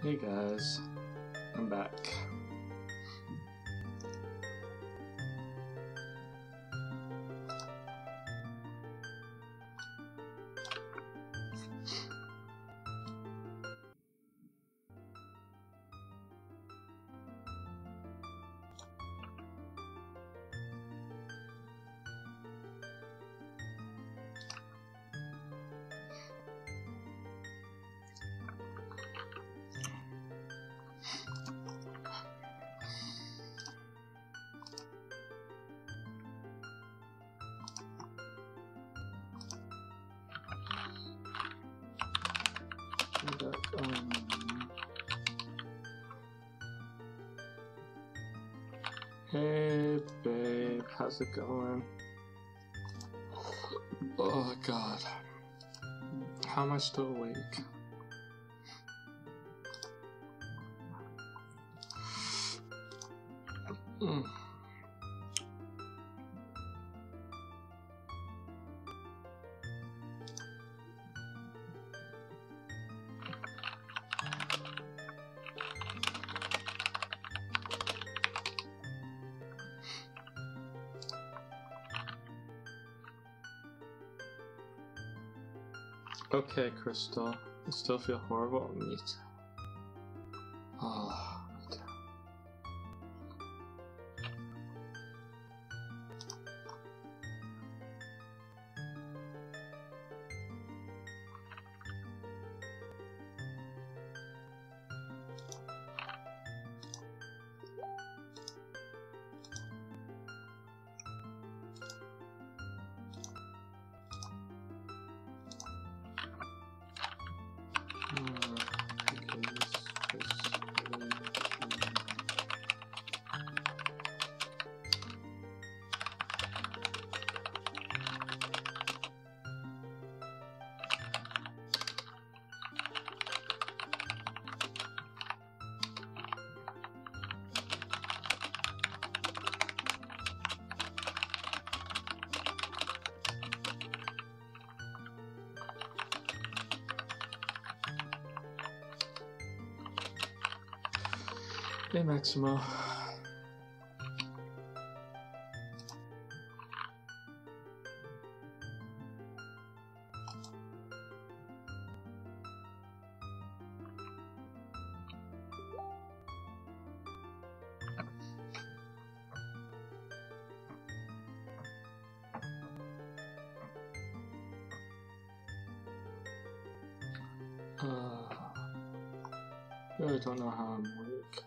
Hey guys, I'm back. Hey babe, how's it going? Oh god, how am I still awake? Okay, Crystal. You still feel horrible? Me too. Oh, me too. Hey Maximo. Really don't know how I'm awake.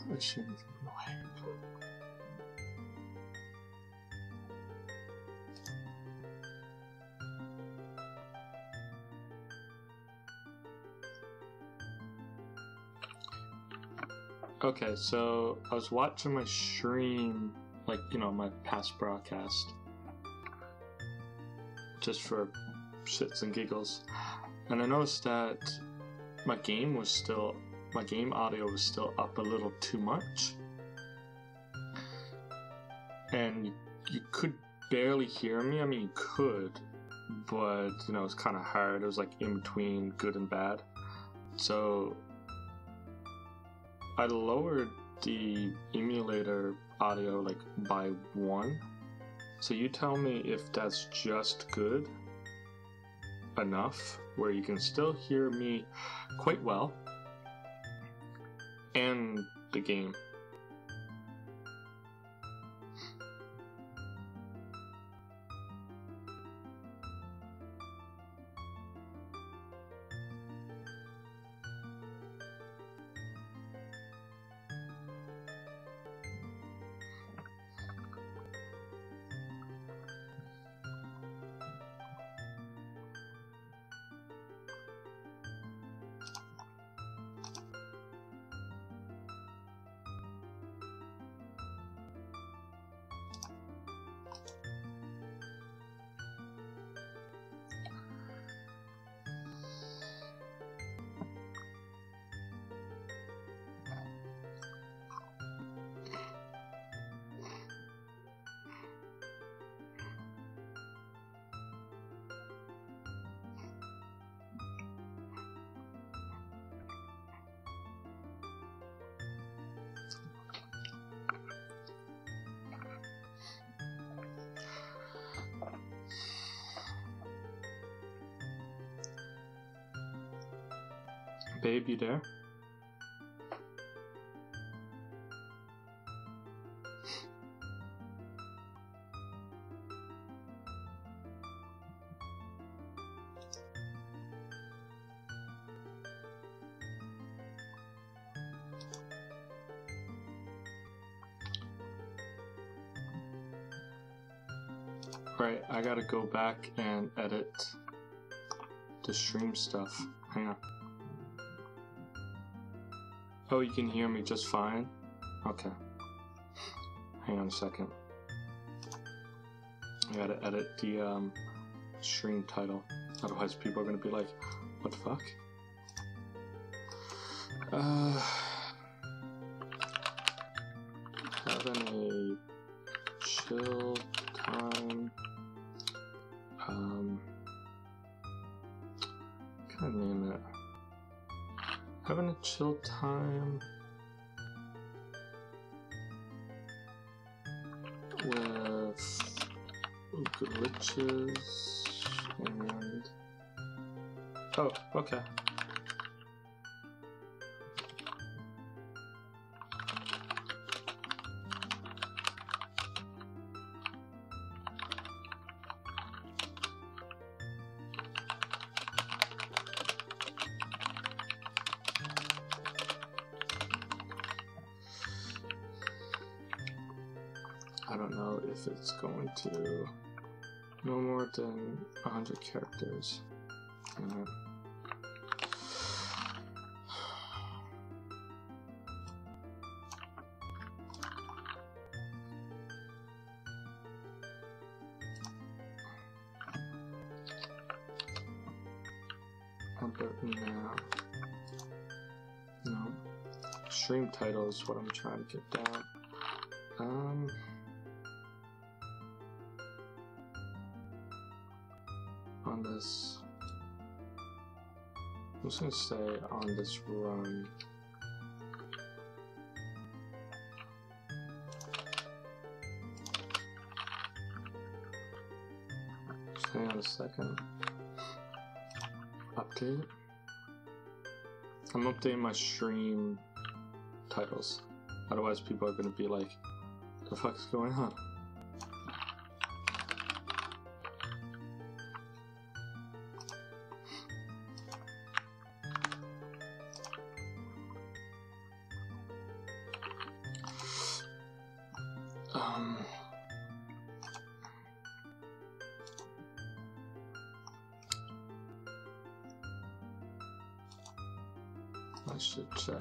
I shouldn't even be awake. Okay, so I was watching my stream, like, you know, my past broadcast, just for shits and giggles, and I noticed that my game was still, my game audio was still up a little too much. And you could barely hear me. I mean, you could, but you know, it's kind of hard. It was like in between good and bad. So I lowered the emulator audio like by 1. So you tell me if that's just good enough where you can still hear me quite well and the game. Babe, you there? Right, I gotta go back and edit the stream stuff. Hang on. Oh, you can hear me just fine? Okay. Hang on a second. I gotta edit the stream title. Otherwise people are gonna be like, what the fuck? Having a chill time. Can I name it? Having a chill time with glitches and... Oh, okay. I don't know if it's going to no more than 100 characters. How about now? No. Stream title is what I'm trying to get down. On this, I'm just gonna say on this run. Just hang on a second. Update. I'm updating my stream titles. Otherwise people are gonna be like, what the fuck is going on? I should check.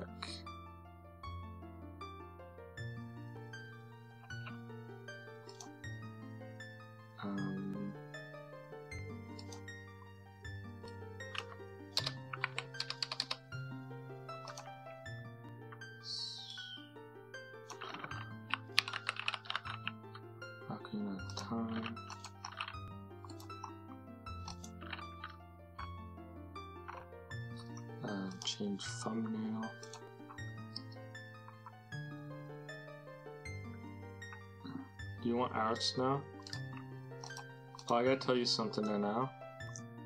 Ocarina of Time. Change thumbnail. Do you want arts now? Oh, I gotta tell you something there now.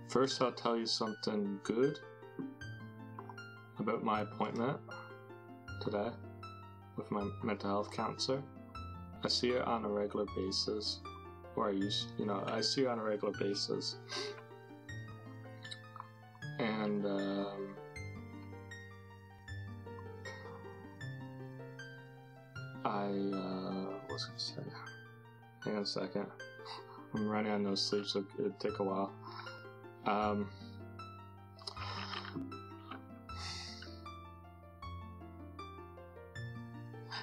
First, I'll tell you something good about my appointment today with my mental health counselor. I see her on a regular basis, or I see her on a regular basis, and what was I gonna say? Hang on a second. I'm running on no sleep, so it'd take a while.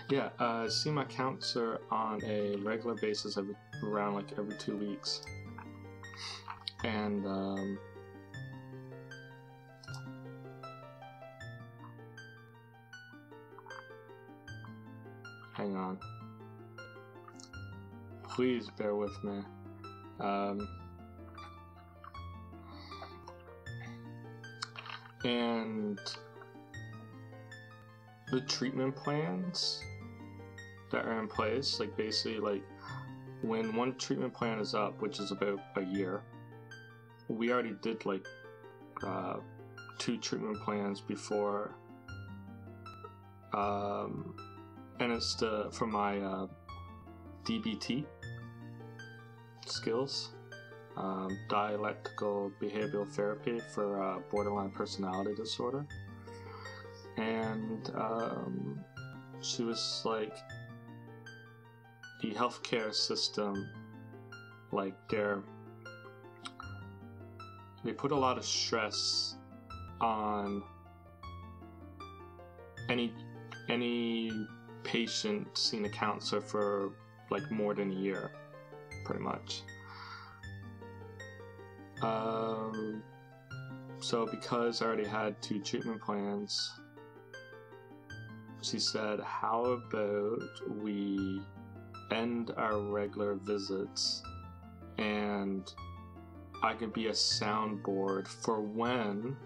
Yeah, I see my counselor on a regular basis around every 2 weeks. And hang on. Please bear with me. And the treatment plans that are in place, basically when one treatment plan is up, which is about a year, we already did 2 treatment plans before, and it's for my DBT skills, dialectical behavioral therapy for borderline personality disorder. And she was like, the healthcare system, they put a lot of stress on any patient seeing a counselor for more than a year, pretty much. So because I already had 2 treatment plans, she said, how about we end our regular visits and I could be a soundboard for when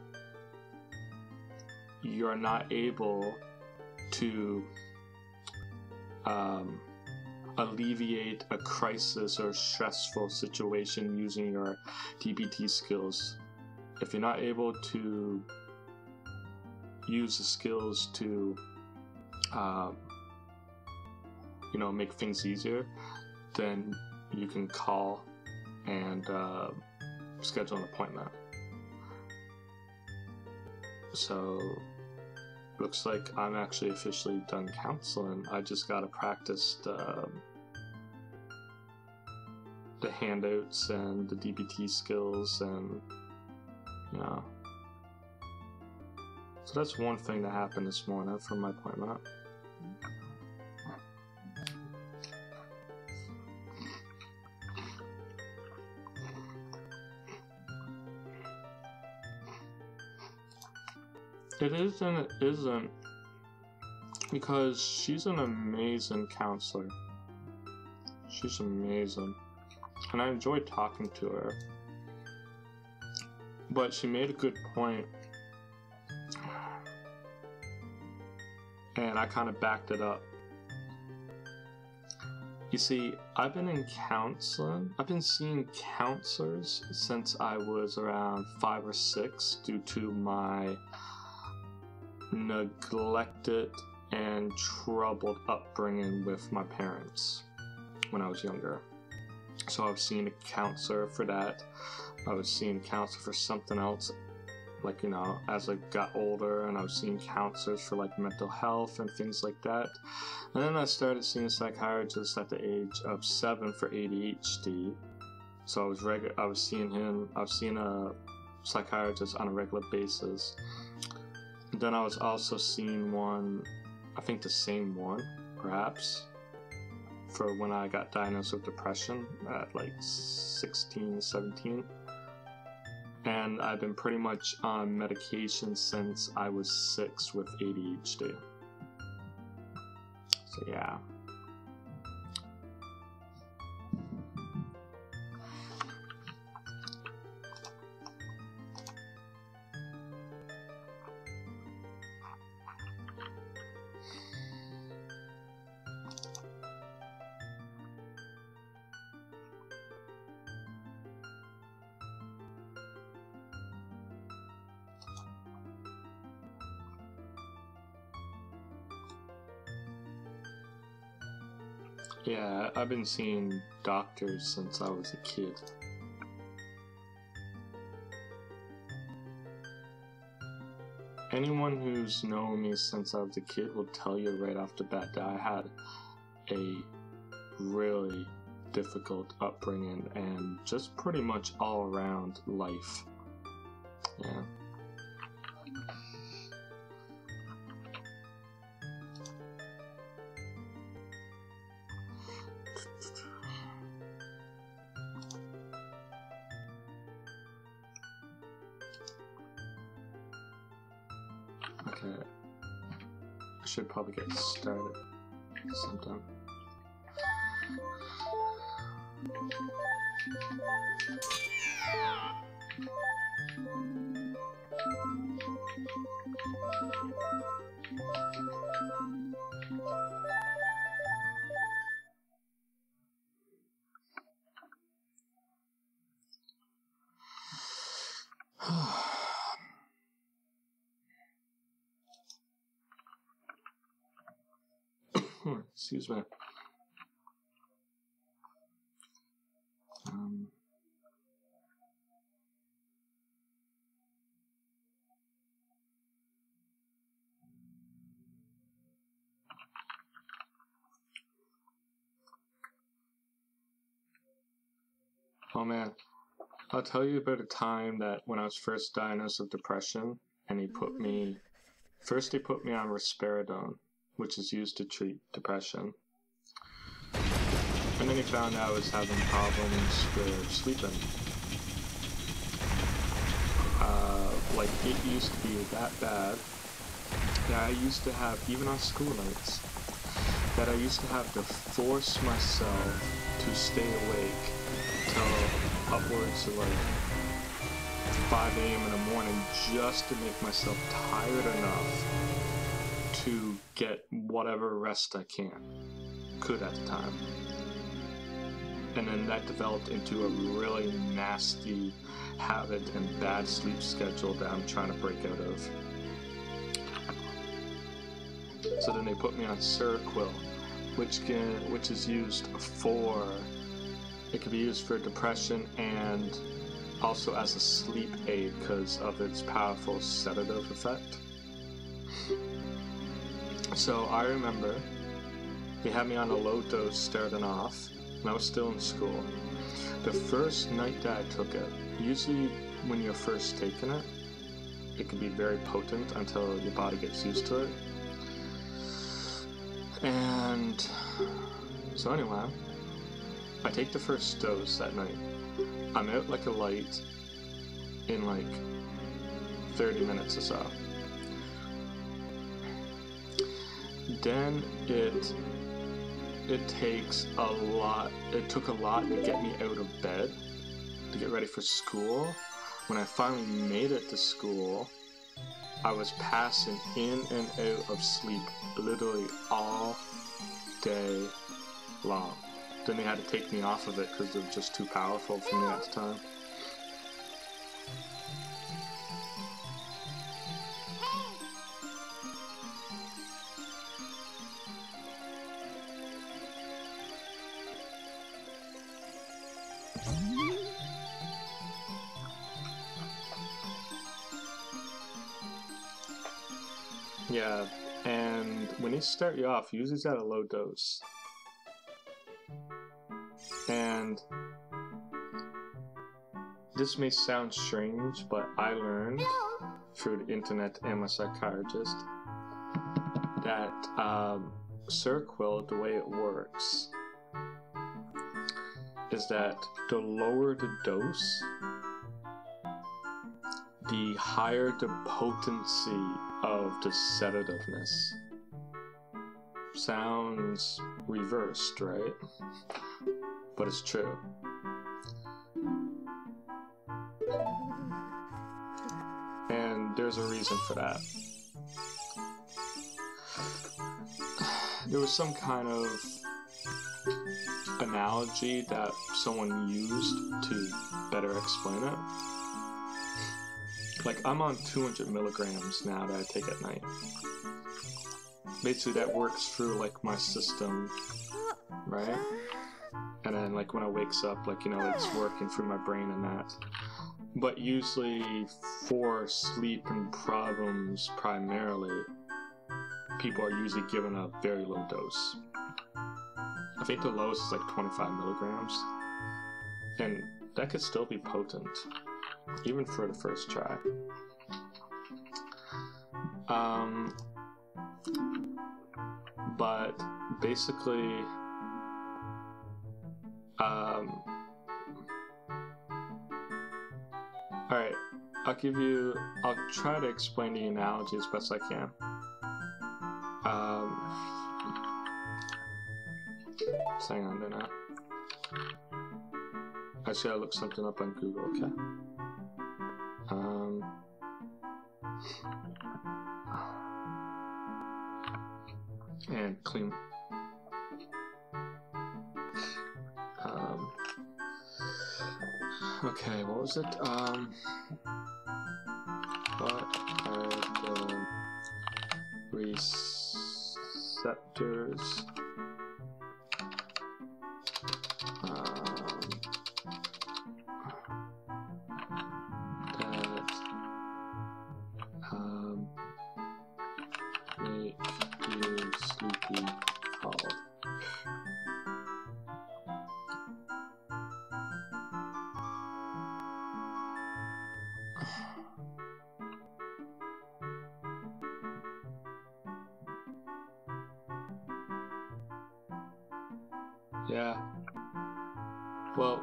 you're not able to alleviate a crisis or stressful situation using your DBT skills. If you're not able to use the skills to make things easier, then you can call and schedule an appointment. So looks like I'm actually officially done counseling. I just gotta practice the handouts and the DBT skills, and so that's one thing that happened this morning from my appointment. It is and it isn't, because she's an amazing counselor. She's amazing, and I enjoyed talking to her. But she made a good point, and I kind of backed it up. You see, I've been in counseling. I've been seeing counselors since I was around 5 or 6 due to my neglected and troubled upbringing with my parents when I was younger. So I was seeing a counselor for that. I was seeing a counselor for something else, as I got older, and I was seeing counselors for mental health and things like that. And then I started seeing a psychiatrist at the age of 7 for ADHD. So I was seeing a psychiatrist on a regular basis. Then I was also seeing one, I think the same one, perhaps, for when I got diagnosed with depression at 16, 17. And I've been pretty much on medication since I was 6 with ADHD. So yeah. Yeah, I've been seeing doctors since I was a kid. Anyone who's known me since I was a kid will tell you right off the bat that I had a really difficult upbringing and just pretty much all around life. Yeah. Okay. I should probably get started sometime. Excuse me. Oh man, I'll tell you about a time that when I was first diagnosed with depression, and he put me on risperidone, which is used to treat depression. And then he found out I was having problems with sleeping. Like, it used to be that bad that I used to have, even on school nights, that I used to have to force myself to stay awake till upwards of like 5 a.m. in the morning just to make myself tired enough to get whatever rest I could at the time. And then that developed into a really nasty habit and bad sleep schedule that I'm trying to break out of. So then they put me on Seroquel, which is used for, it can be used for depression and also as a sleep aid because of its powerful sedative effect. So I remember they had me on a low dose starting off, and I was still in school. The first night that I took it, usually when you're first taking it, it can be very potent until your body gets used to it. And so anyway, I take the first dose that night. I'm out like a light in like 30 minutes or so. Then it took a lot to get me out of bed to get ready for school. When I finally made it to school, I was passing in and out of sleep literally all day long. Then they had to take me off of it because it was just too powerful for me at the time. Yeah, and when they start you off, usually it's at a low dose. And this may sound strange, but I learned through the internet and my psychiatrist that Seroquel, the way it works, is that the lower the dose, the higher the potency of the sedativeness. Sounds reversed, right? But it's true. And there's a reason for that. There was some kind of analogy that someone used to better explain it. Like, I'm on 200 milligrams now that I take at night. Basically, that works through, like, my system right? And then like when it wakes up, like, you know, it's working through my brain and that. But usually for sleeping problems primarily, people are usually given a very low dose. I think the lowest is like 25 milligrams. And that could still be potent, even for the first try. But basically, alright, I'll try to explain the analogy as best I can. Hang on there now. Actually, I'll look something up on Google, okay? And clean. Okay, what was it? What are the receptors that make you sleepy called? Yeah. Well,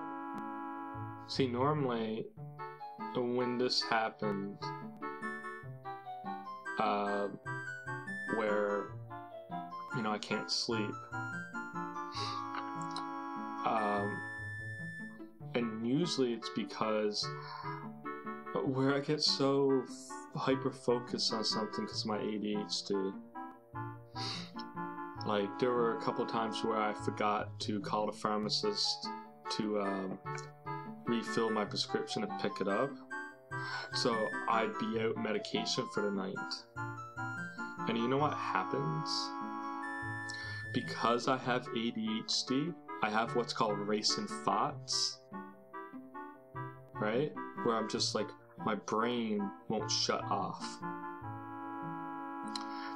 see, normally when this happened, where, you know, I can't sleep, and usually it's because where I get so hyper focused on something because of my ADHD. Like, there were a couple times where I forgot to call the pharmacist to refill my prescription and pick it up. So I'd be out medication for the night. And you know what happens? Because I have ADHD, I have what's called racing thoughts. Right? Where I'm just like, my brain won't shut off.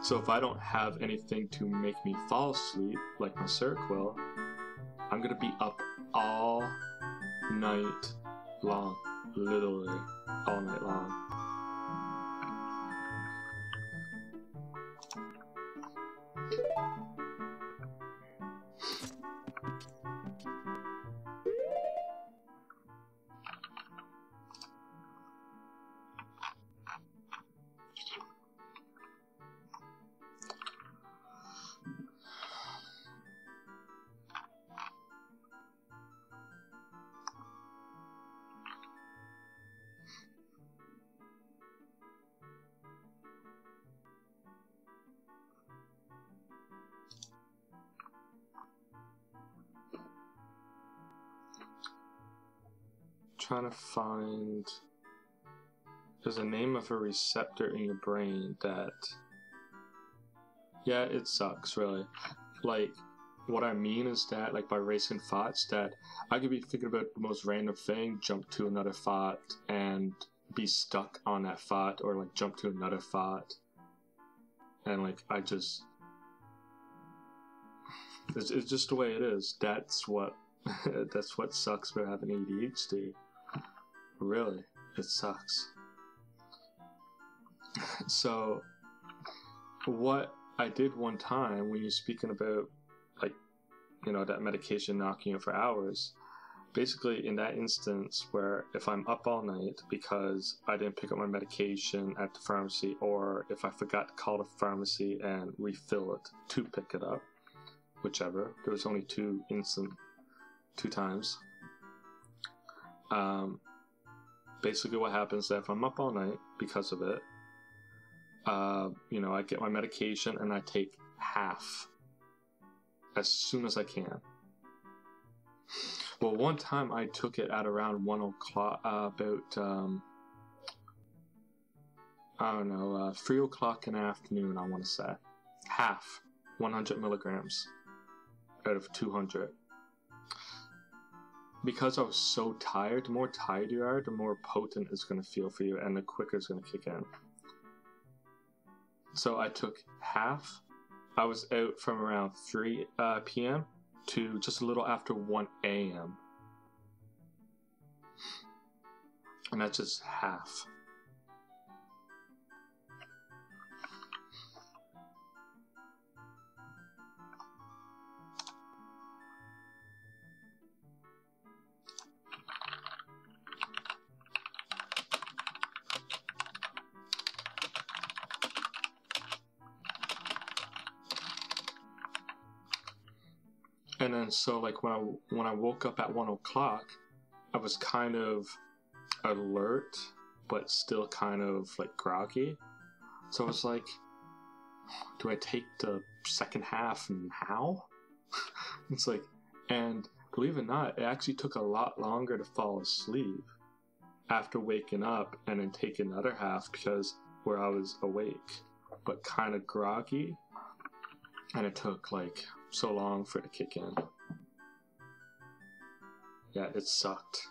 So if I don't have anything to make me fall asleep, like my Cirque will, I'm gonna be up all night long. Literally, all night long. Trying to find, there's a name of a receptor in your brain that, yeah, it sucks, really. Like, what I mean is that, like, by racing thoughts, that I could be thinking about the most random thing, jump to another thought, and be stuck on that thought, or like jump to another thought, and like I just, it's just the way it is. That's what that's what sucks about having ADHD. Really, it sucks. So what I did one time, when you're speaking about, like, you know, that medication knocking you for hours, basically in that instance where if I'm up all night because I didn't pick up my medication at the pharmacy, or if I forgot to call the pharmacy and refill it to pick it up, whichever, there was only two times. Basically what happens is that if I'm up all night because of it, you know, I get my medication and I take half as soon as I can. Well, one time I took it at around 1 o'clock, about, I don't know, 3 o'clock in the afternoon, I want to say. Half, 100 milligrams. out of 200. Because I was so tired, the more tired you are, the more potent it's going to feel for you, and the quicker it's going to kick in. So I took half. I was out from around 3 p.m. to just a little after 1 a.m. And that's just half. And then so like when I woke up at 1 o'clock, I was kind of alert, but still kind of like groggy. So I was like, do I take the second half and how? It's like, and believe it or not, it actually took a lot longer to fall asleep after waking up and then take another half because where I was awake, but kind of groggy. And it took like so long for it to kick in. Yeah, it sucked.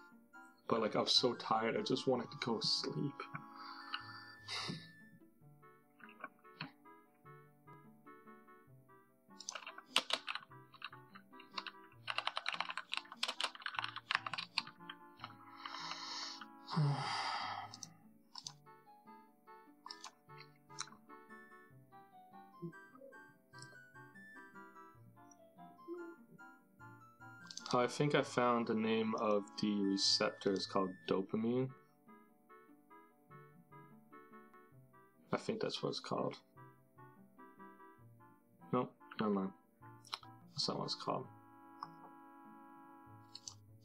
But like I was so tired, I just wanted to go to sleep. I think I found the name of the receptor is called dopamine. I think that's what it's called. Nope, never mind. That's not what it's called.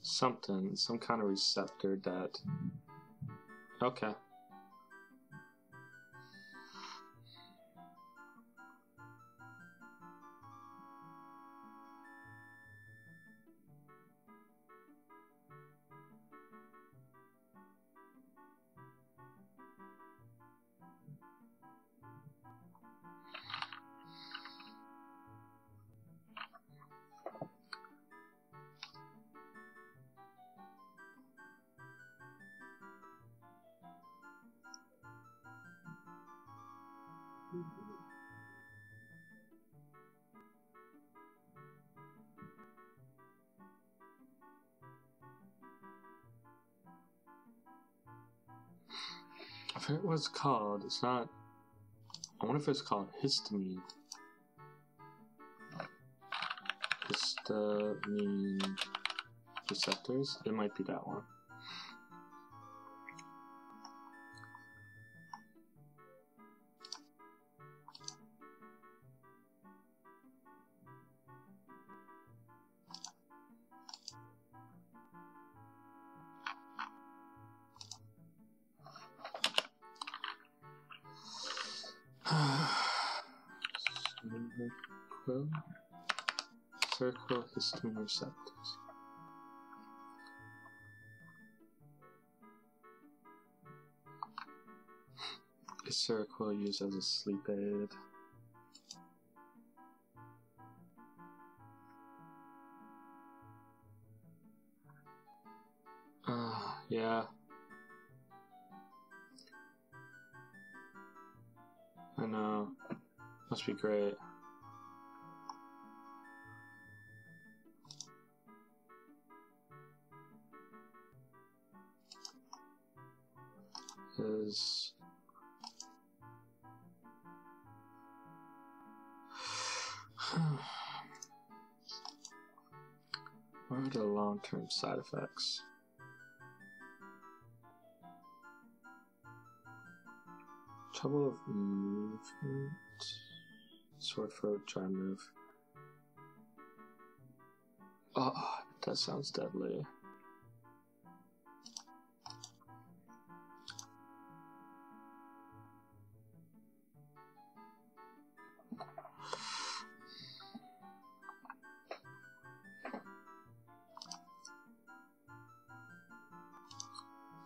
Something, some kind of receptor that... Okay. I forget what it's called. It's not... I wonder if it's called histamine. Histamine receptors? It might be that one. Circle histamine receptors. Is Seroquel used as a sleep aid? Yeah. I know. Must be great. Is what are the long-term side effects? Trouble of movement, sore throat, dry mouth. Oh, that sounds deadly.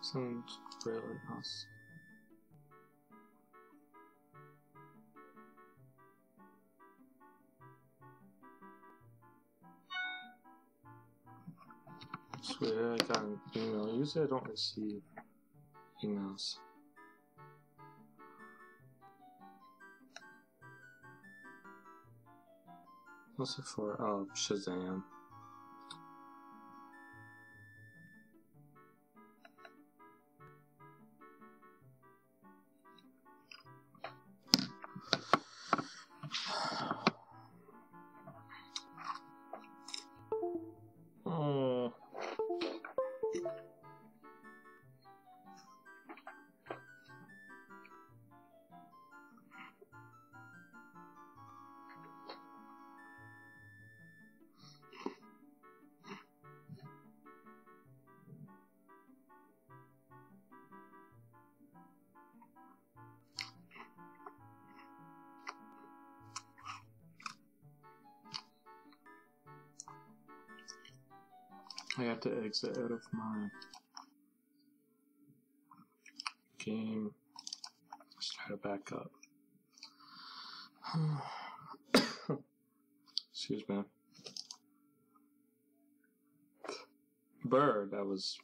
Sounds really awesome. That's weird. I got an email. Usually I don't receive emails. What's it for? Oh, Shazam. Oh. I have to exit out of my game. Let's try to back up. Excuse me. Bird, that was...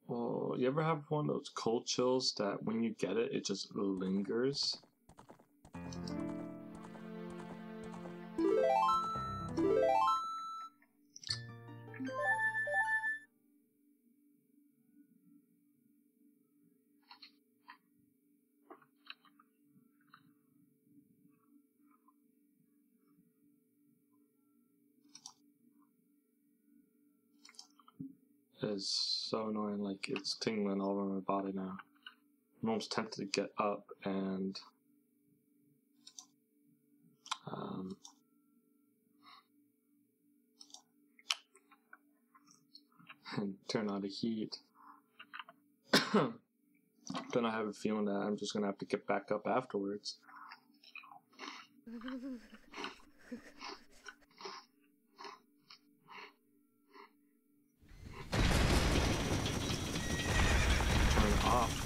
Well, you ever have one of those cold chills that when you get it, it just lingers? Is so annoying, like it's tingling all over my body now. I'm almost tempted to get up and turn on the heat. Then I have a feeling that I'm just gonna have to get back up afterwards. Turn it off.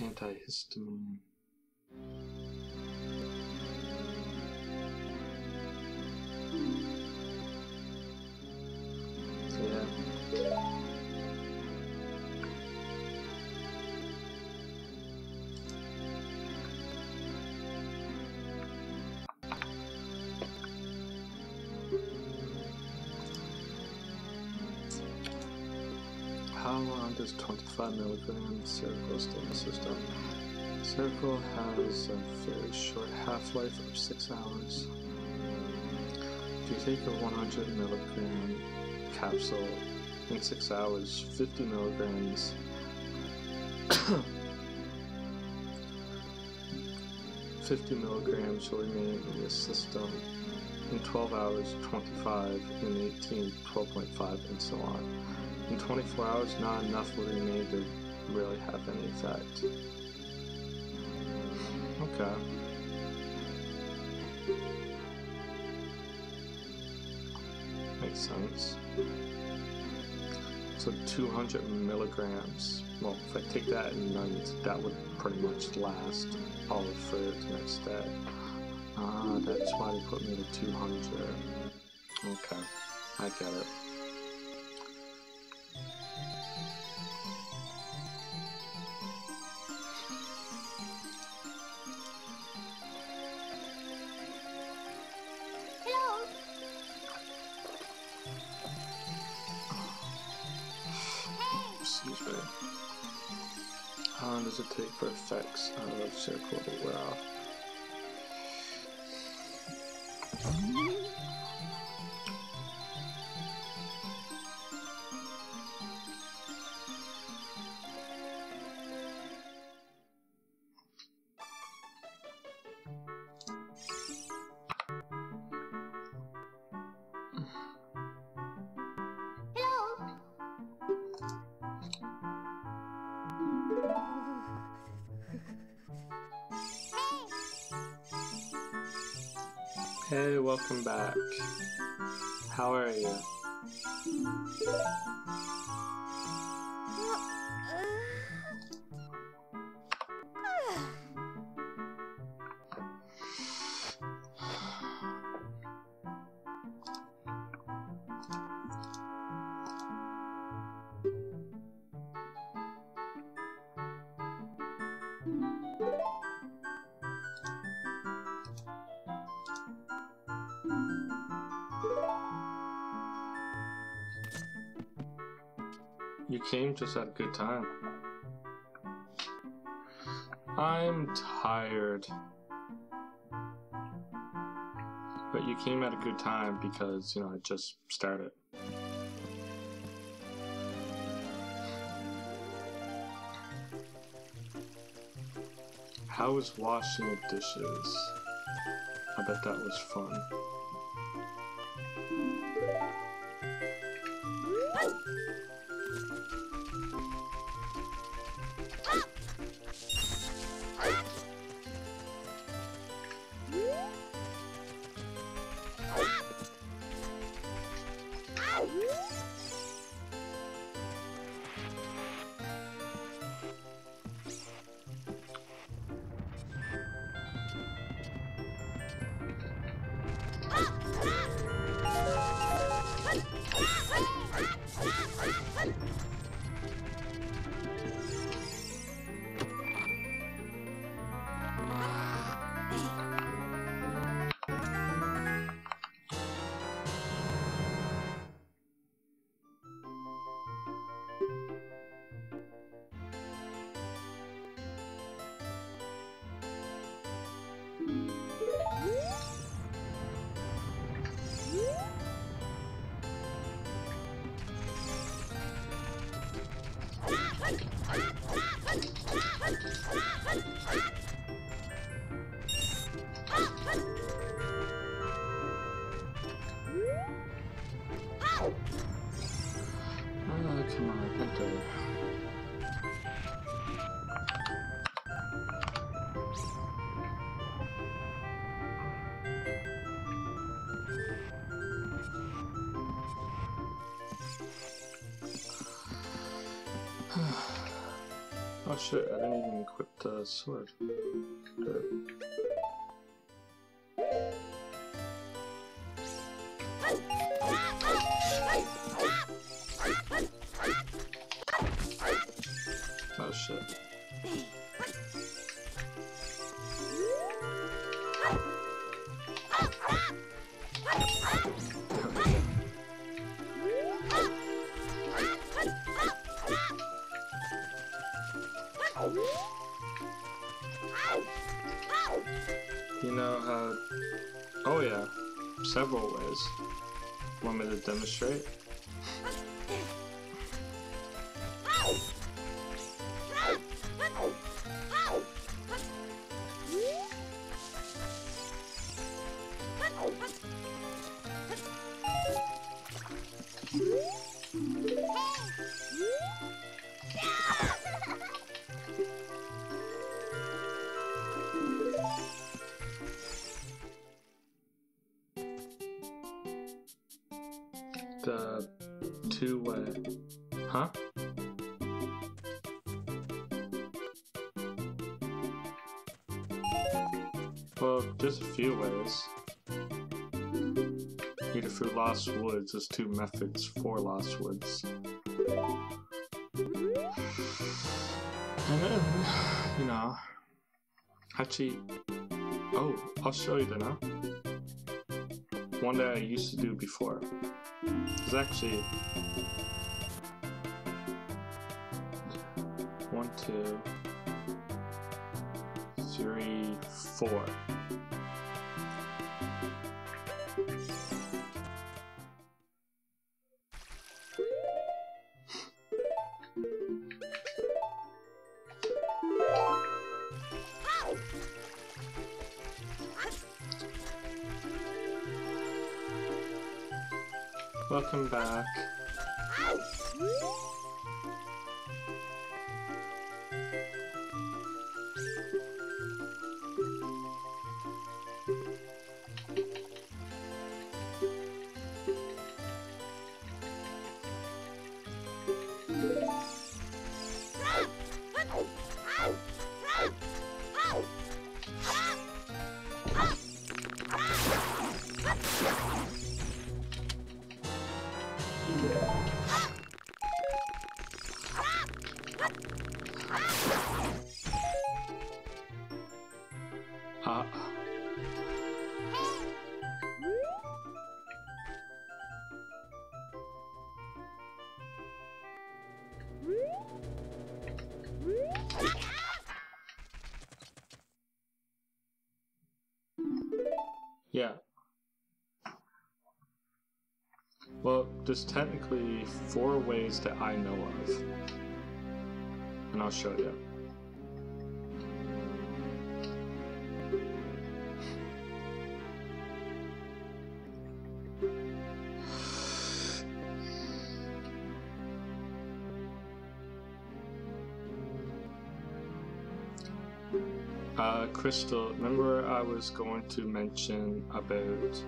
Antihistamine. Yeah. How long does 25 milligrams Circle stay in the system? Circle has a very short half-life of 6 hours. If you take a 100 milligram capsule in 6 hours, 50 milligrams 50 milligrams will remain in the system. In 12 hours, 25, in 18, 12.5, and so on. In 24 hours, not enough will remain to really have any effect. Okay. Makes sense. So 200 milligrams. Well, if I take that at night, that would pretty much last all for the next day. Ah, that's why they put me to 200. Okay, I get it. Excuse me. How long does it take for effects of Circle to wear off? Hey, welcome back. How are you? You came just at a good time. I'm tired. But you came at a good time because, I just started. How was washing the dishes? I bet that was fun. Come on, enter. Oh shit, I didn't even equip the sword. Good. Oh shit. You know how... Oh yeah, several ways. Want me to demonstrate? The two-way... Huh? Well, there's a few ways. Either through Lost Woods, there's two methods for Lost Woods. And then, actually... Oh, I'll show you now. One that I used to do before. It's actually 1, 2, 3, 4. Welcome back. Yeah. Well, there's technically 4 ways that I know of. And I'll show you. Crystal, remember I was going to mention about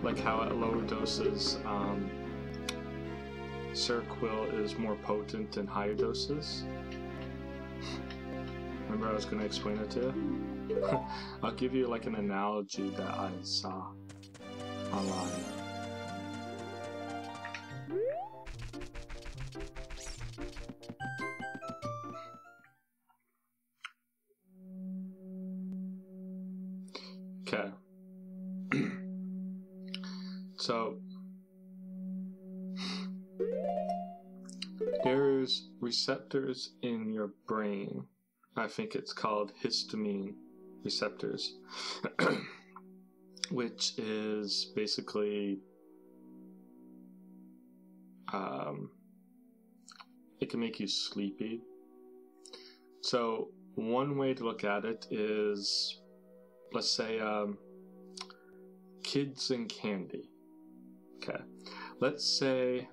like how at lower doses Cirquill is more potent than higher doses? Remember I was going to explain it to you? I'll give you like an analogy that I saw online. Okay. So there's receptors in your brain. I think it's called histamine receptors, which is basically it can make you sleepy. So one way to look at it is, let's say kids and candy. Okay, let's say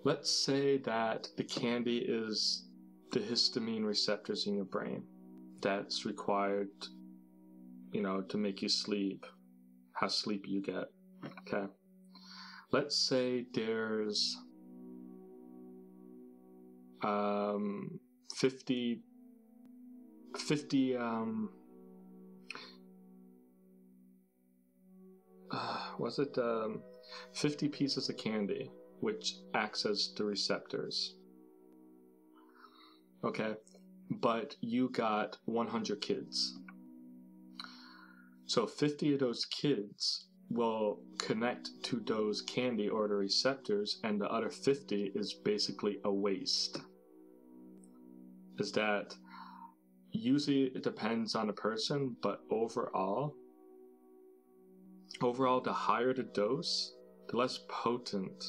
that the candy is the histamine receptors in your brain that's required, you know, to make you sleep, how sleepy you get. Okay, let's say there's 50 50 pieces of candy, which acts as the receptors. Okay, but you got 100 kids. So 50 of those kids will connect to those candy or the receptors, and the other 50 is basically a waste. Is that usually it depends on the person, but overall, the higher the dose, the less potent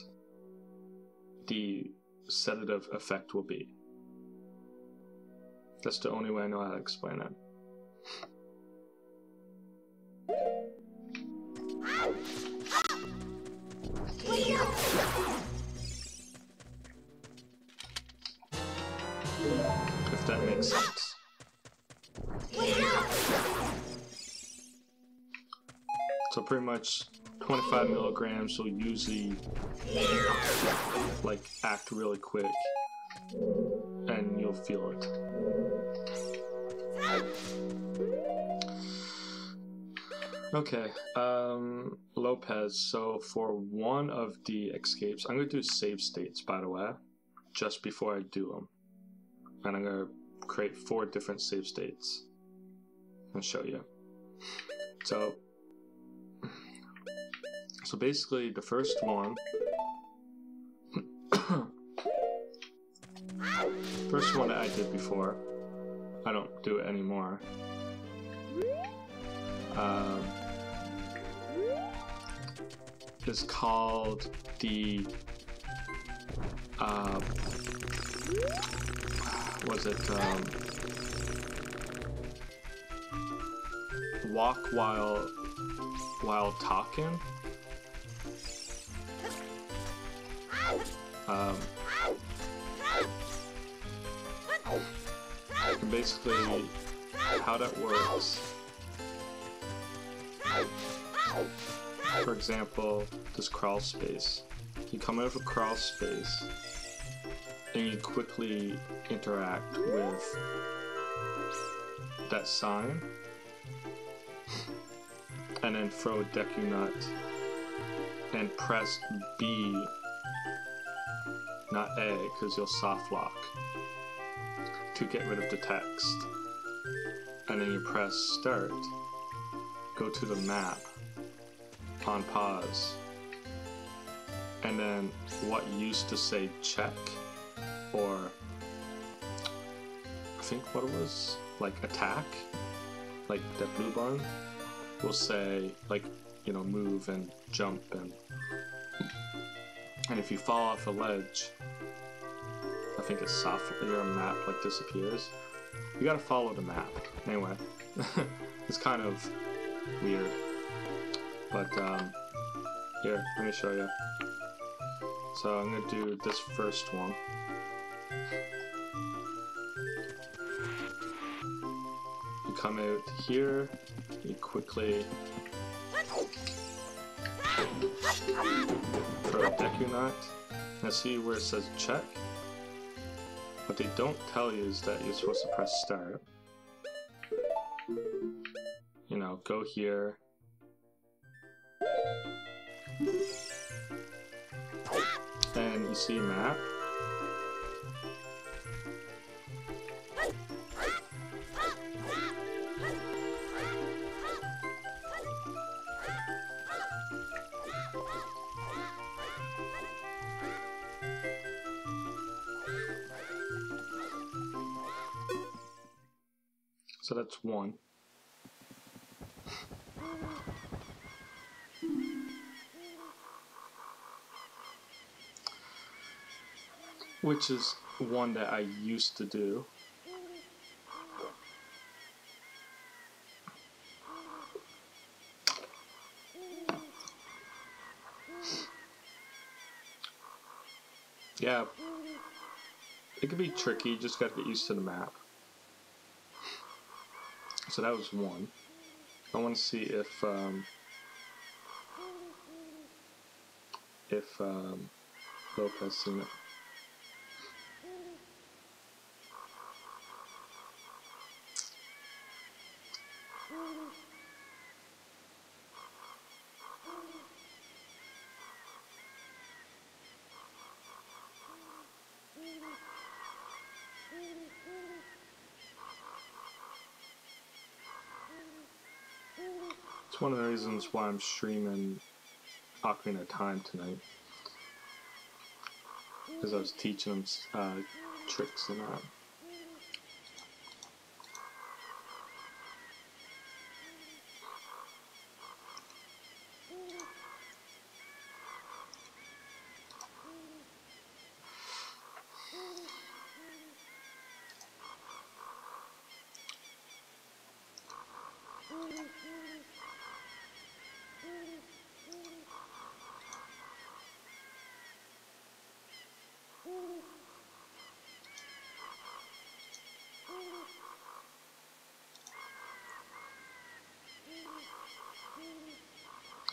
the sedative effect will be. That's the only way I know how to explain it. If that makes sense. So pretty much 25 milligrams will usually like act really quick and you'll feel it. Okay, Lopez, so for one of the escapes, I'm going to do save states, by the way, just before I do them. And I'm going to create 4 different save states and show you. So basically the first one, that I did before, I don't do it anymore, is called the walk while talking. And basically how that works, for example, this crawl space. You come out of a crawl space and you quickly interact with that sign and then throw Deku Nut and press B, not A, because you'll soft lock, to get rid of the text. And then you press start, go to the map on pause, and then what used to say check or think what it was, like attack, like that blue button will say like, you know, move and jump, and if you fall off a ledge, I think it's soft, your map like disappears. You gotta follow the map. Anyway, it's kind of weird, but here, let me show you. So I'm gonna do this first one. You come out here, you quickly throw a Deku Knot. Now see where it says check? What they don't tell you is that you're supposed to press start. You know, go here. And you see a map. So that's one. Which is one that I used to do. Yeah, it can be tricky, you just gotta get used to the map. So that was one. I want to see if Lope has seen it. It's one of the reasons why I'm streaming Ocarina of Time tonight, because I was teaching them tricks and that.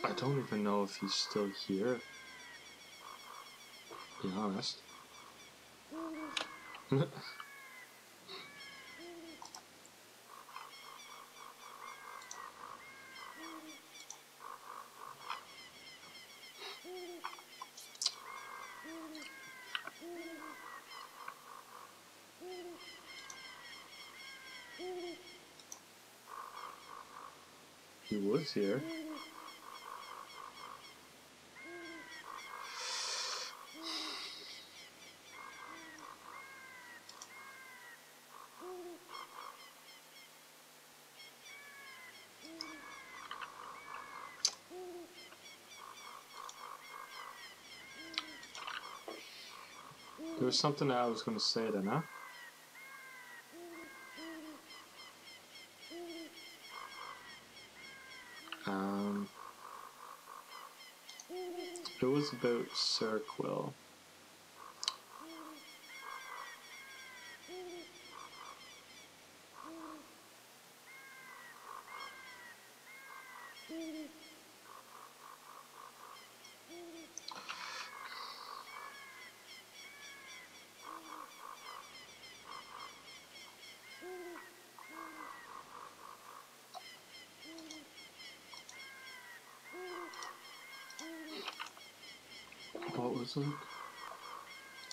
I don't even know if he's still here, to be honest. He was here. There was something that I was going to say then, huh? It was about Cirquill. What was it?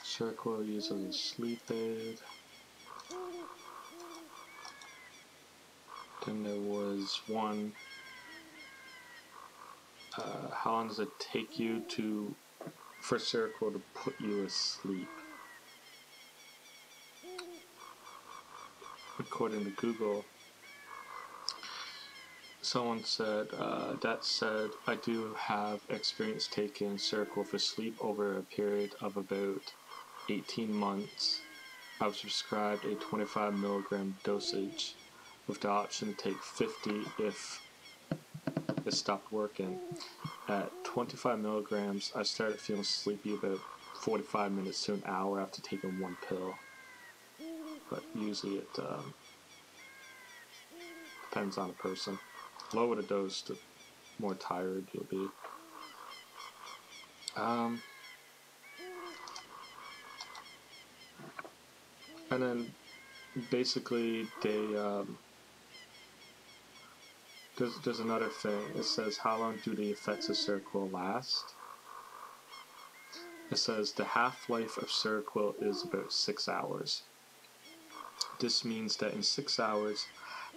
Cirquill uses a sleep aid. Then there was one. How long does it take you for Cirquill to put you asleep? according to Google, someone said, that said, I do have experience taking Seroquel for sleep over a period of about 18 months. I've prescribed a 25 milligram dosage with the option to take 50 if it stopped working. At 25 milligrams, I started feeling sleepy about 45 minutes to an hour after taking one pill. But usually it depends on the person. Lower the dose, the more tired you'll be. And then basically they there's another thing. It says, how long do the effects of Seroquel last? It says the half-life of Seroquel is about 6 hours. This means that in 6 hours,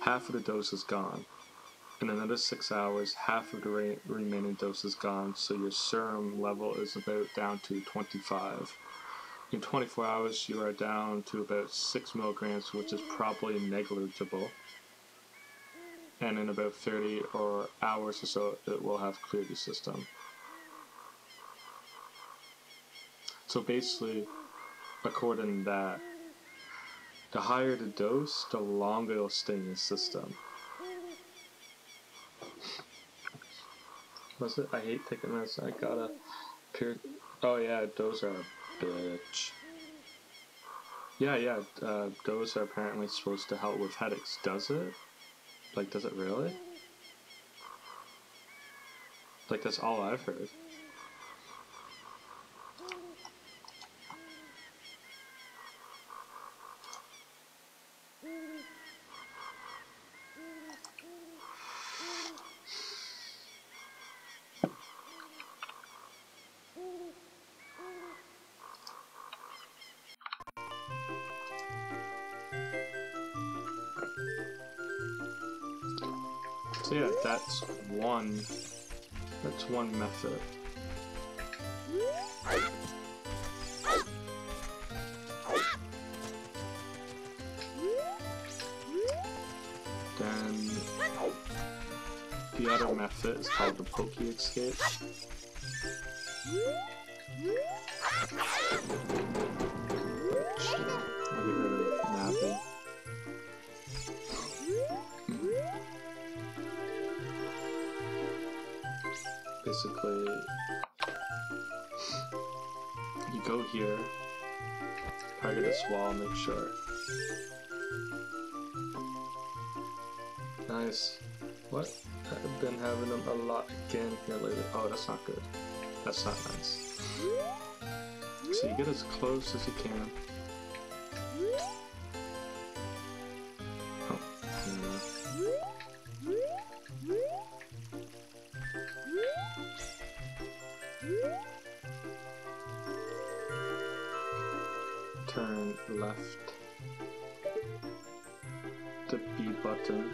half of the dose is gone. In another 6 hours, half of the remaining dose is gone, so your serum level is about down to 25. In 24 hours, you are down to about 6 milligrams, which is probably negligible. And in about 30 hours or so, it will have cleared your system. So basically, according to that, the higher the dose, the longer it'll stay in your system. Was it? I hate taking this. I gotta. Oh yeah, those are a bitch. Yeah. Those are apparently supposed to help with headaches. Does it? Like, does it really? Like, that's all I've heard. So yeah, that's one method. Then the other method is called the Poke Escape. I'll get rid of Nappy. Basically, you go here, target this wall, make sure. Nice. What? I've been having them a lot again here lately. Oh, that's not good. That's not nice. So you get as close as you can. Oh, I don't know. Turn left. The B button.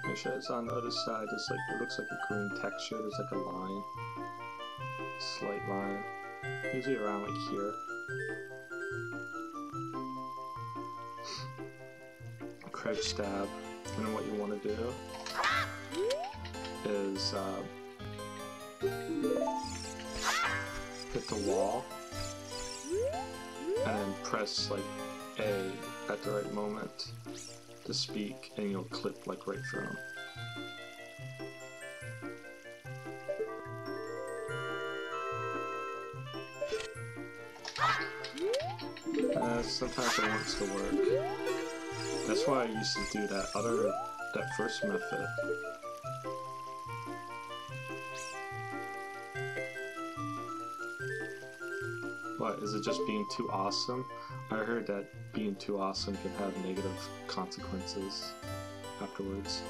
Make sure it's on the other side. It's like, it looks like a green texture. There's like a line, slight line, usually around like here. Crouch stab, and then what you want to do is hit the wall, and then press like A at the right moment to speak, and you'll clip like right through them. Sometimes it wants to work. That's why I used to do that first method. What, is it just being too awesome? I heard that being too awesome can have negative consequences afterwards.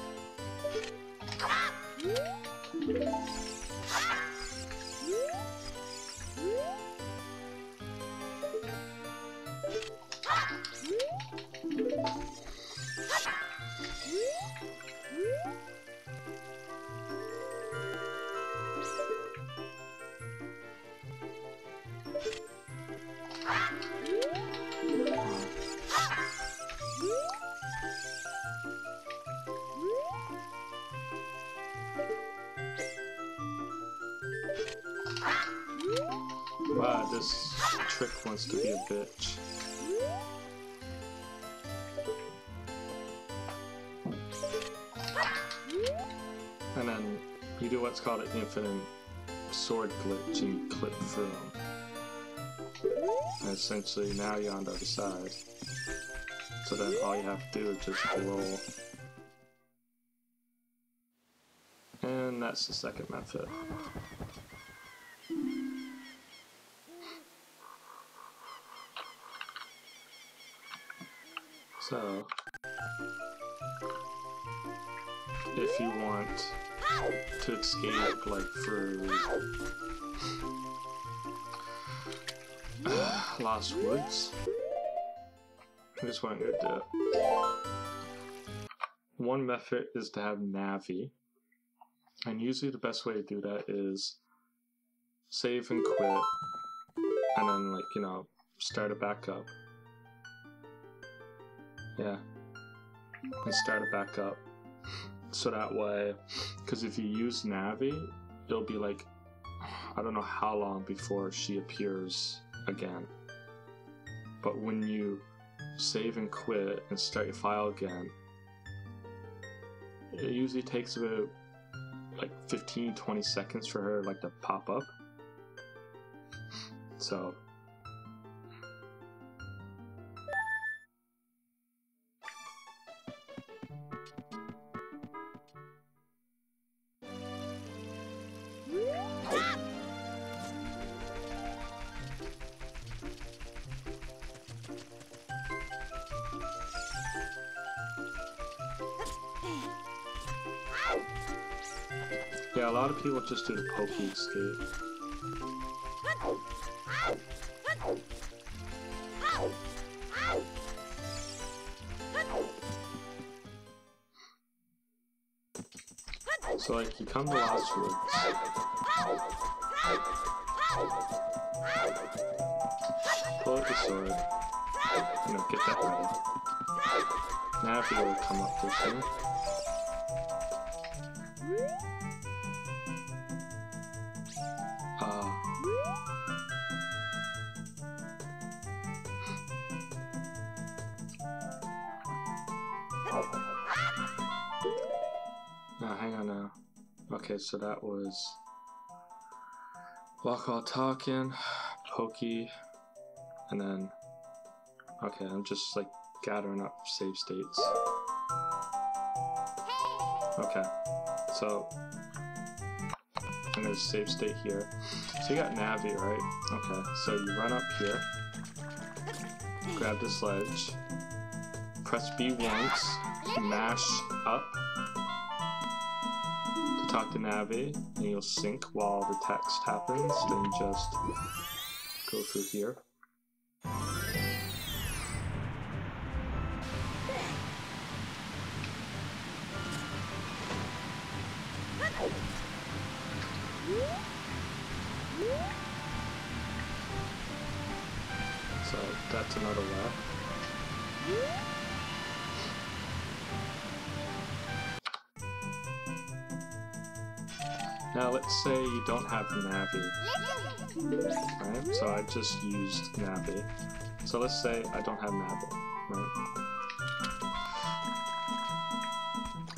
Wow, this trick wants to be a bitch. And then you do what's called an infinite sword glitch and you clip through them. And essentially now you're on the other side. So then all you have to do is just roll. And that's the second method. So, if you want to escape, like, through Lost Woods, here's what I'm gonna do. One method is to have Navi, and usually the best way to do that is save and quit, and then, like, you know, start it back up. Yeah, and start it back up. So that way, because if you use Navi, it'll be like, I don't know how long before she appears again. But when you save and quit and start your file again, it usually takes about like 15-20 seconds for her like to pop up. So yeah, a lot of people just do the pokey escape. So like, you come to Lost Woods, pull out the sword, you know, get that ready. Navi will come up this way. Hang on now. Okay, so that was walk while talking, pokey, and then okay, I'm just like gathering up save states. Okay, so I'm gonna save state here. So you got Navi, right? Okay, so you run up here, grab this ledge, press B once, mash up to talk to Navi, and you'll sync while the text happens, then just go through here. So that's another way. Now let's say you don't have Navi, right? So I just used Navi. So let's say I don't have Navi, right?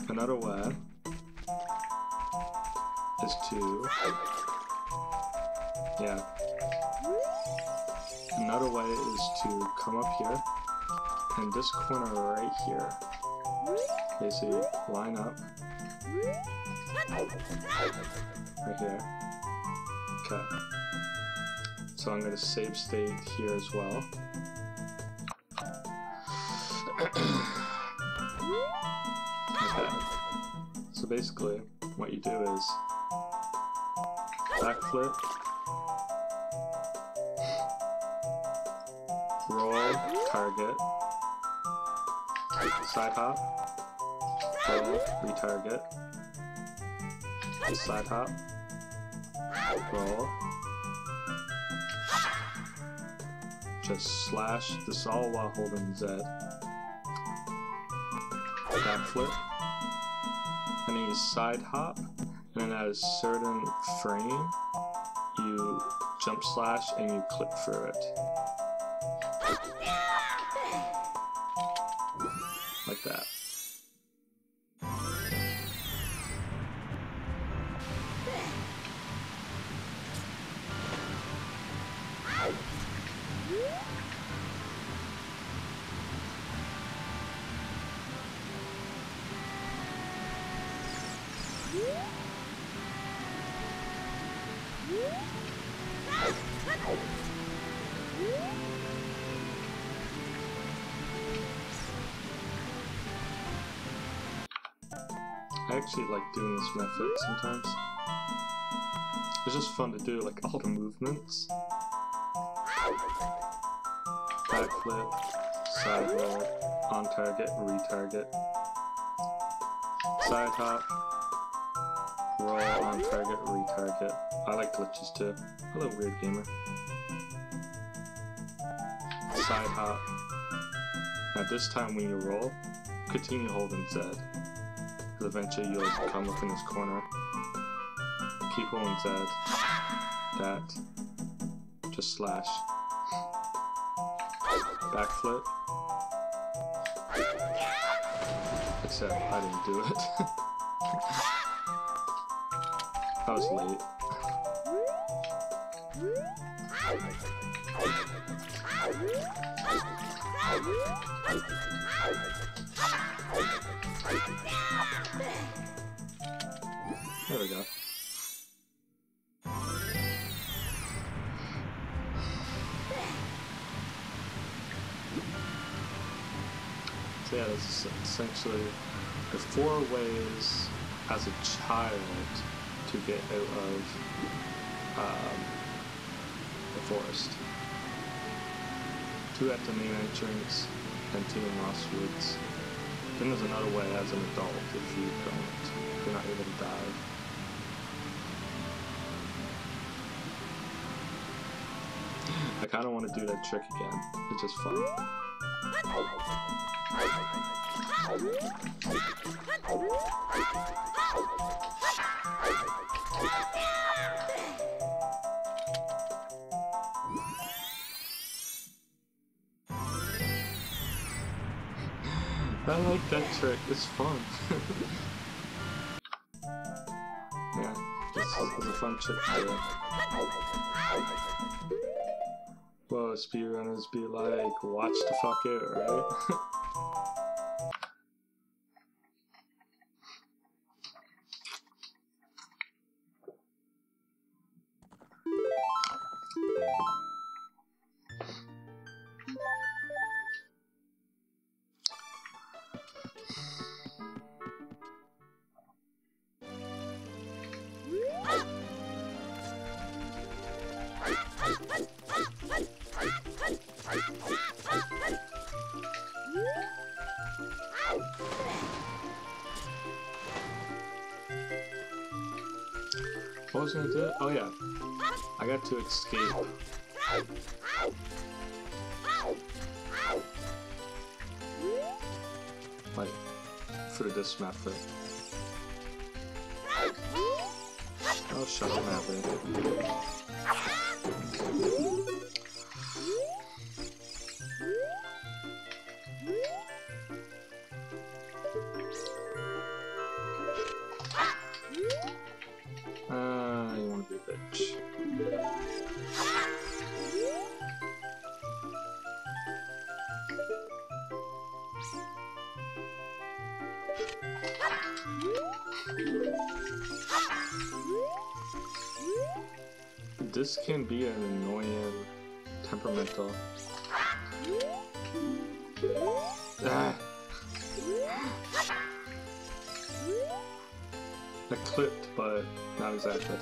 Another way is to, yeah. Another way is to come up here, and this corner right here, basically line up, right here. Okay. So I'm going to save state here as well. Okay. So basically, what you do is backflip, roll, target, side hop, roll, retarget, side hop, roll, just slash, this all while holding Z, backflip, and then you side hop, and then at a certain frame, you jump slash and you clip through it. Like that. I actually like doing this method sometimes. It's just fun to do, like all the movements. Backflip, side roll, on target, retarget. Side hop, roll, on target, retarget. I like glitches too. Hello, weird gamer. Side hop. Now this time when you roll, continue holding Z. Because eventually you'll come up in this corner. Keep holding Z. That. Just slash. Backflip. Except I didn't do it. I was late. There we go. So yeah, this is essentially the 4 ways as a child to get out of the forest. 2 at the main entrance and 2 in Lost Woods. Then there's another way as an adult if you don't, if you're not able to dive. I kinda wanna do that trick again. It's just fun. I like that trick, it's fun. Yeah, it's a fun trick to do. Whoa, speedrunners be like, watch the fuck out, right? What was I gonna do? Oh yeah, I got to escape. Like, through this method. Oh, shut up, method. You wanna be a bitch. This can be an annoying, temperamental. Ah. I clipped, but not exactly.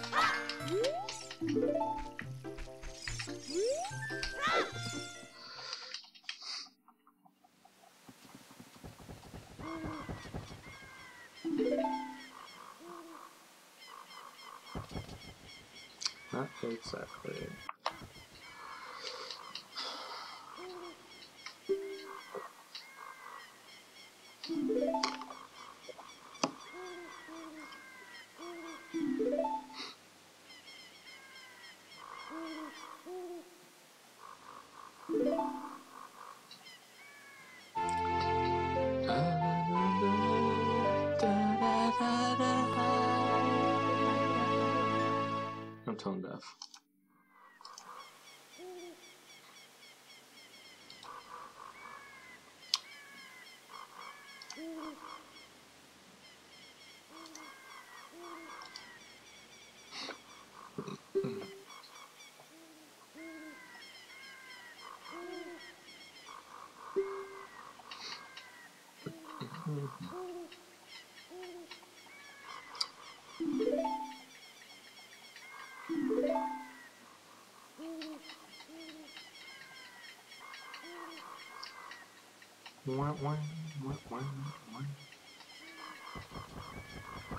Not exactly. have.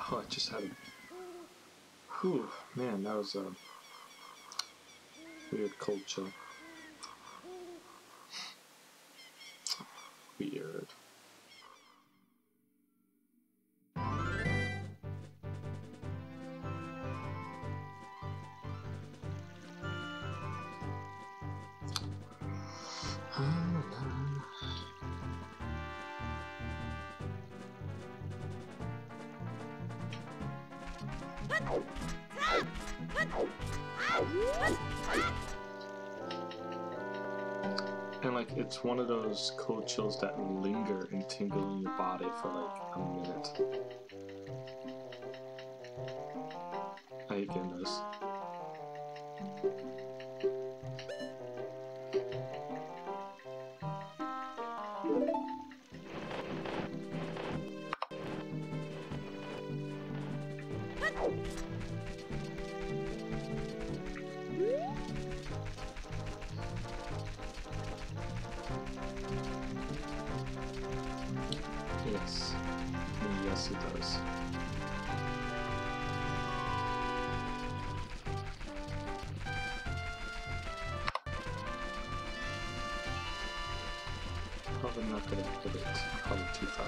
Oh, I just had a... Whew, man, that was a weird cold chill. Weird. And like, it's one of those cold chills that linger and tingle in your body for like a minute. I hate getting this. Yes. Yes, it does. Probably not gonna hit it. Probably too far.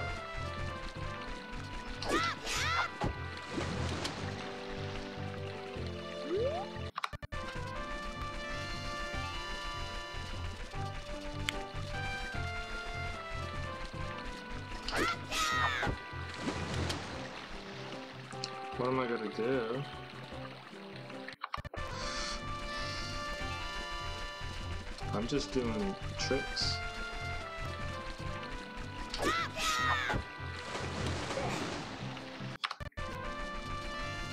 What am I gonna do? I'm just doing tricks.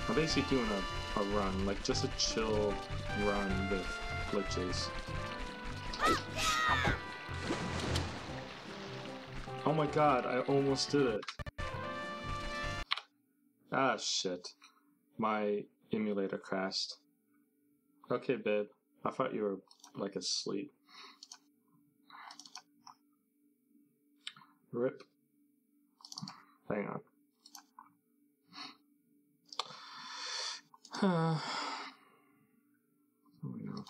I'm basically doing a run, like just a chill run with glitches. Oh my god, I almost did it. Ah, shit. My emulator crashed. Okay, babe. I thought you were, like, asleep. Rip. Hang on. Oh, no.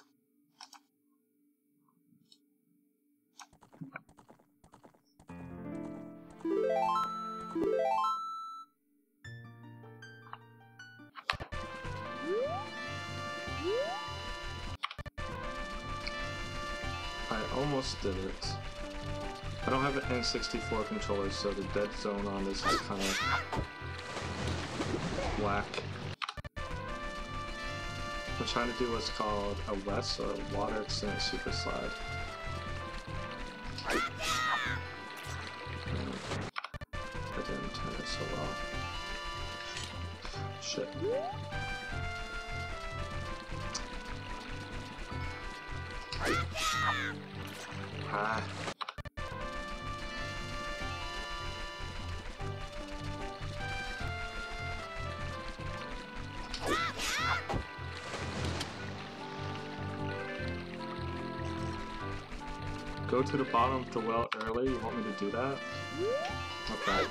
I almost did it. I don't have an N64 controller, so the dead zone on this is kind of whack. I'm trying to do what's called a WES, or Water Extended Super Slide. I didn't turn it so well. Shit. Ah. Go to the bottom of the well early? You want me to do that? Okay.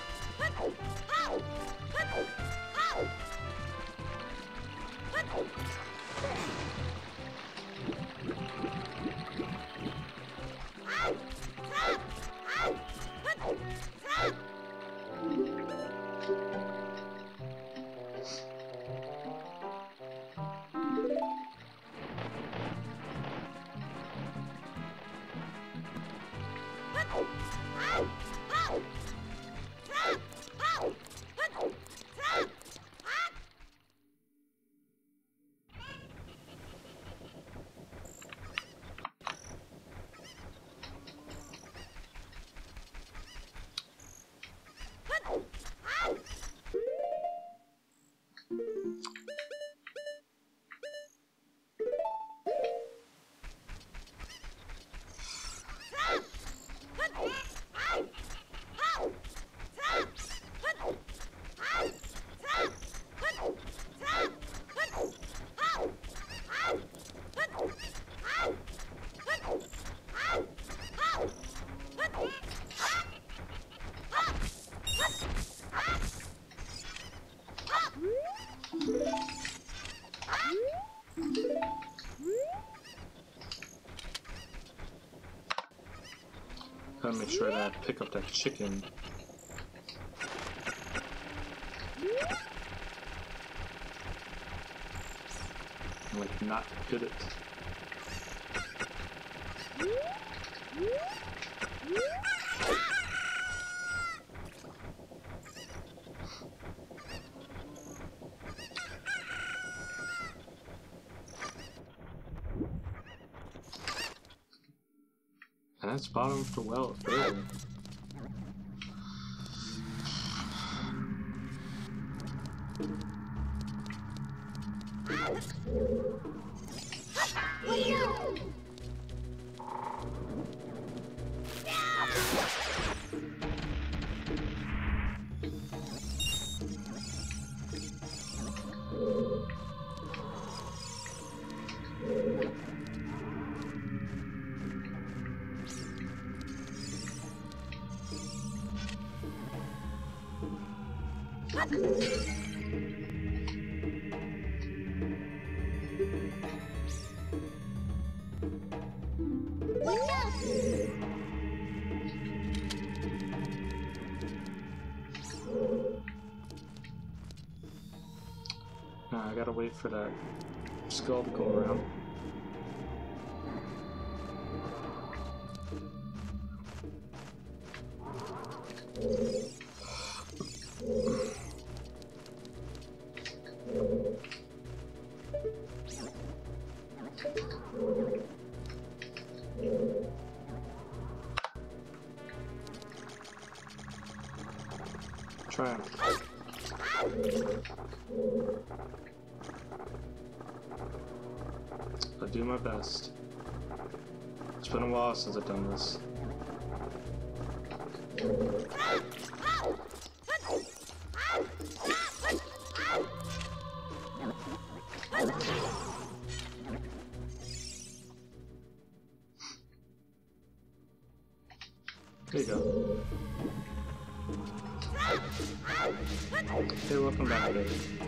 for that, pick up that chicken. And, like, not hit it. And that's bottom for well, really. I gotta wait for that skull to go around. Try. I'll do my best. It's been a while since I've done this. There you go. Hey, welcome back, Dave.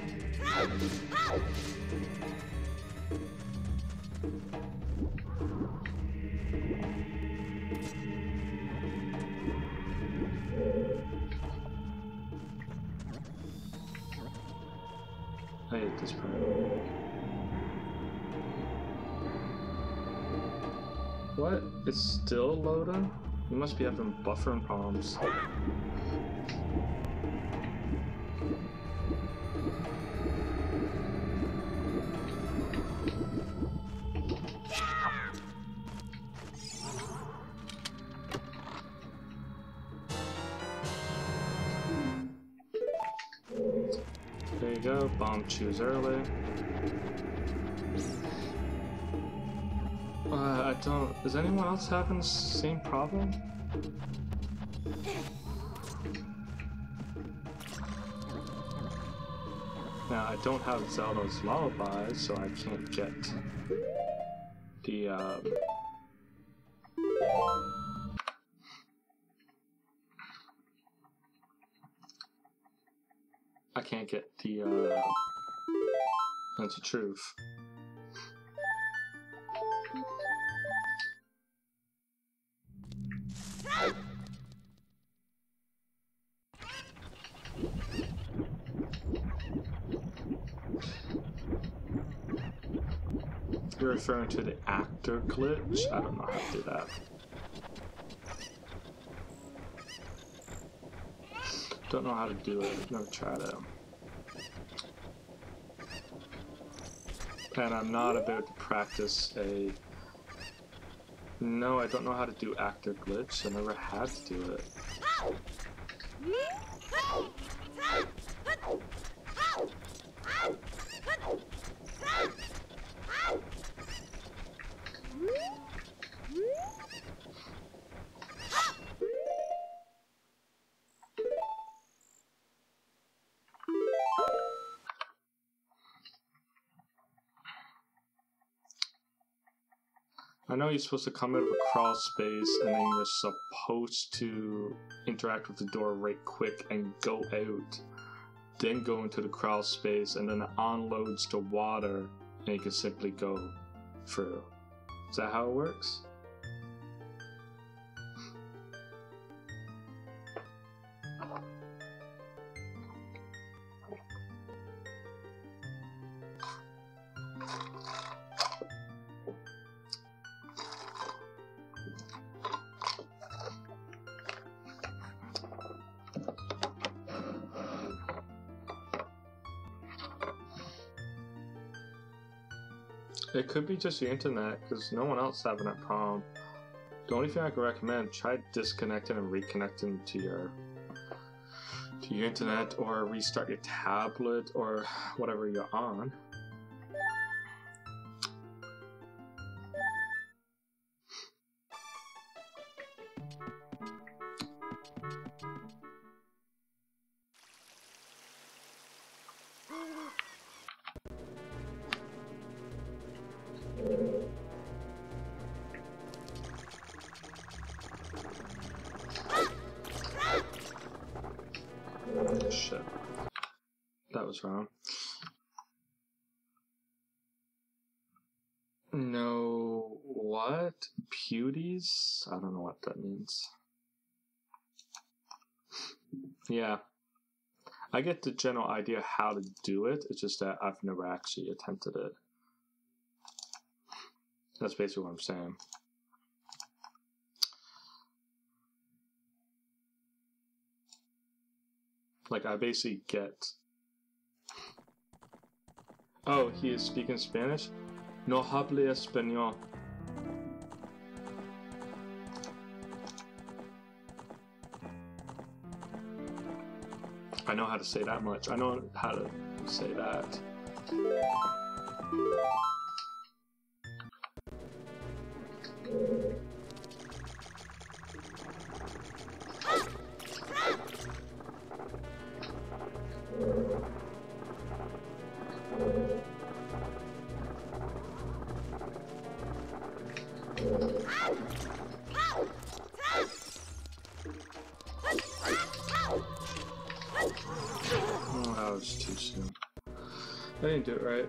I hate this part. What? It's still loading? You must be having buffering problems. There you go, bomb choose early. I don't... Is anyone else having the same problem? Now, I don't have Zelda's Lullaby, so I can't get the, I can't get the, that's the truth. You're referring to the actor glitch? I don't know how to do that. Don't know how to do it. Never tried it. And I'm not about to practice a... No, I don't know how to do actor glitch. I never had to do it. I know you're supposed to come out of a crawl space and then you're supposed to interact with the door right quick and go out. Then go into the crawl space and then it unloads to water and you can simply go through. Is that how it works? It could be just your internet, because no one else having that problem. The only thing I can recommend, try disconnecting and reconnecting to your internet, or restart your tablet or whatever you're on. Shit. That was wrong. No, what? Pewdies? I don't know what that means. Yeah. I get the general idea how to do it, it's just that I've never actually attempted it. That's basically what I'm saying. Like, I basically get... Oh, he is speaking Spanish? No hable español. I know how to say that much. I know how to say that. Oh, that was too soon. I didn't do it right.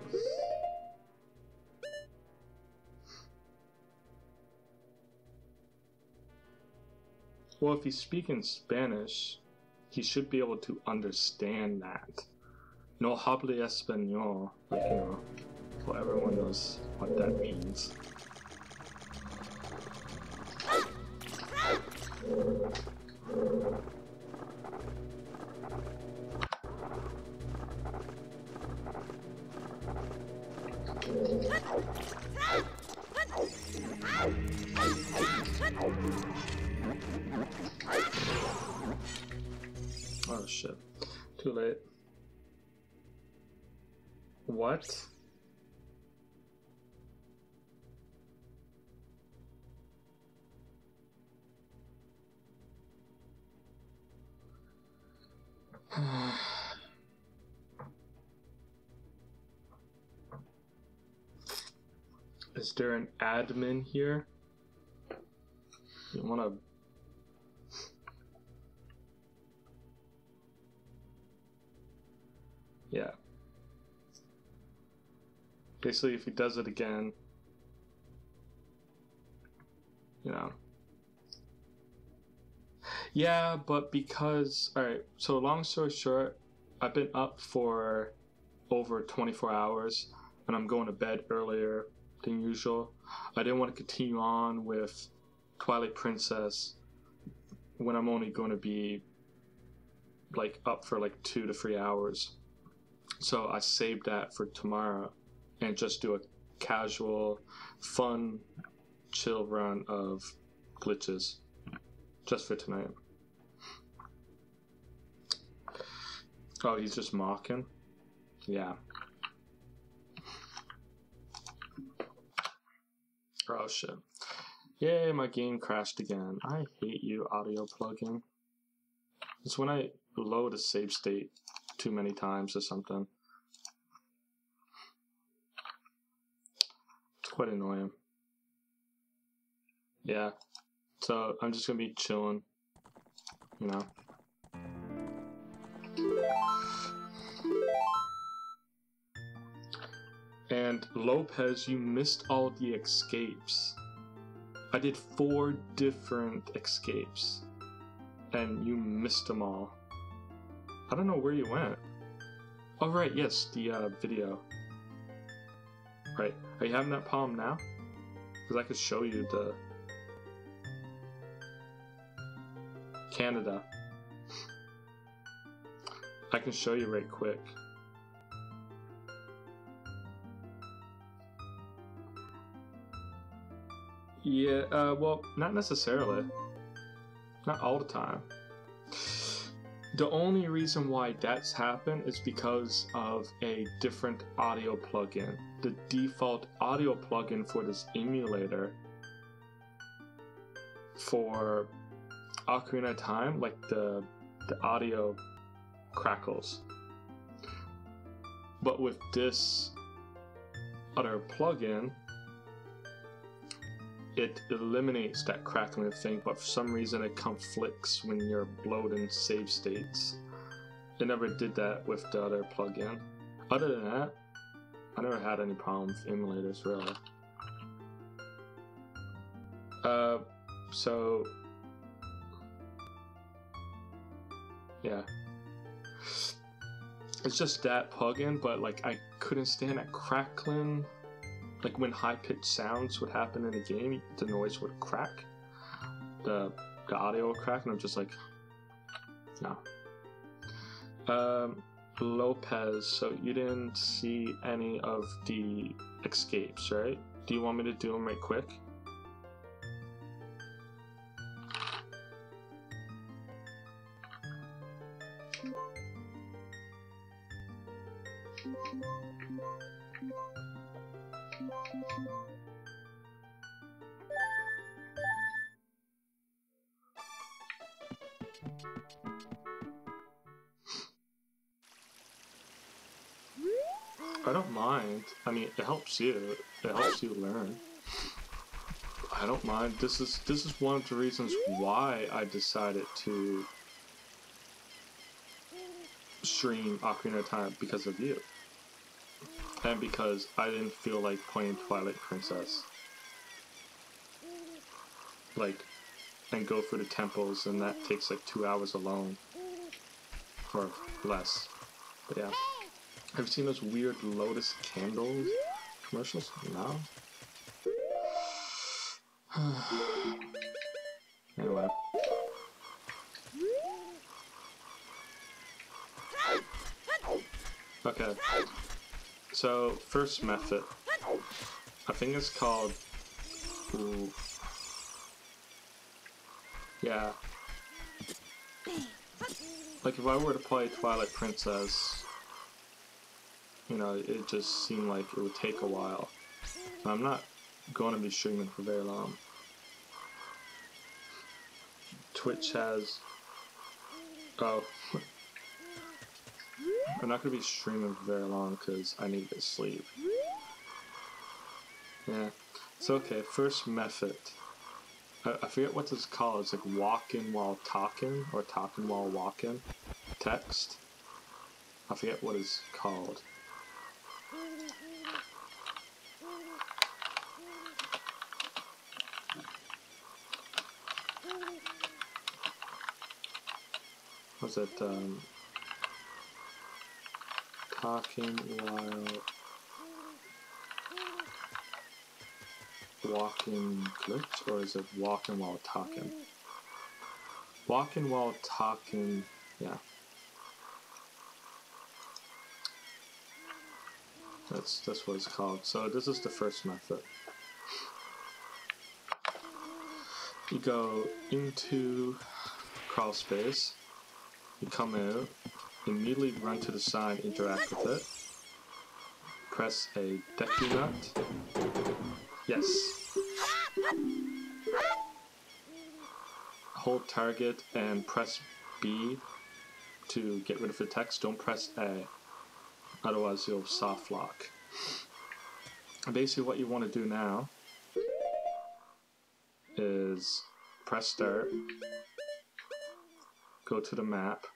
Well, if he's speaking Spanish, he should be able to understand that. No hable español. Like, you know, well, everyone knows what that means. Oh shit. Too late. What? Is there an admin here? You wanna... Yeah. Basically, if he does it again, you know. Yeah, but because... Alright, so long story short, I've been up for over 24 hours, and I'm going to bed earlier than usual. I didn't want to continue on with Twilight Princess when I'm only going to be like up for like 2 to 3 hours. So I saved that for tomorrow and just do a casual, fun, chill run of glitches just for tonight. Oh, he's just mocking? Yeah. Oh shit. Yay, my game crashed again. I hate you, audio plugin. It's when I load a save state too many times or something. It's quite annoying. Yeah. So I'm just gonna be chilling, you know. And Lopez, you missed all the escapes. I did 4 different escapes, and you missed them all. I don't know where you went. Oh right, yes, the video. Right, are you having that problem now? Because I could show you the... Canada. I can show you right quick. Yeah, well, not necessarily. Not all the time. The only reason why that's happened is because of a different audio plugin. The default audio plugin for this emulator for Ocarina of Time, like the audio crackles. But with this other plugin, it eliminates that crackling thing, but for some reason it conflicts when you're loading save states. It never did that with the other plugin. Other than that, I never had any problem with emulators, really. So yeah, it's just that plugin, but like I couldn't stand that crackling. Like when high-pitched sounds would happen in a game, the noise would crack, the audio would crack, and I'm just like, no. Lopez, so you didn't see any of the escapes, right? Do you want me to do them right quick? I don't mind. I mean, it helps you. It helps you learn. I don't mind. This is one of the reasons why I decided to stream Ocarina of Time, because of you. And because I didn't feel like playing Twilight Princess. Like, and go through the temples, and that takes like 2 hours alone. Or less. But yeah. Have you seen those weird Lotus candles commercials? No? Anyway. Okay. So, first method. I think it's called... Ooh. Yeah. Like if I were to play Twilight Princess, you know, it just seemed like it would take a while. And I'm not going to be streaming for very long. Twitch has... Oh. I'm not going to be streaming for very long because I need to get sleep. Yeah. So okay, first method. I forget what this is called. It's like walking while talking, or talking while walking. Text. I forget what it's called. Was it talking while walking glitch, or is it walking while talking? Walking while talking, yeah. That's what it's called. So this is the first method. You go into crawl space, you come out, immediately run to the side, interact with it, press a decky nut, yes, hold target and press B to get rid of the text, don't press A, otherwise you'll soft lock. And basically what you want to do now is press start, go to the map,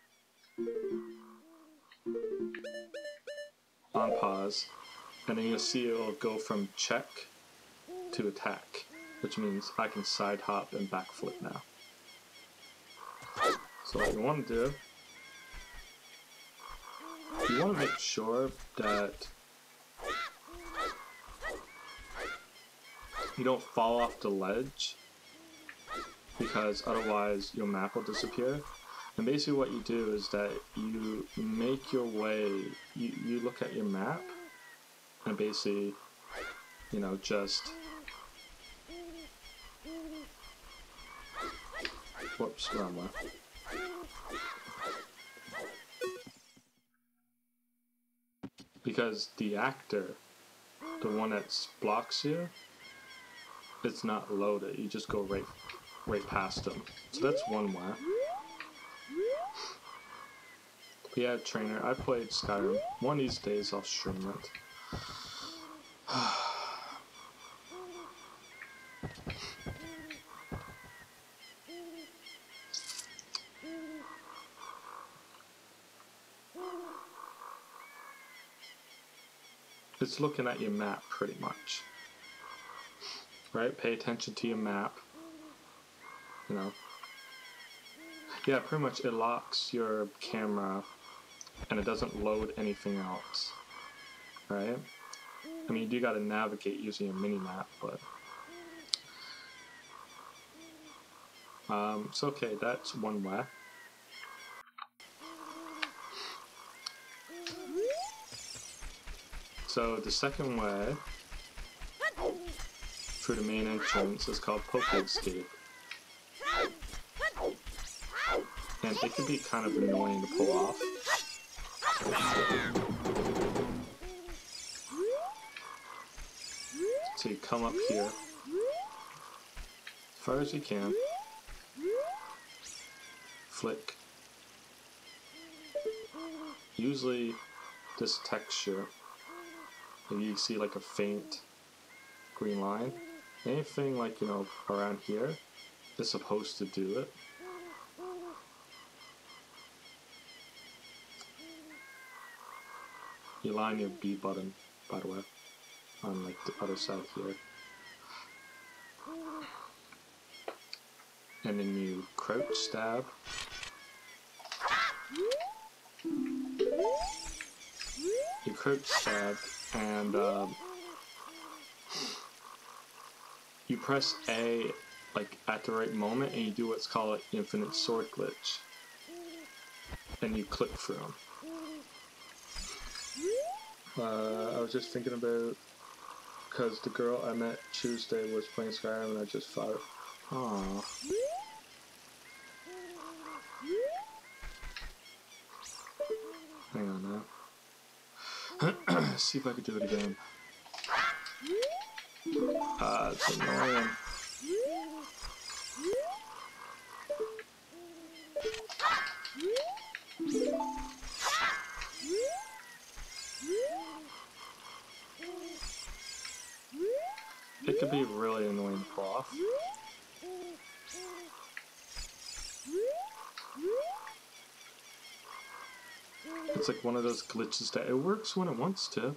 on pause, and then you'll see it'll go from check to attack, which means I can side hop and backflip now. So what you want to do, you want to make sure that you don't fall off the ledge, because otherwise your map will disappear. And basically what you do is that you make your way, you look at your map, and basically, you know, just Whoops, wrong way. Because the actor, the one that blocks you, it's not loaded. You just go right past him. So that's one way. But yeah, trainer, I played Skyrim. One of these days I'll stream it. It's looking at your map pretty much. Right? Pay attention to your map. You know. Yeah, pretty much it locks your camera and it doesn't load anything else. Right? I mean, you do gotta navigate using your mini-map, but... so okay, that's one way. So the second way, through the main entrance, is called Poke Escape. And it can be kind of annoying to pull off. So you come up here, as far as you can, flick. Usually this texture, if you see like a faint green line, anything like, you know, around here is supposed to do it. You line your B button, by the way, on like the other side here. And then you crouch stab. You crouch stab and you press A like at the right moment and you do what's called an infinite sword glitch. And you click through them. I was just thinking about, because the girl I met Tuesday was playing Skyrim and I just thought, aww. Hang on now. See if I could do it again. It's annoying. It could be really annoying to pull off. It's like one of those glitches that it works when it wants to.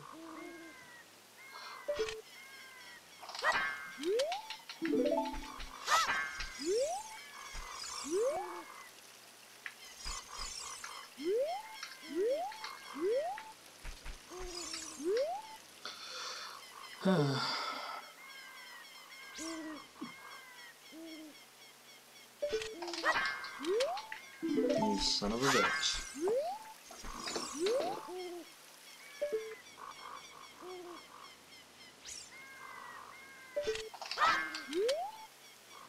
You son of a bitch.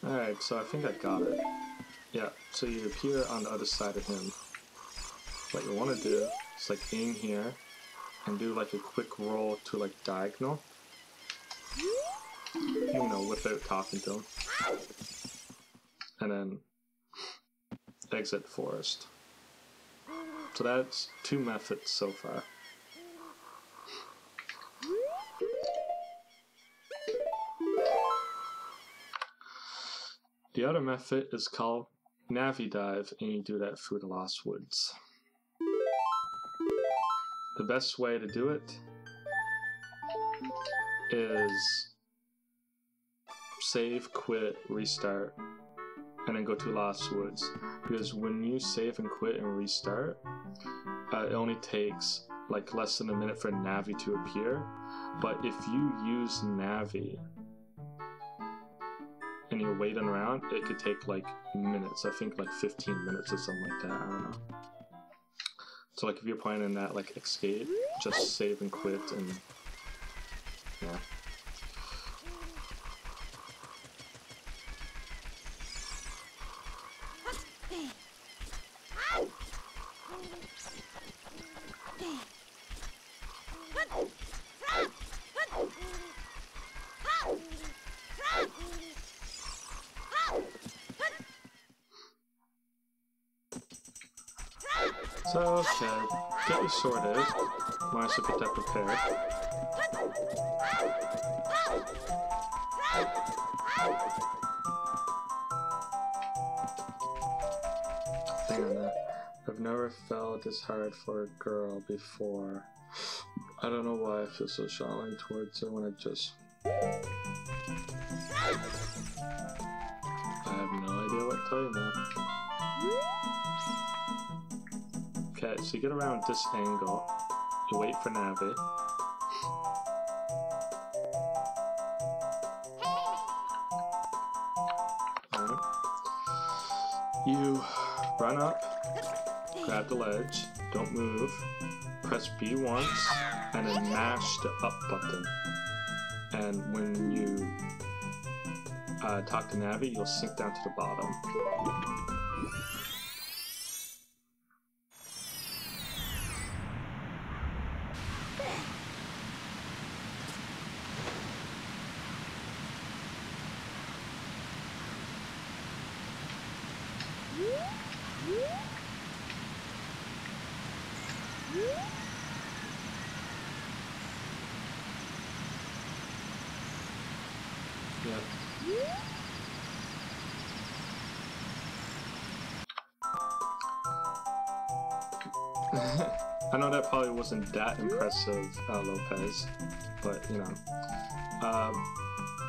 Alright, so I think I got it. Yeah, so you appear on the other side of him. What you want to do is like aim here and do like a quick roll to like diagonal. You know, without talking to him. And then exit forest. So that's 2 methods so far. The other method is called Navi Dive, and you do that through the Lost Woods. The best way to do it is save, quit, restart, and then go to Lost Woods. Because when you save and quit and restart, it only takes like less than a minute for Navi to appear. But if you use Navi and you're waiting around, it could take like minutes. I think like 15 minutes or something like that. I don't know. So like if you're playing in that like escape, just save and quit and yeah. So, okay, get you sorted. Might as well get that prepared. Hang on that. I've never felt this hard for a girl before. I don't know why I feel so strongly towards her when I just... I have no idea what to tell you, man. Okay, so you get around this angle, you wait for Navi. Alright. You run up, grab the ledge, don't move, press B once, and then mash the up button. And when you talk to Navi, you'll sink down to the bottom. Yeah. I know that probably wasn't that impressive, Lopez, but you know.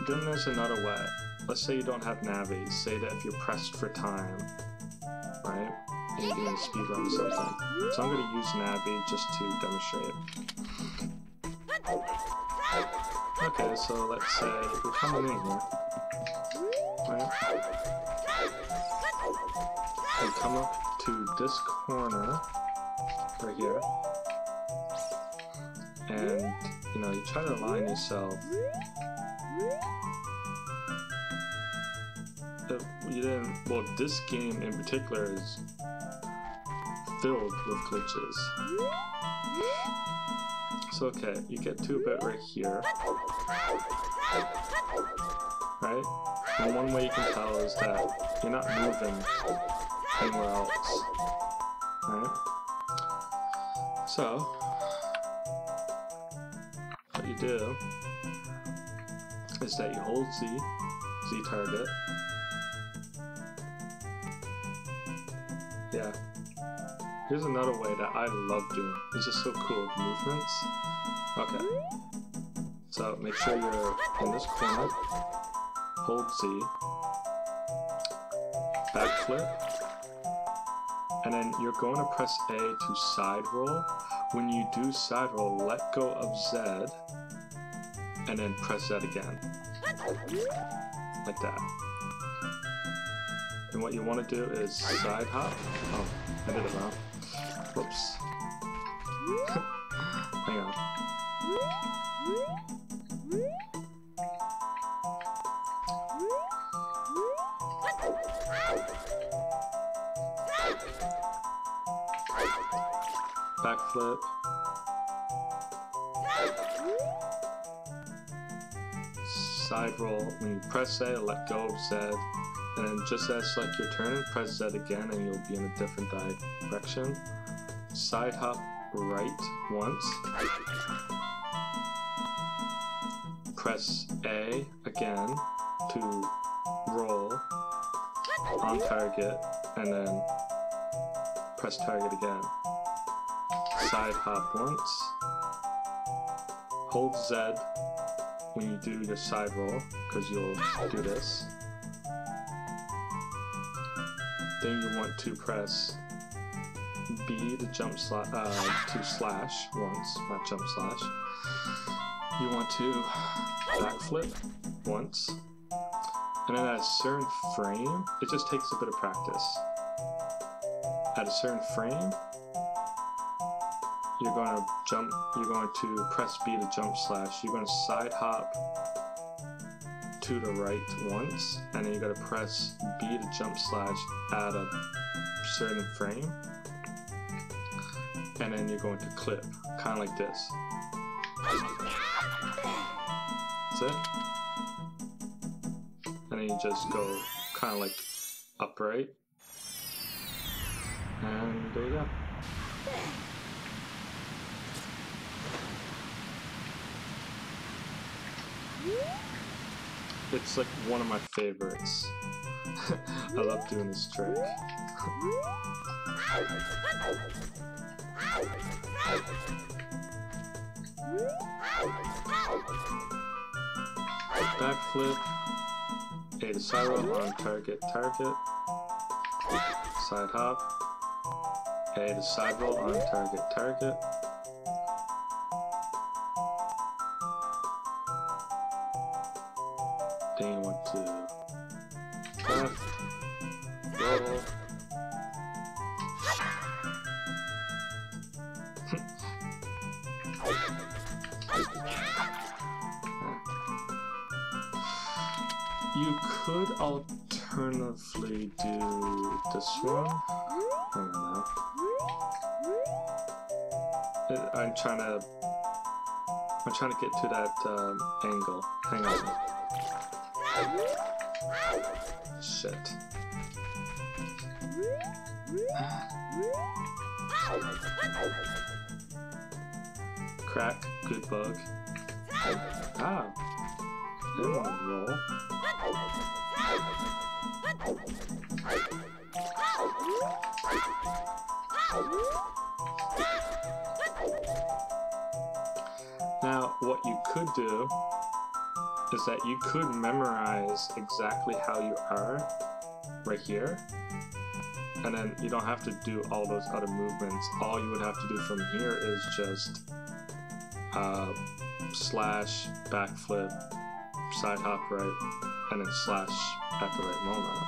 Then there's another way. Let's say you don't have Navi. Say that if you're pressed for time, right? And you're doing a speedrun or something. So I'm going to use Navi just to demonstrate. Okay, so let's say we're coming in here. Right? You come up to this corner right here, and you know, you try to align yourself. If you didn't, well, this game in particular is filled with glitches. So okay, you get to a bit right here, right? And one way you can tell is that you're not moving anywhere else, right? So, what you do is that you hold Z target. Yeah. Here's another way that I love doing. It's just so cool, the movements. Okay. So make sure you're in this corner. Hold Z. Backflip. And then you're going to press A to side roll. When you do side roll, let go of Z. And then press Z again. Like that. And what you want to do is side hop. Oh, I did it wrong. Whoops. Hang on. Backflip. Side roll. When you press A, let go of Z. And then just as like your turn, press Z again and you'll be in a different direction. Side hop right once. Press A again to roll on target and then press target again. Side hop once. Hold Z when you do your side roll because you'll do this. Then you want to press B to jump to slash once, not jump slash. You want to backflip once, and then at a certain frame, it just takes a bit of practice. At a certain frame, you're going to jump. You're going to press B to jump slash. You're going to side hop to the right once, and then you got to press B to jump slash at a certain frame, and then you're going to clip, kind of like this. That's it. And then you just go kind of like upright. And there you go. It's like one of my favorites. I love doing this trick. Backflip. A to side roll on target. Side hop. A to side roll on target. Then you want to left, roll. You could alternatively do this one. Hang on now. I'm trying to get to that angle. Hang on. Shit. Crack, good bug. Ah, didn't want to roll. Now, what you could do is that you could memorize exactly how you are right here, and then you don't have to do all those other movements. All you would have to do from here is just slash, backflip, side hop right, and then slash at the right moment.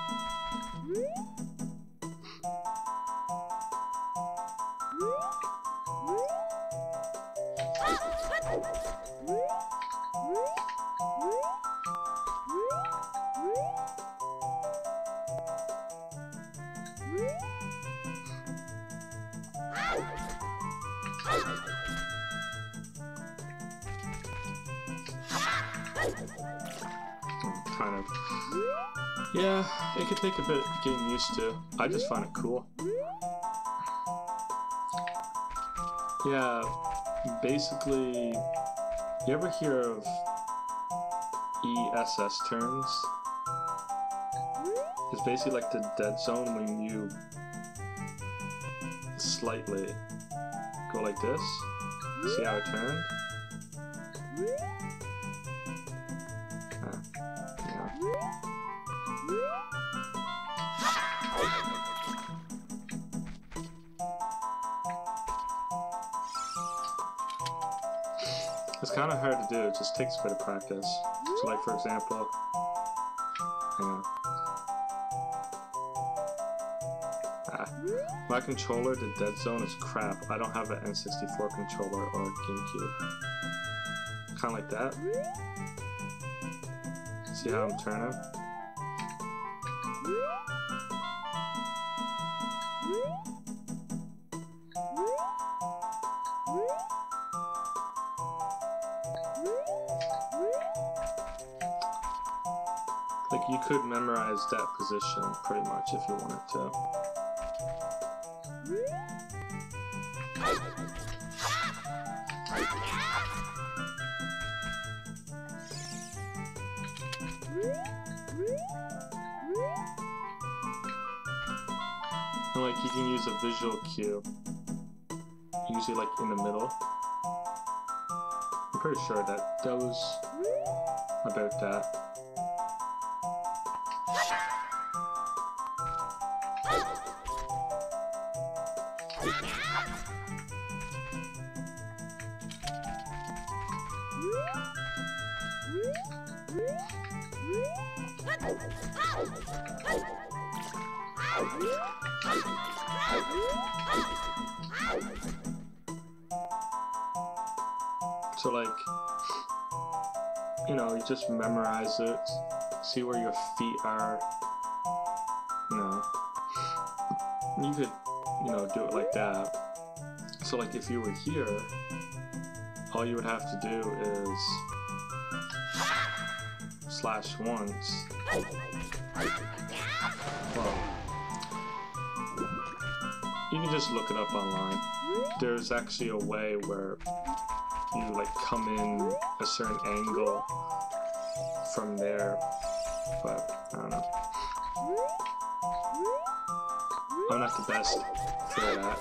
Kind of. Yeah, it could take a bit getting used to. I just find it cool. Yeah, basically, you ever hear of ESS turns? It's basically like the dead zone when you slightly go like this. See how it turned? It's kind of hard to do, it just takes a bit of practice. So like for example, hang on. My controller, the dead zone, is crap. I don't have an N64 controller or a GameCube. Kind of like that. See how I'm turning? Like, you could memorize that position pretty much if you wanted to. And like, you can use a visual cue, usually like in the middle. I'm pretty sure that goes about that. So like, you know, you just memorize it, see where your feet are, you know. You could, you know, do it like that. So like if you were here, all you would have to do is slash once. Well, you can just look it up online. There's actually a way where you like come in a certain angle from there, but I don't know. I'm not the best for that.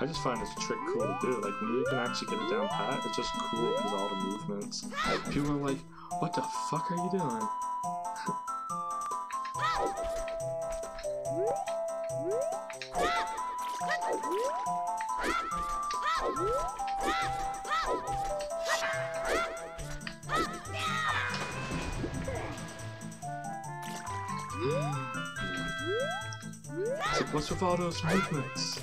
I just find this trick cool to do. Like, when you can actually get it down pat, it's just cool because all the movements. People are like, what the fuck are you doing? It's like, what's with all those movements?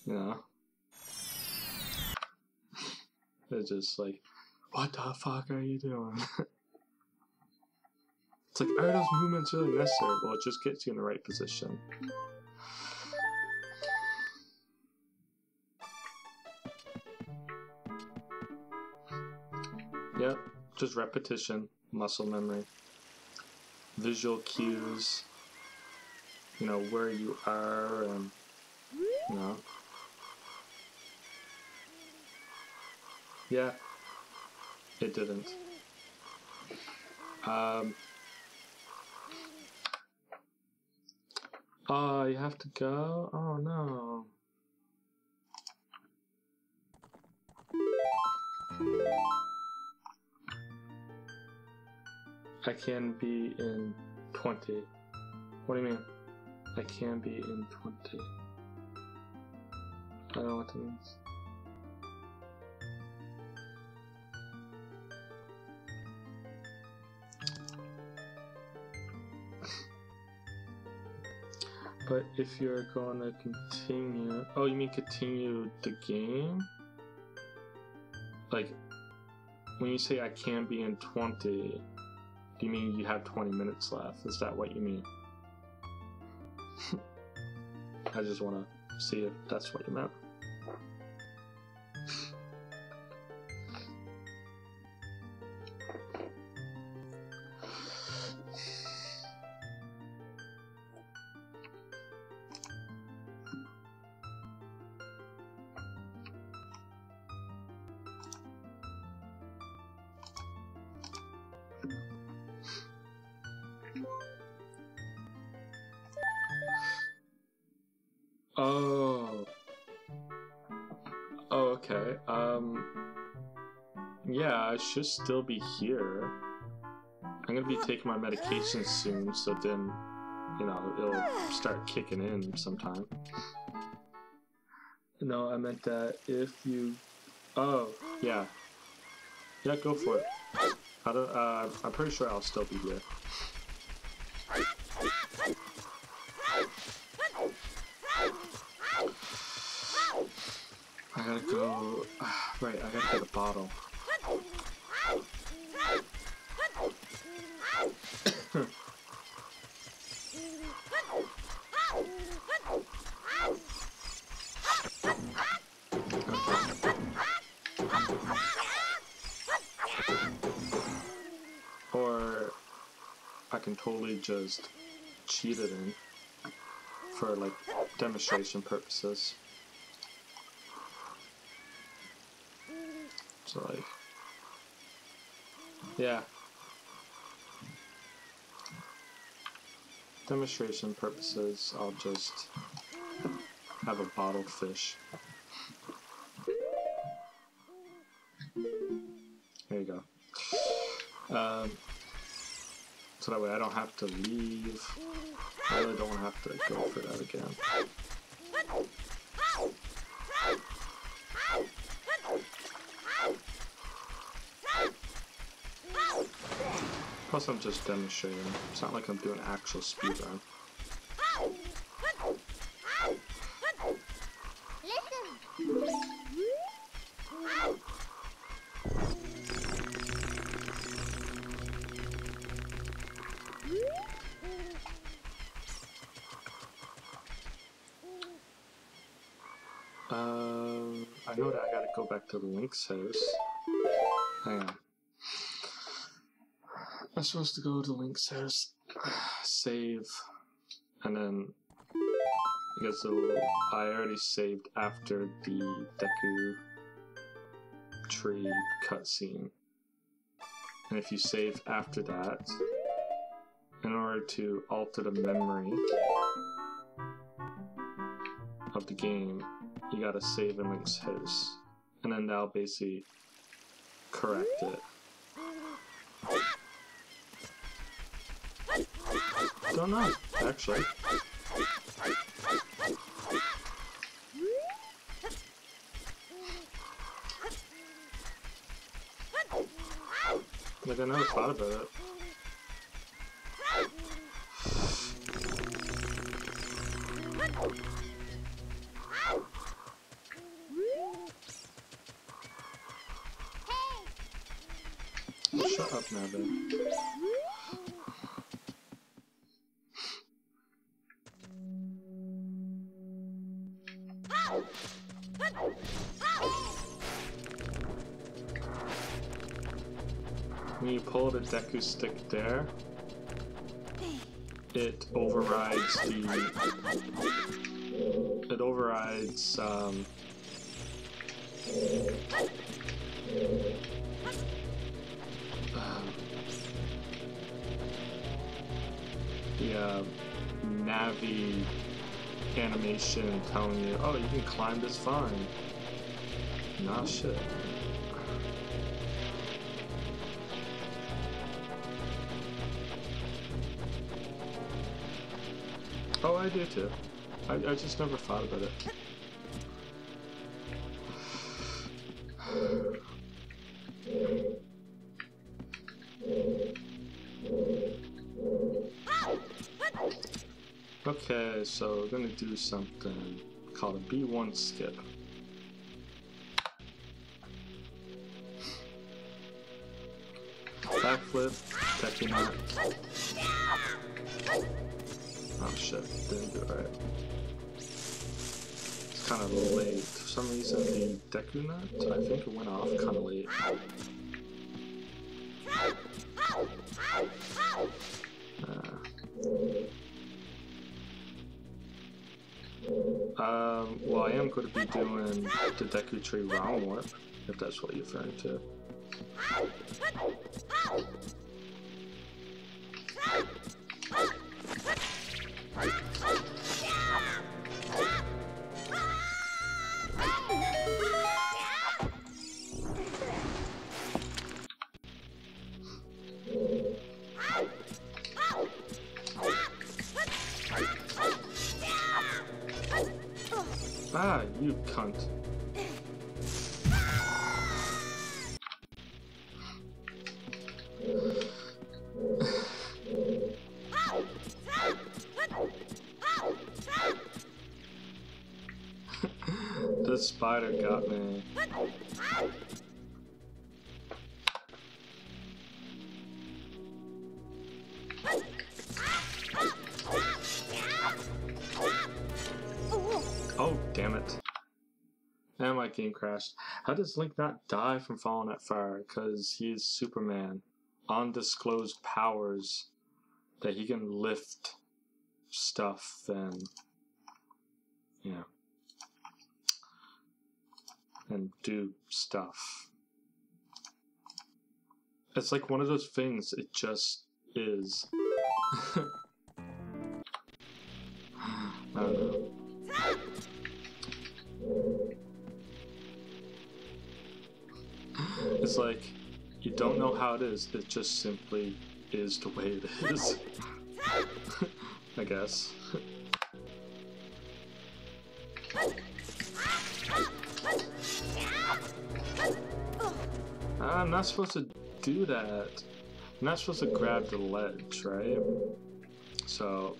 Yeah. It's just like, what the fuck are you doing? It's like, are those movements really necessary? Well, it just gets you in the right position. Yep, just repetition, muscle memory, visual cues, you know, where you are, and, you know. Yeah, it didn't. Oh, you have to go? Oh, no. I can be in 20. What do you mean? I can be in 20. I don't know what that means. But if you're going to continue... Oh, you mean continue the game? Like, when you say I can be in 20... Do you mean you have 20 minutes left? Is that what you mean? I just want to see if that's what you meant. Oh. Oh, okay. Yeah, I should still be here. I'm gonna be taking my medication soon, so then, you know, it'll start kicking in sometime. No, I meant that if you... Oh, yeah. Yeah, go for it. I don't, I'm pretty sure I'll still be here. I gotta go... Right, I gotta get a bottle. Or I can totally just cheat it in for like demonstration purposes. So like, yeah, demonstration purposes, I'll just have a bottled fish. There you go. So that way I don't have to leave. I really don't have to go for that again. Plus I'm just demonstrating. It's not like I'm doing an actual speedrun. I know that I gotta go back to the Link's house. Hang on. I'm supposed to go to Link's house, save, and then I guess I already saved after the Deku Tree cutscene. And if you save after that, in order to alter the memory of the game, you gotta save in Link's house. And then that'll basically correct it. Don't know, actually. Like, I never thought about it. Shut up now, then. When you pull the Deku stick there, it overrides the Navi animation telling you, oh, you can climb this vine. Nah, shit. Oh, I do too. I just never thought about it. Okay, so we're gonna do something called a B1 skip. Backflip, Deku Nut. Oh shit, didn't do it right. It's kind of late. For some reason, the Deku Nut, I think it went off kind of late. Well, I am going to be doing the Deku Tree Round Warp, if that's what you're referring to. Ah, you cunt. The spider got me. Oh, damn it. And my game crashed. How does Link not die from falling that far? Because he is Superman. Undisclosed powers that he can lift stuff and, you know, and do stuff. It's like one of those things, it just is. I don't know. It's like, you don't know how it is, it just simply is the way it is. I guess. I'm not supposed to do that. I'm not supposed to grab the ledge, right? So,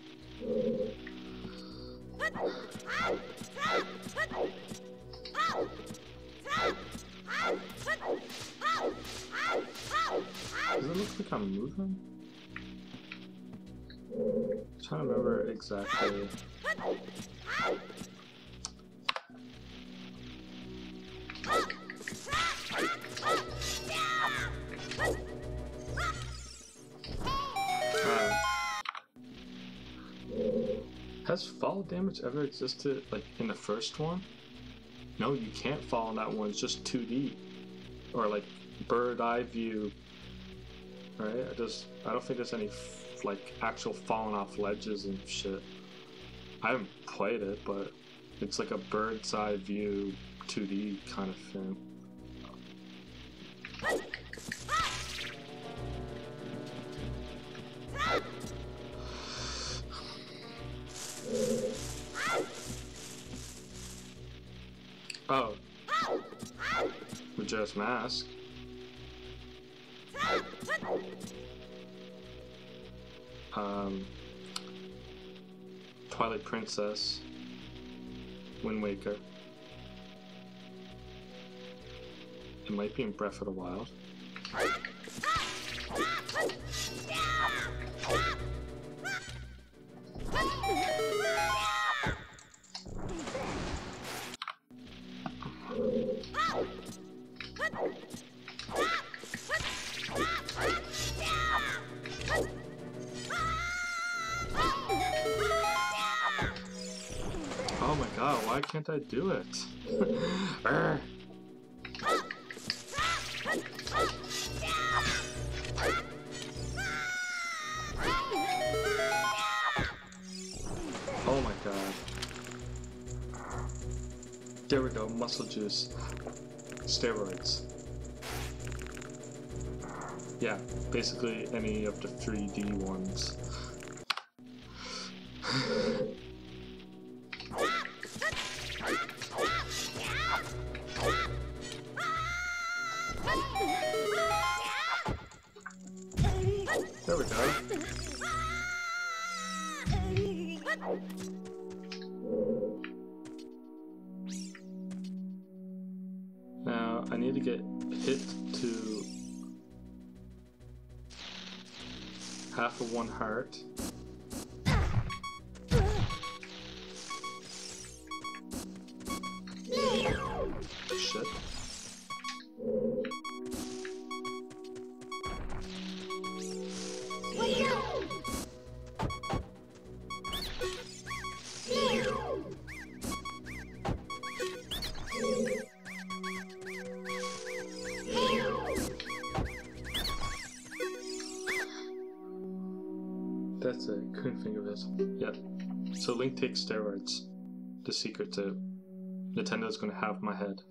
Does it look like I'm moving? I'm trying to remember exactly. Has fall damage ever existed, like, in the first one? No, you can't fall in that one, it's just 2D. Or, like, bird eye view. Right? I don't think there's any, like, actual falling off ledges and shit. I haven't played it, but it's like a bird's eye view 2D kind of thing. Oh. Majora's Mask. Twilight Princess. Wind Waker. It might be in Breath of the Wild. Oh my god, why can't I do it? Oh my god. There we go, muscle juice. Steroids. Yeah, basically any of the 3D ones. There we go. Now, I need to get hit to half of one heart. Shit. That's it. Couldn't think of it. Yep. So Link takes steroids. The secret to Nintendo's gonna have my head.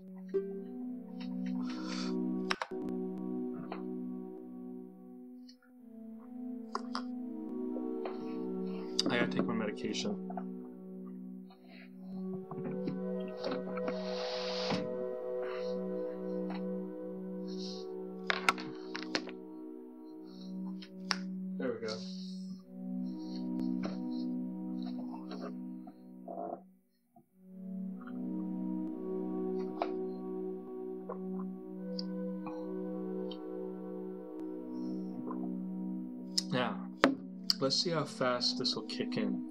I gotta take my medication. There we go. Now, let's see how fast this will kick in.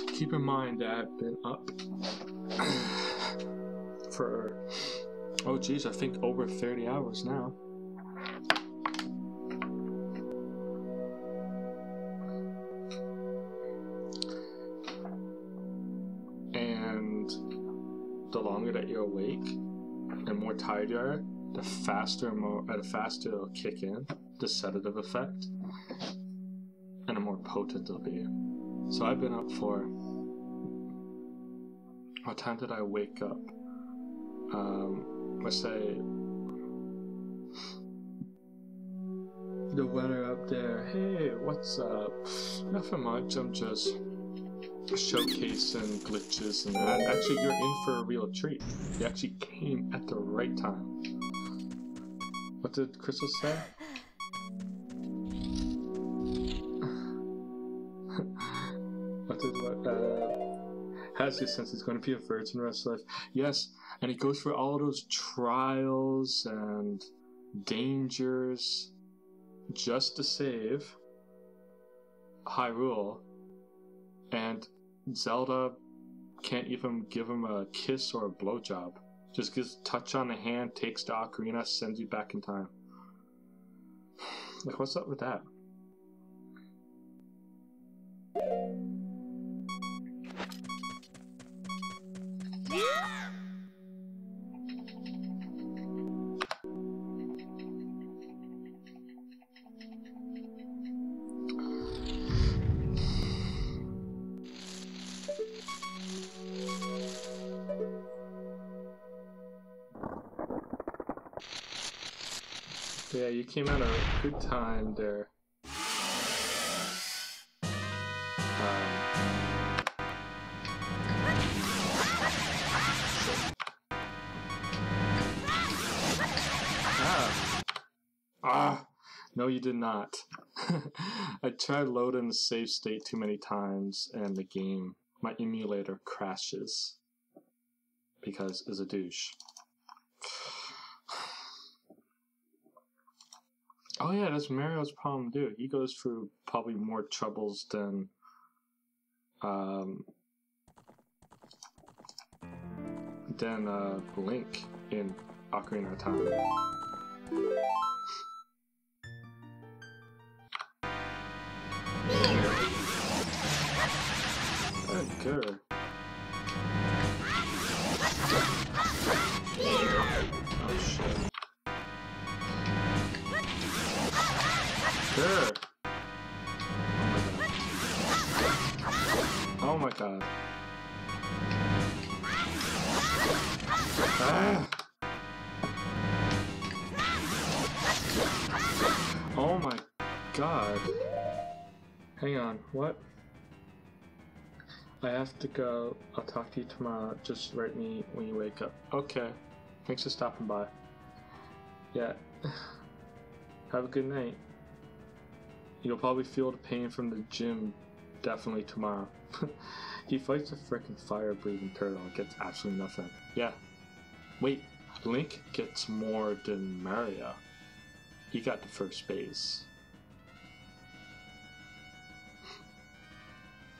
Keep in mind that I've been up for, oh geez, I think over 30 hours now. And the longer that you're awake and more tired you are, the faster it'll kick in, the sedative effect, and the more potent it'll be. So I've been up for, what time did I wake up? Let's say the weather up there. Hey, what's up? Nothing much. I'm just showcasing glitches and that. Actually, you're in for a real treat. You actually came at the right time. What did Crystal say? Has he since he's going to be a virgin the rest of life. Yes, and he goes through all those trials and dangers just to save Hyrule, and Zelda can't even give him a kiss or a blowjob. Just gets touch on the hand, takes the ocarina, sends you back in time. Like, what's up with that? Yeah, you came at a good time there. No, you did not. I tried loading the save state too many times, and the game, my emulator crashes because it's a douche. Oh yeah, that's Mario's problem too. He goes through probably more troubles than Link in Ocarina of Time. Good. Oh shit. Good. Oh my god. Ah. Oh my god. Hang on, what? I have to go. I'll talk to you tomorrow. Just write me when you wake up. Okay. Thanks for stopping by. Yeah. Have a good night. You'll probably feel the pain from the gym definitely tomorrow. He fights a frickin' fire-breathing turtle and gets absolutely nothing. Yeah. Wait, Link gets more than Mario. He got the first base.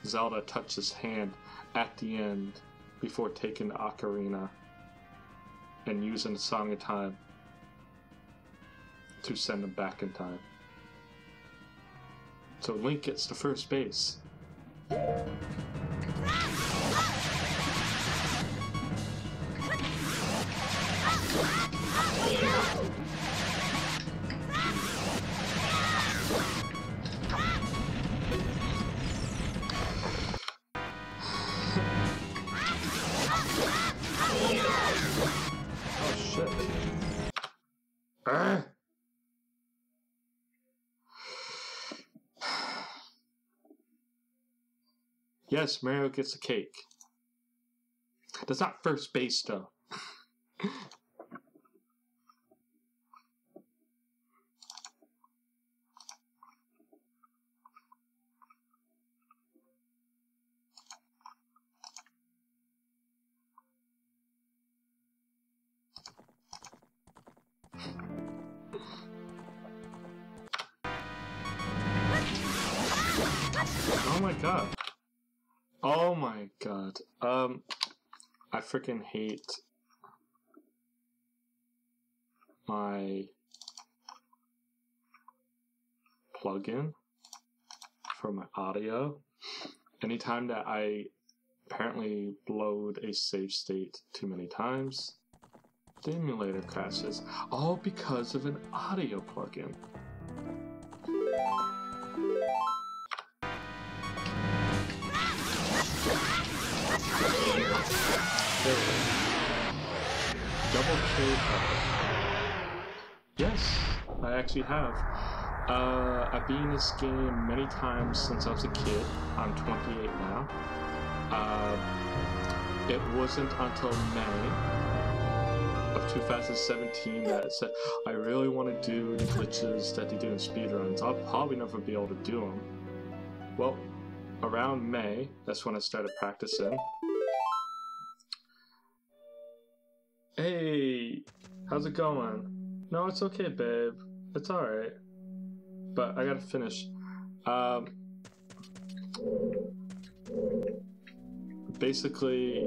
Zelda touched his hand at the end before taking the ocarina and using the Song of Time to send him back in time. So Link gets the first base. Oh shit. Yes, Mario gets a cake. That's not first base though. Oh my god. Oh my god. I freaking hate my plugin for my audio. Anytime that I apparently load a save state too many times, the emulator crashes. All because of an audio plugin. Double kill. Yes, I actually have. I've been in this game many times since I was a kid. I'm 28 now. It wasn't until May of 2017 that it said, I really want to do the glitches that they do in speedruns. I'll probably never be able to do them. Well, around May, that's when I started practicing. Hey, how's it going? No, it's okay, babe. It's alright. But I gotta finish. Basically...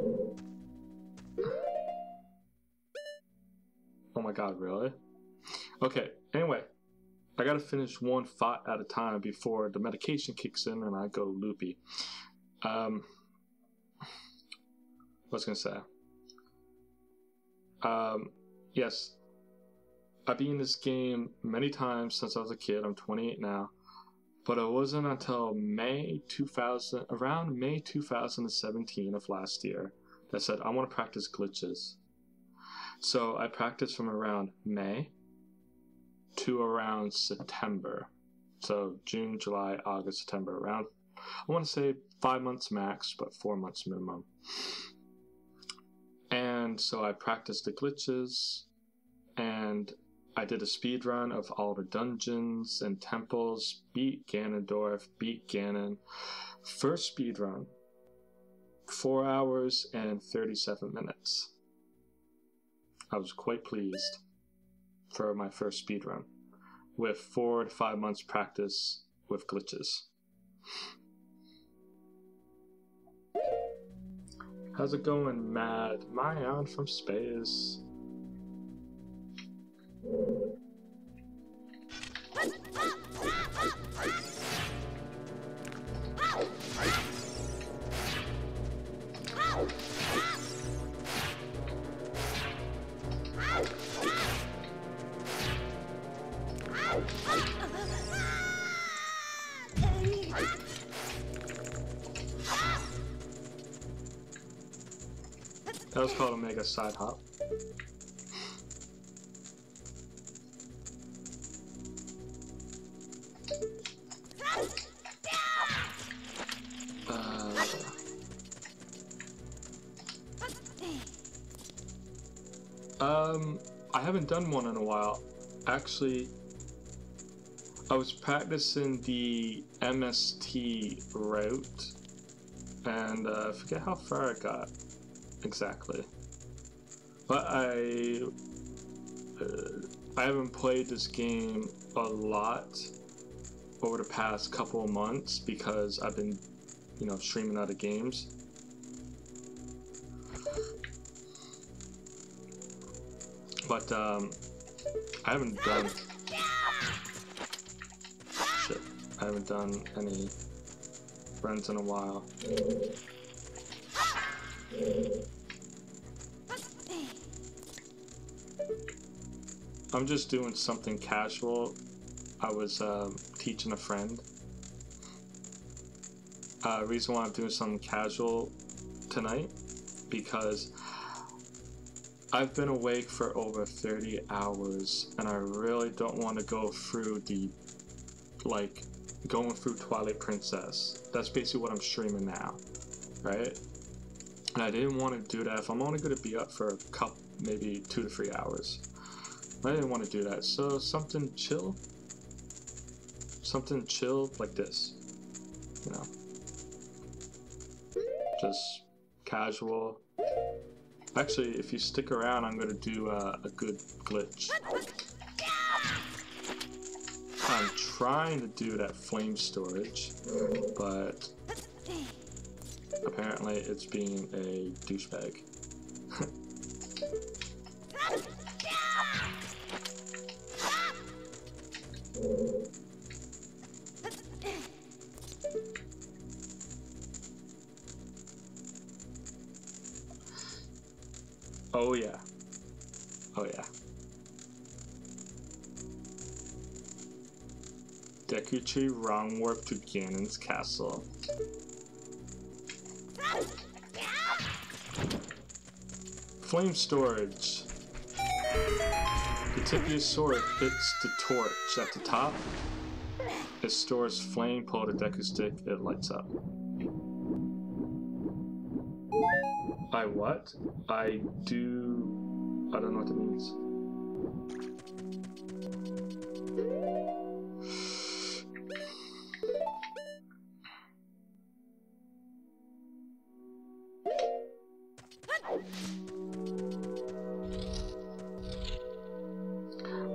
Oh my god, really? Okay, anyway. I gotta finish one thought at a time before the medication kicks in and I go loopy. What was I gonna say? Yes. I've been in this game many times since I was a kid. I'm 28 now. But it wasn't until around May 2017 of last year that I said, I want to practice glitches. So I practiced from around May to around September. So June, July, August, September, around, I want to say 5 months max, but 4 months minimum. And so I practiced the glitches, and I did a speed run of all the dungeons and temples, beat Ganondorf, beat Ganon. First speed run, 4 hours and 37 minutes. I was quite pleased for my first speed run, with 4 to 5 months practice with glitches. How's it going, Mad Mayan from space? That was called a mega side hop. I haven't done one in a while. Actually, I was practicing the MST route, and I forget how far I got exactly. But I haven't played this game a lot over the past couple of months because I've been, streaming other games. But I haven't done I haven't done any runs in a while. I'm just doing something casual. I was teaching a friend. Reason why I'm doing something casual tonight, because I've been awake for over 30 hours and I really don't want to go through going through Twilight Princess. That's basically what I'm streaming now, right? And I didn't want to do that if I'm only going to be up for maybe 2 to 3 hours. I didn't want to do that, so something chill like this, just casual. Actually, if you stick around, I'm going to do a good glitch. I'm trying to do that flame storage, but apparently it's being a douchebag. Oh yeah. Oh yeah. Deku Tree wrong warp to Ganon's castle. Flame storage. The tip of your sword hits the torch at the top. It stores flame. Pull the Deku stick. It lights up. I what? I don't know what that means.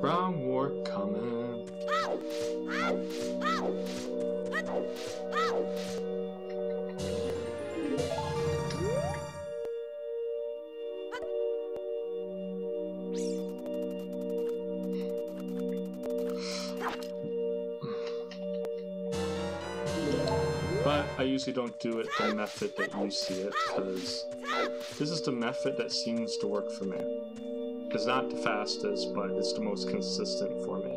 Wrong warp coming. But I usually don't do it the method that you see it, because this is the method that seems to work for me. It's not the fastest, but it's the most consistent for me.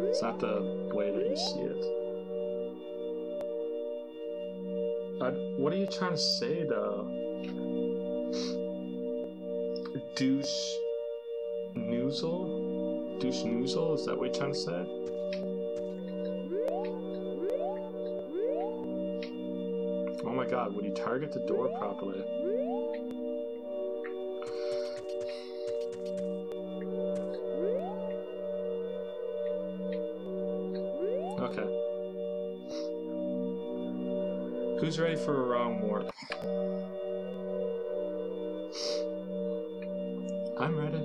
It's not the way that you see it. What are you trying to say, though? Douche noozle? Douche noozle? Is that what you're trying to say? Oh my god, would you target the door properly? Okay. Who's ready for a wrong warp? I'm ready.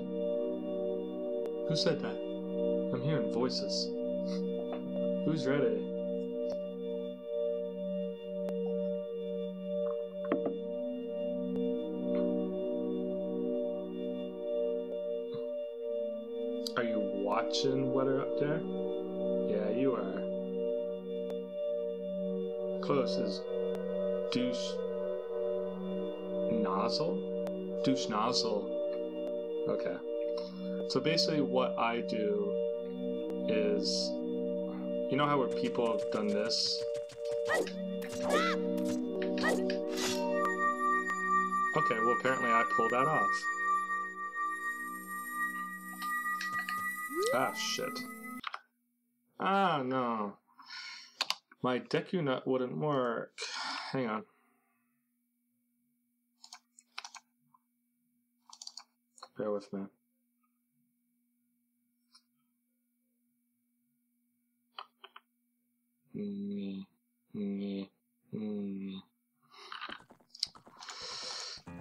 Who said that? I'm hearing voices. Who's ready? Are you watching what are up there? Yeah, you are. Close is douche nozzle? Douche nozzle. Okay. So basically what I do is, you know how where people have done this? Okay, well apparently I pulled that off. Ah, shit. Ah, no. My Deku nut wouldn't work. Hang on. Bear with me.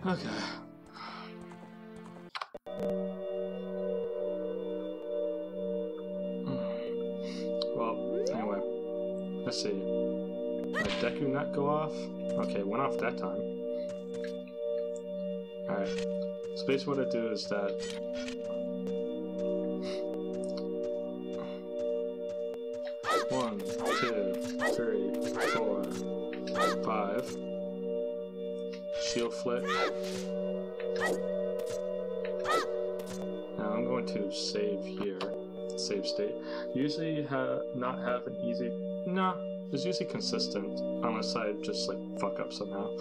Okay. Well, anyway. Let's see. My Deku nut go off? Okay, it went off that time. Alright. So basically what I do is that one, 2, 3, 4, 5. Shield flick. Now I'm going to save here. Save state. Usually not have an easy. No, it's usually consistent unless I just like fuck up somehow.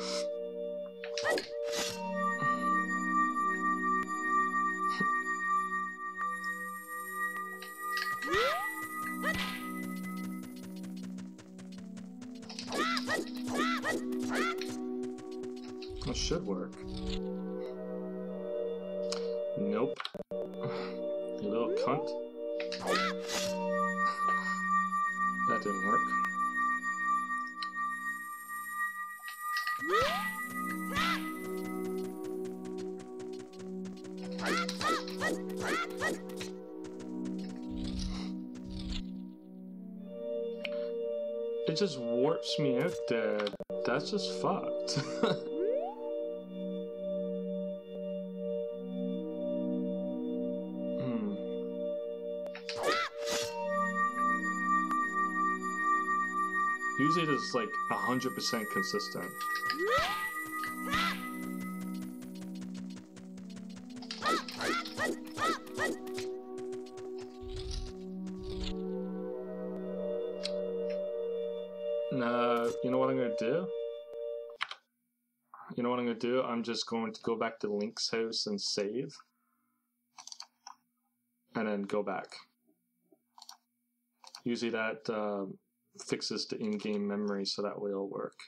It should work. Nope. You little cunt. That didn't work. It just warps me out there. That's just fucked. Usually it is like 100% consistent. You know what I'm gonna do? You know what I'm gonna do? I'm just going to go back to Link's house and save. And then go back. Usually that fixes the in-game memory, so that way it'll work.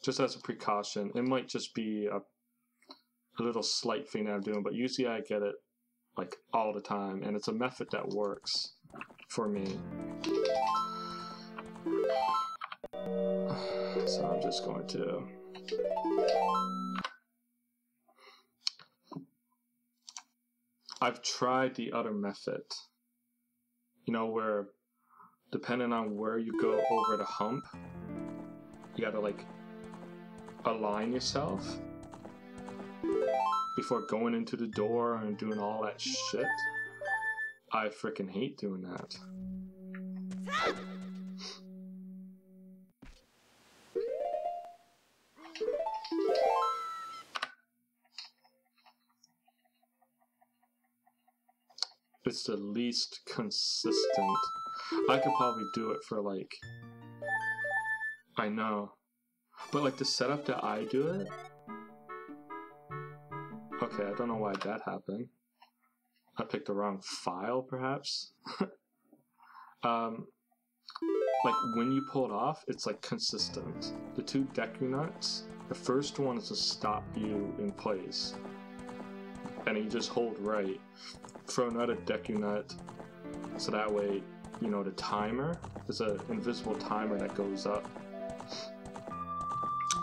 Just as a precaution. It might just be a little slight thing that I'm doing, but usually I get it like all the time, and it's a method that works for me. So I'm just going to I've tried the other method. You know, where depending on where you go over the hump, you gotta like align yourself before going into the door and doing all that shit. I freaking hate doing that. It's the least consistent. I could probably do it for like, I know, but like the setup that I do it, okay, I don't know why that happened. I picked the wrong file, perhaps. Like when you pull it off, it's like consistent. The two deku nuts, the first one is to stop you in place, and you just hold right. Throw another deku nut, so that way, you know, the timer, there's an invisible timer that goes up.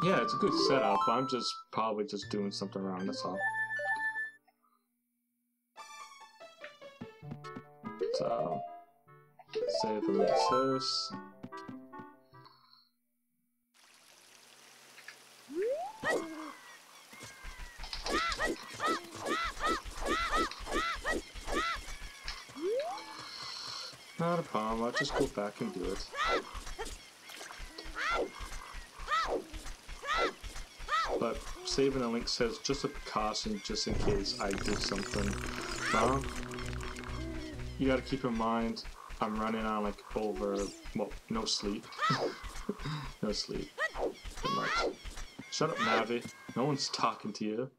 Yeah, it's a good setup, but I'm just probably just doing something wrong, that's all. So, save and make this. Not a problem, I'll just go back and do it. But saving a link says just a precaution, just in case I do something wrong. You gotta keep in mind, I'm running on like over, well, no sleep. No sleep. Pretty much. Shut up, Navi. No one's talking to you.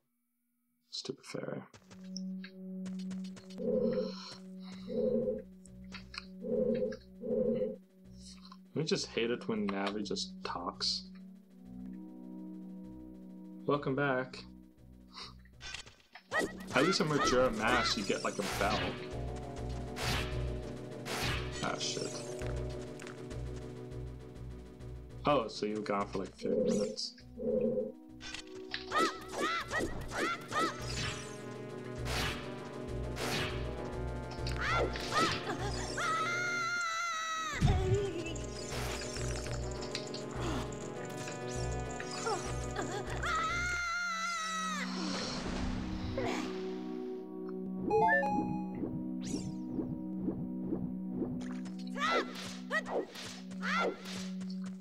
Stupid fairy. I just hate it when Navi just talks. Welcome back. At least in Majora Mask you get like a bell. Ah, shit. Oh, so you were gone for like 30 minutes.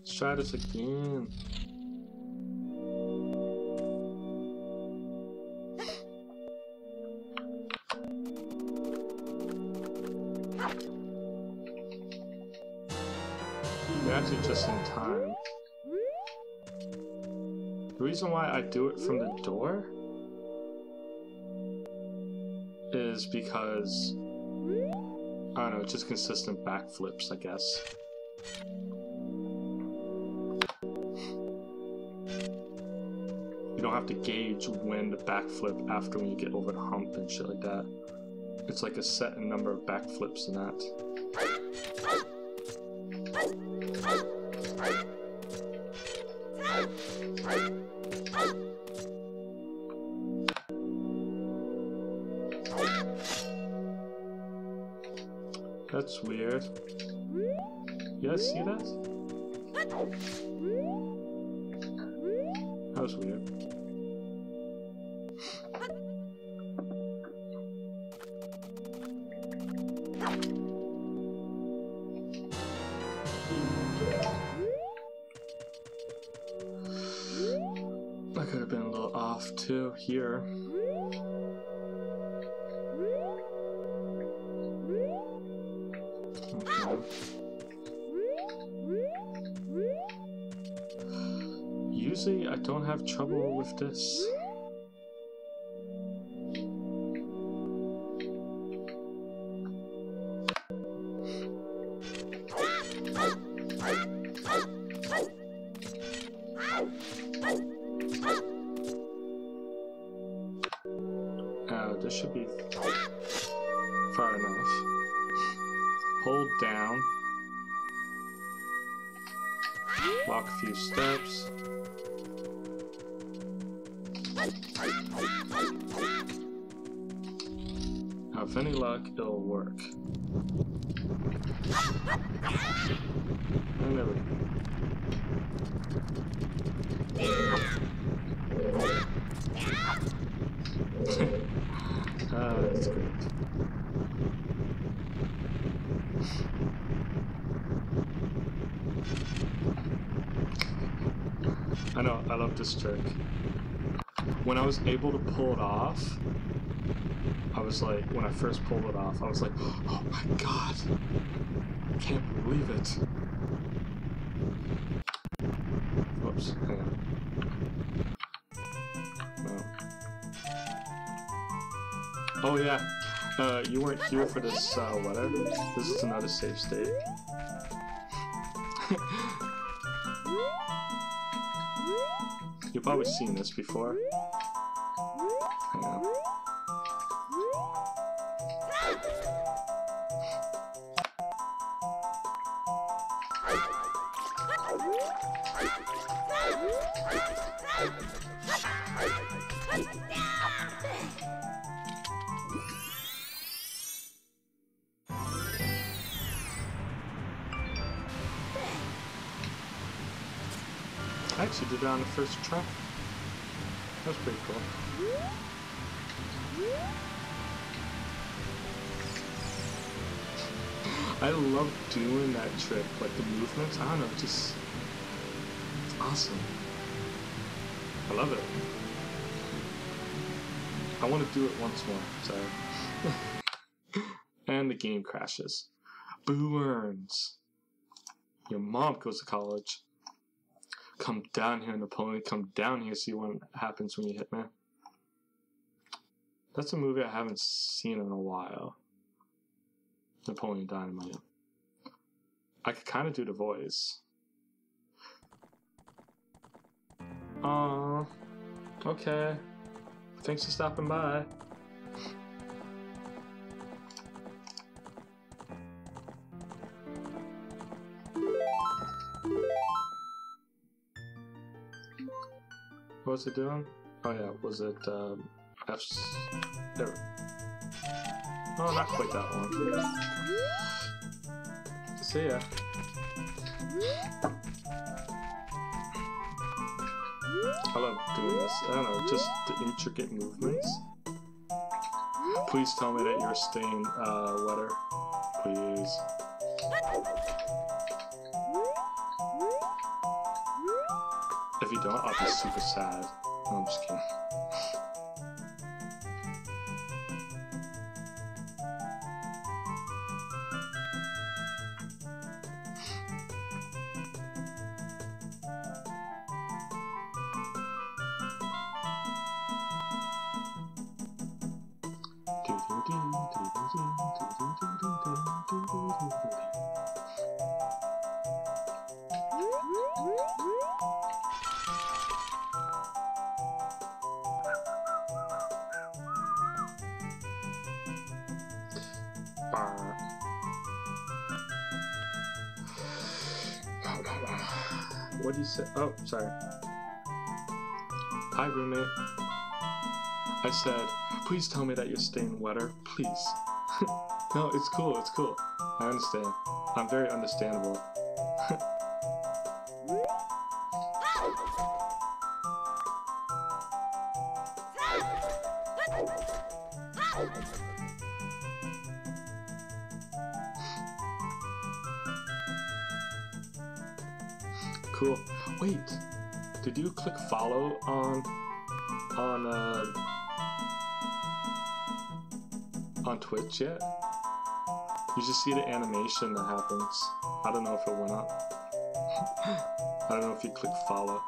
Let's try this again. You're actually just in time. The reason why I do it from the door is because, I don't know, it's just consistent backflips, I guess. You don't have to gauge when to backflip after when you get over the hump and shit like that. It's like a set number of backflips and that. That's weird. You guys see that? That was weird. I could have been a little off too here. Usually I don't have trouble with this. This should be far enough. Hold down. Walk a few steps. with any luck, it'll work. And there we go. That's great. I know, I love this trick. When I was able to pull it off, I was like, when I first pulled it off, I was like, oh my god, I can't believe it. Whoops, hang on. No. Oh yeah, you weren't here for this, whatever. This is another save state. You've probably seen this before. Hang on. I actually did it on the first try. That was pretty cool. I love doing that trick, like the movements. I don't know, just it's awesome. I love it. I want to do it once more. Sorry. And the game crashes. Boo earns. Your mom goes to college. Come down here, Napoleon. Come down here, see what happens when you hit me. That's a movie I haven't seen in a while. Napoleon Dynamite. I could kind of do the voice. Okay. Thanks for stopping by. What was it doing? Oh yeah, was it F? There. Oh, not quite that one. See ya. I love doing this. I don't know, just the intricate movements. Please tell me that you're staying wetter. Please. If you don't, I'll be super sad. No, I'm just kidding. What do you say? Oh, sorry. Hi, roommate. I said, please tell me that you're staying wetter. Please. No, it's cool, it's cool. I understand. I'm very understandable. Cool. Wait, did you click follow on Twitch yet? You just see the animation that happens. I don't know if it went up. I don't know if you click follow.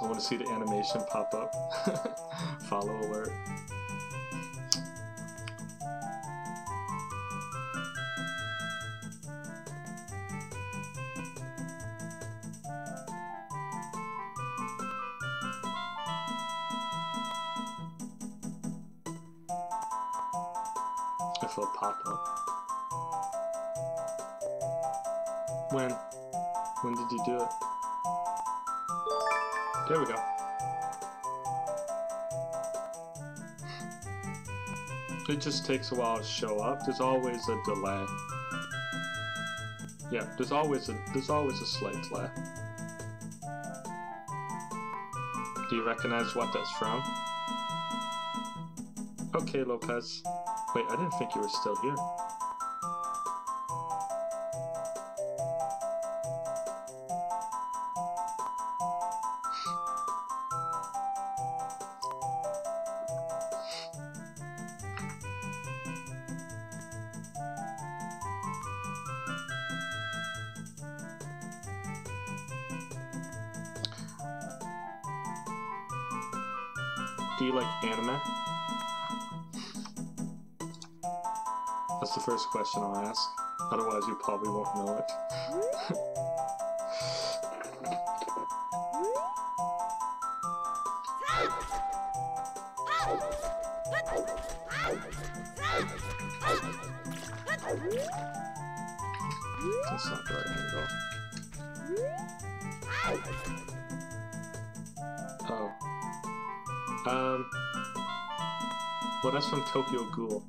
I want to see the animation pop up. Follow alert. If it'll pop up. When? When did you do it? There we go. It just takes a while to show up. There's always a delay. Yeah, there's always a slight delay. Do you recognize what that's from? Okay, Lopez. Wait, I didn't think you were still here. Do you like anime? That's the first question I'll ask. Otherwise, you probably won't know it. That's not the right angle. Oh. Well, that's from Tokyo Ghoul.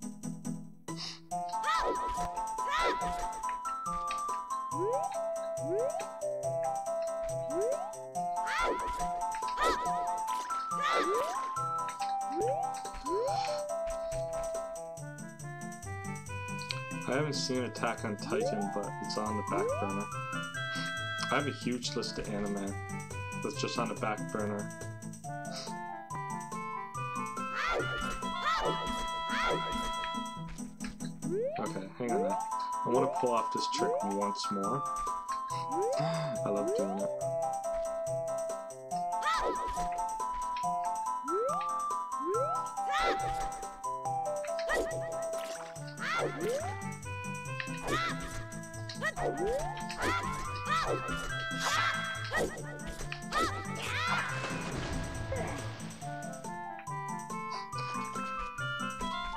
I haven't seen Attack on Titan, but it's on the back burner. I have a huge list of anime that's just on the back burner. Okay, hang on now. I want to pull off this trick once more. I love doing it.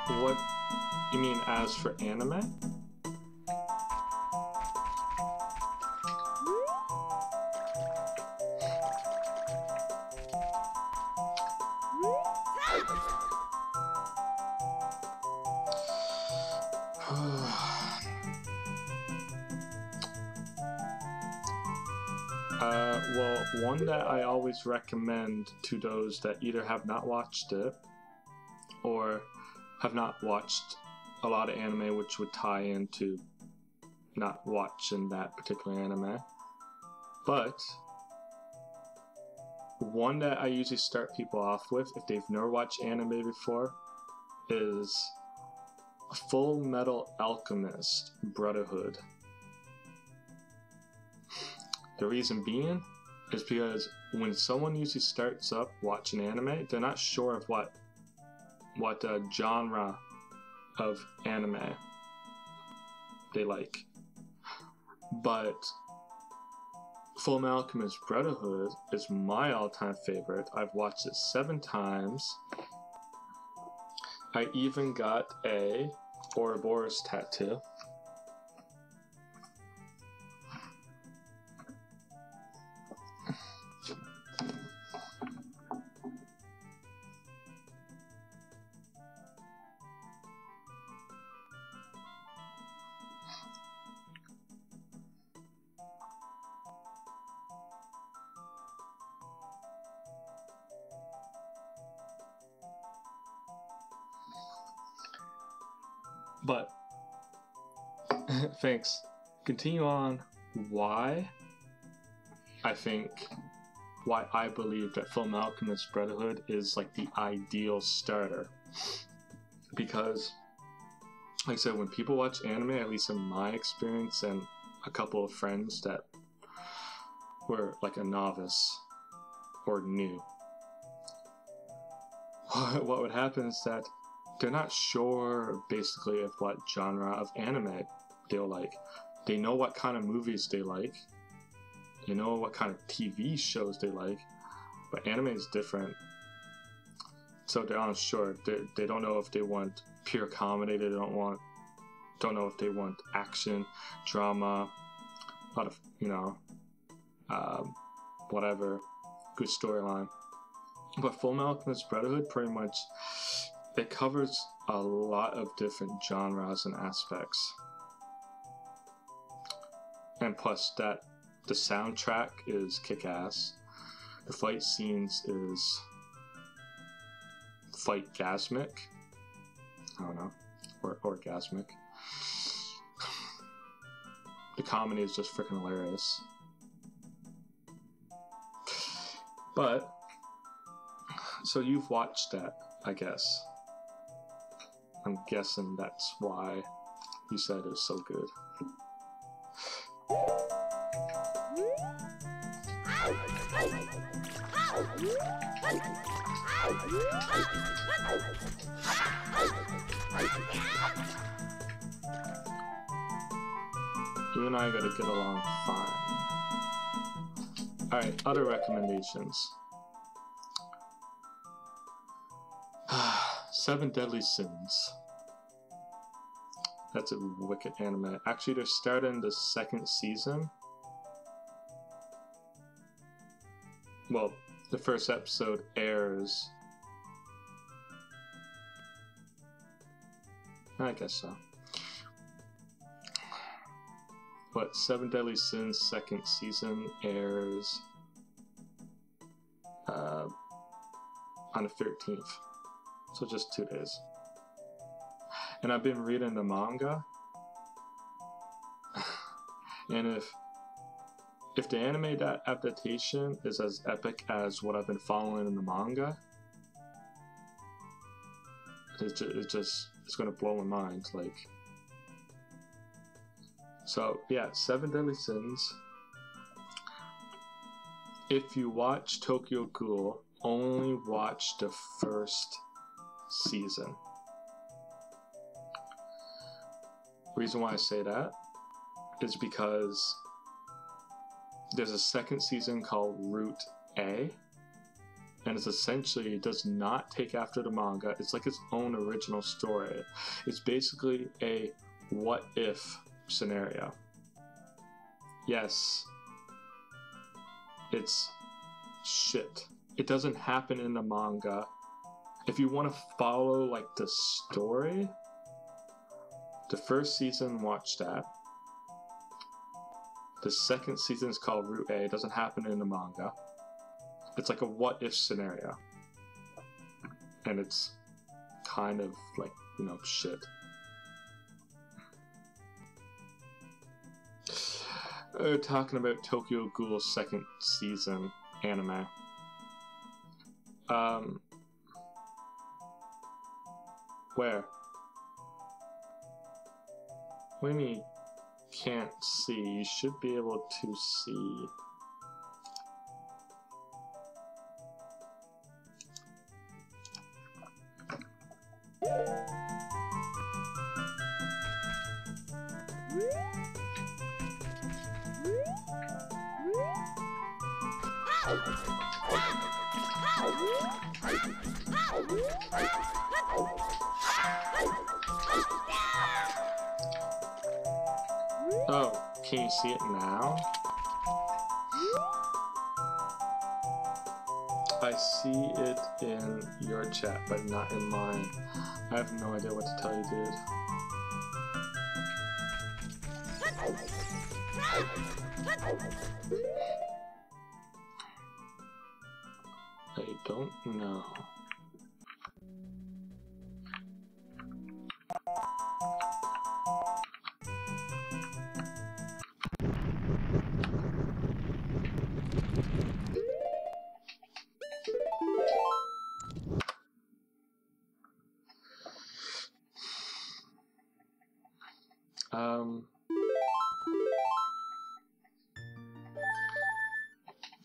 What you mean as for anime? Well, one that I always recommend to those that either have not watched it or have not watched a lot of anime, which would tie into not watching that particular anime. But one that I usually start people off with if they've never watched anime before is Full Metal Alchemist Brotherhood. The reason being is because when someone usually starts up watching anime, they're not sure of what genre of anime they like. But Full Metal Alchemist Brotherhood is my all-time favorite. I've watched it 7 times. I even got a Ouroboros tattoo. But thanks. Continue on why I believe that Full Metal Alchemist Brotherhood is like the ideal starter. Because, like I said, when people watch anime, at least in my experience and a couple of friends that were like a novice or new, what would happen is that they're not sure basically of what genre of anime they'll like. They know what kind of movies they like. They know what kind of TV shows they like. But anime is different. So they're unsure. They don't know if they want pure comedy. They don't know if they want action, drama, a lot of, whatever, good storyline. But Full Metal Alchemist Brotherhood pretty much, it covers a lot of different genres and aspects. And plus that the soundtrack is kick-ass. The fight scenes is fight-gasmic. I don't know. Or orgasmic. The comedy is just freaking hilarious. But, so you've watched that, I guess. I'm guessing that's why you said it was so good. You and I gotta get along fine. Alright, other recommendations. 7 Deadly Sins. That's a wicked anime. Actually, they're starting the 2nd season. Well, the first episode airs. I guess so. But 7 Deadly Sins 2nd season airs on the 13th. So just 2 days. And I've been reading the manga. And if the anime adaptation is as epic as what I've been following in the manga, it's gonna blow my mind. Like, so yeah, 7 Deadly Sins. If you watch Tokyo Ghoul, only watch the 1st season. Reason why I say that is because there's a 2nd season called Route A, and it's essentially, it does not take after the manga. It's like its own original story. It's basically a what if scenario. Yes, it's shit. It doesn't happen in the manga. If you want to follow like the story, the 1st season, watch that. The 2nd season is called Route A. It doesn't happen in the manga. It's like a what-if scenario. And it's kind of like, you know, shit. We're talking about Tokyo Ghoul's 2nd season anime. Where? What do you mean you can't see? You should be able to see. Oh, can you see it now? I see it in your chat, but not in mine. I have no idea what to tell you, dude. I don't know.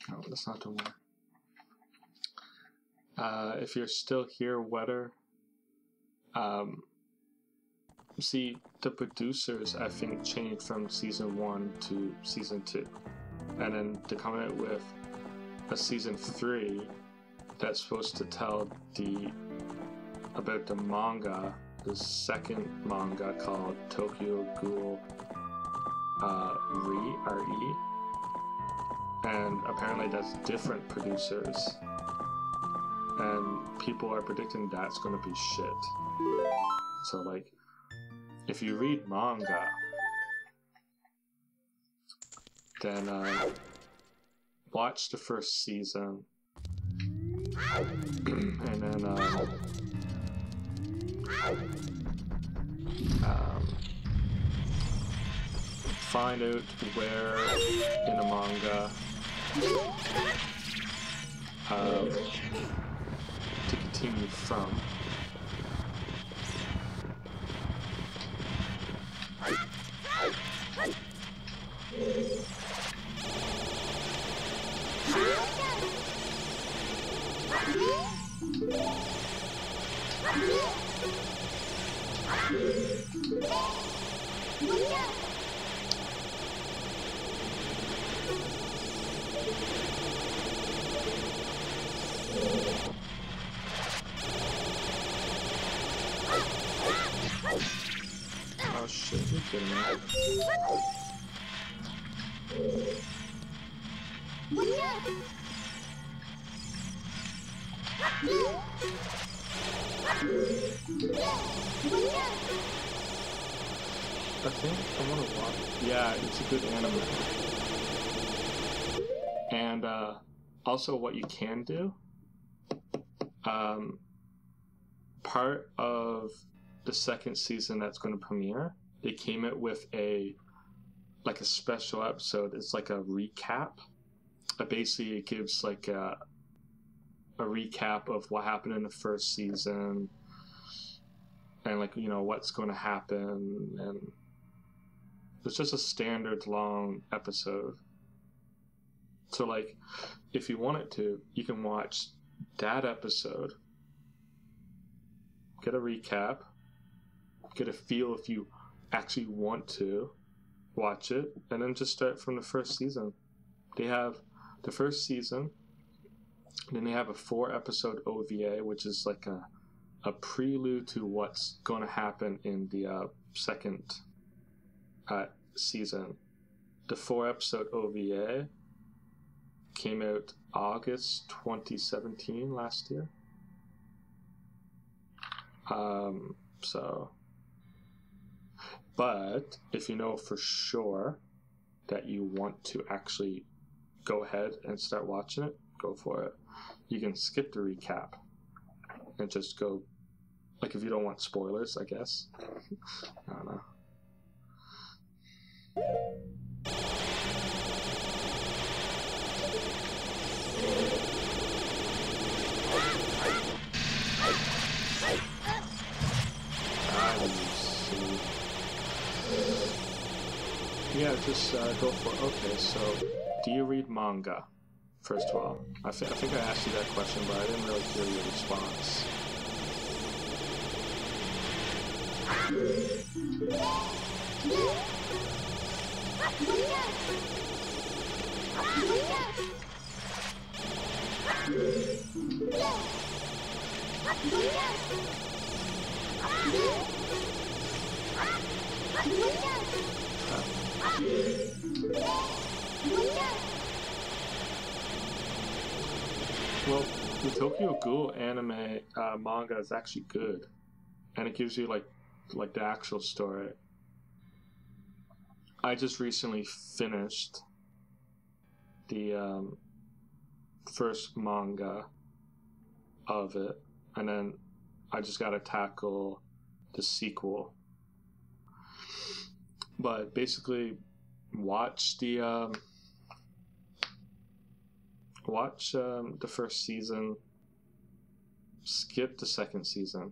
No, that's not the one. If you're still here, Weather, see, the producers, I think, changed from season 1 to season 2. And then they're coming out with a season 3 that's supposed to tell about the manga, the 2nd manga called Tokyo Ghoul Re. And apparently that's different producers. and people are predicting that's gonna be shit. So like, if you read manga, then watch the first season, and then find out where in the manga to continue from. Oh shit, you're kidding me. I think I want to watch. Yeah, it's a good anime. And also, what you can do, part of the second season that's going to premiere, they came out with a special episode. It's like a recap. Basically, it gives like a recap of what happened in the first season, and like, you know, what's going to happen, and it's just a standard long episode. So like, if you wanted to, you can watch that episode, get a recap, get a feel if you actually want to watch it, and then just start from the first season. They have the first season, then they have a 4-episode OVA, which is like a prelude to what's going to happen in the second season. The 4-episode OVA came out August 2017, last year. But if you know for sure that you want to actually go ahead and start watching it, go for it. You can skip the recap and just go, like, if you don't want spoilers, I guess. I don't know. Yeah, just go for it. Okay, so do you read manga? First of all, I think I asked you that question, but I didn't really hear your response. Well, the Tokyo Ghoul anime manga is actually good, and it gives you like the actual story. I just recently finished the first manga of it, and then I just gotta tackle the sequel. But basically, watch the first season, skip the second season,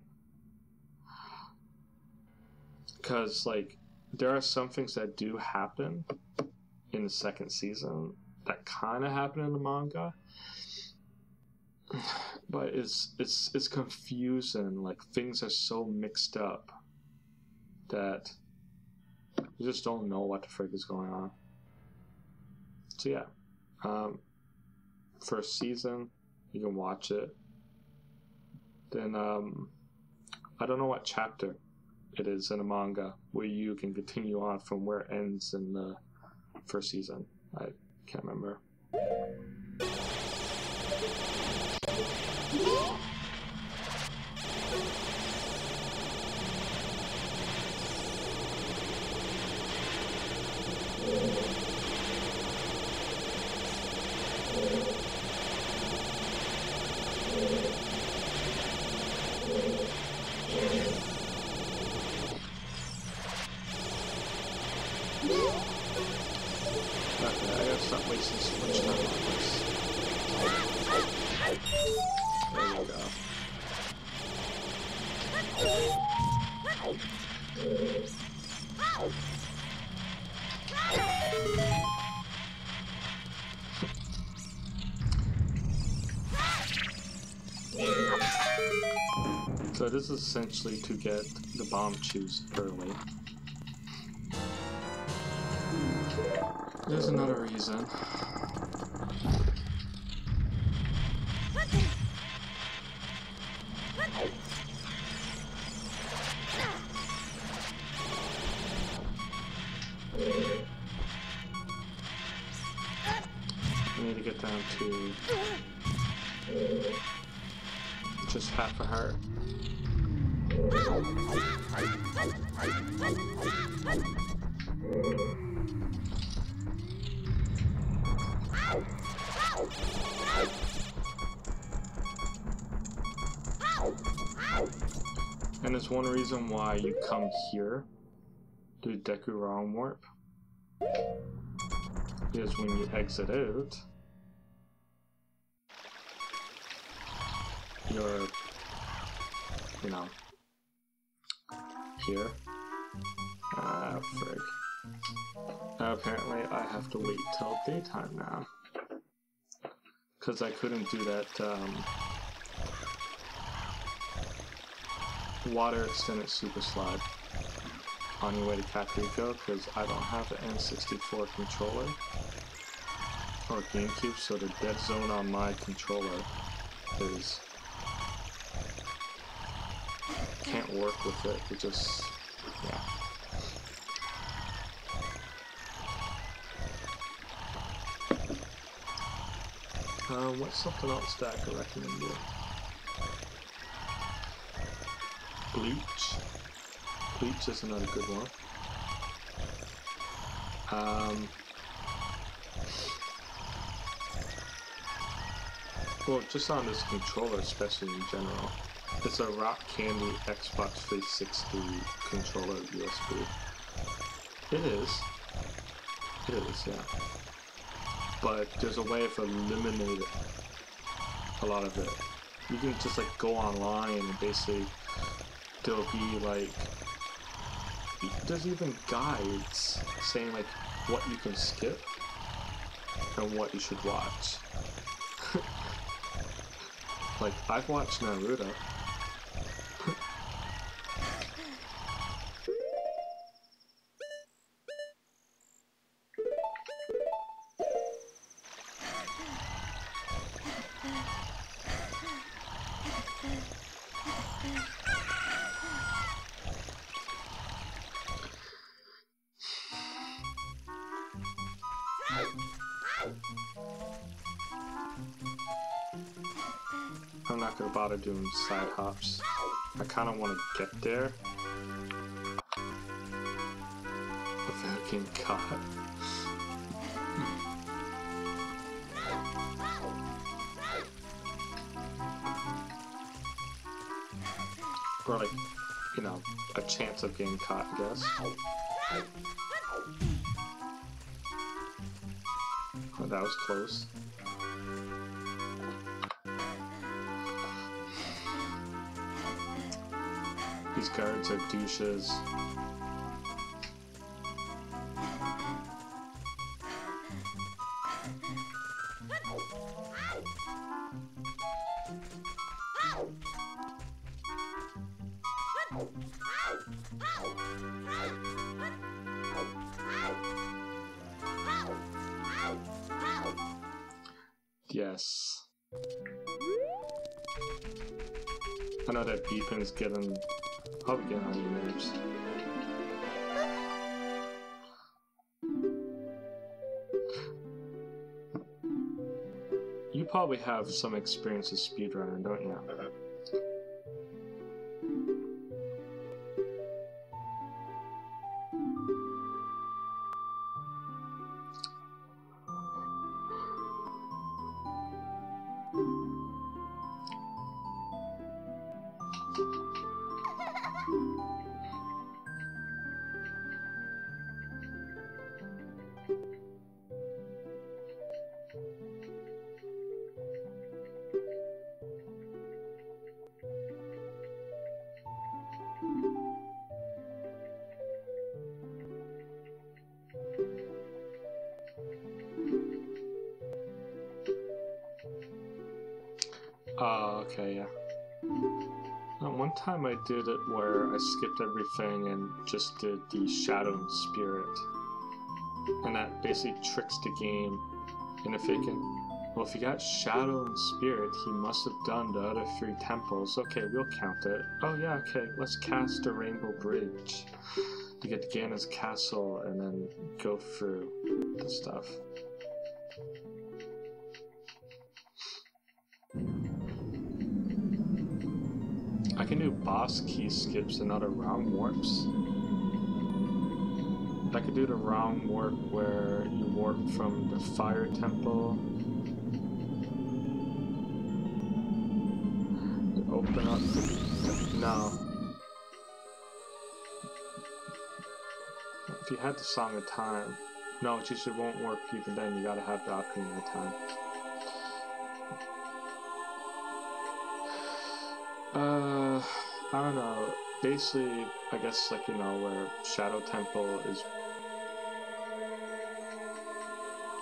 because like there are some things that do happen in the second season that kind of happen in the manga, but it's confusing. Like, things are so mixed up that you just don't know what the frick is going on. So yeah, first season, you can watch it. Then I don't know what chapter it is in a manga where you can continue on from where it ends in the first season. I can't remember. So this is essentially to get the bomb juice early. There's another reason. I need to get down to just half a heart. And there's one reason why you come here to Deku Wrong Warp. Is when you exit out, you're, you know, here. Frig. Apparently I have to wait till daytime now. Because I couldn't do that, water extended super slide on your way to Kakariko, because I don't have an N64 controller or GameCube, so the dead zone on my controller is can't work with it. It just, yeah. What's something else that I could recommend you? Bleach. Bleach is another good one. Well, just on this controller, especially in general, it's a Rock Candy Xbox 360 controller USB. It is, yeah. But there's a way of eliminating a lot of it. You can just like go online and basically there'll be like, there's even guides saying like what you can skip and what you should watch. Like, I've watched Naruto. I'm not gonna bother doing side hops. I kinda wanna get there without getting caught. Or like, you know, a chance of getting caught, I guess. Oh, that was close. These guards are douches. Yes. I know that beeping's probably getting on your nerves. You probably have some experience with speedrunning, don't you? Oh, okay, yeah. One time I did it where I skipped everything and just did the Shadow and Spirit. And that basically tricks the game. And if it can... Well, if you got Shadow and Spirit, he must have done the other 3 temples. Okay, we'll count it. Oh yeah, okay, let's cast the Rainbow Bridge. You get to Ganon's castle and then go through the stuff. I can do boss key skips and other round warps. I could do the round warp where you warp from the fire temple. You open up the... No. If you had the Song of Time. No, it usually won't work even then. You gotta have the Ocarina of Time. I don't know. Basically, I guess, like, you know, where Shadow Temple is...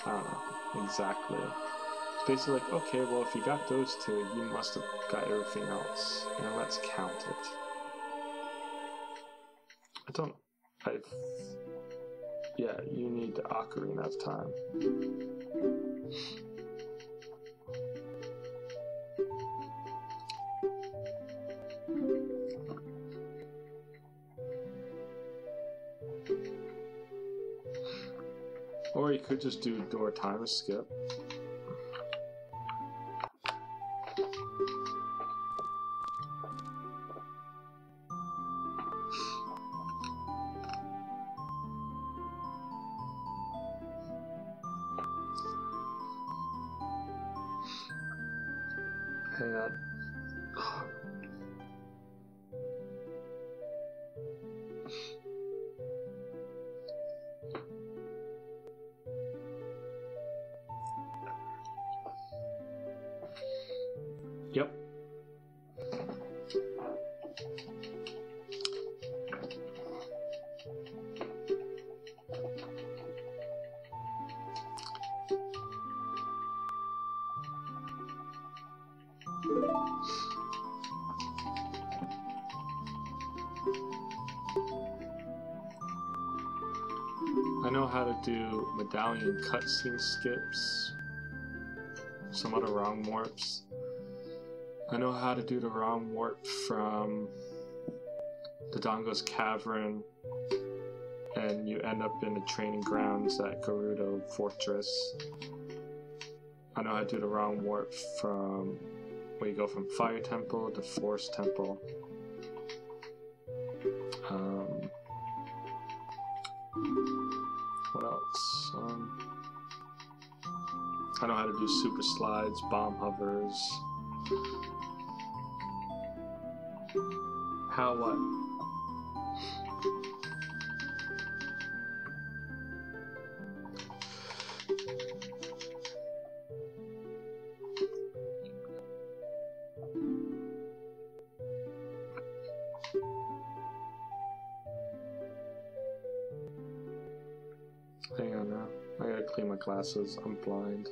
I don't know exactly. It's basically like, okay, well, if you got those 2, you must have got everything else. Now let's count it. Yeah, you need the Ocarina of Time. Or you could just do door time skip. Hang on. Yep. I know how to do medallion cutscene skips, some other round warps. I know how to do the round warp from the Dongo's Cavern, and you end up in the training grounds at Gerudo Fortress. I know how to do the round warp from where you go from Fire Temple to Forest Temple. What else? I know how to do super slides, bomb hovers. How what? Hang on now. I gotta clean my glasses. I'm blind.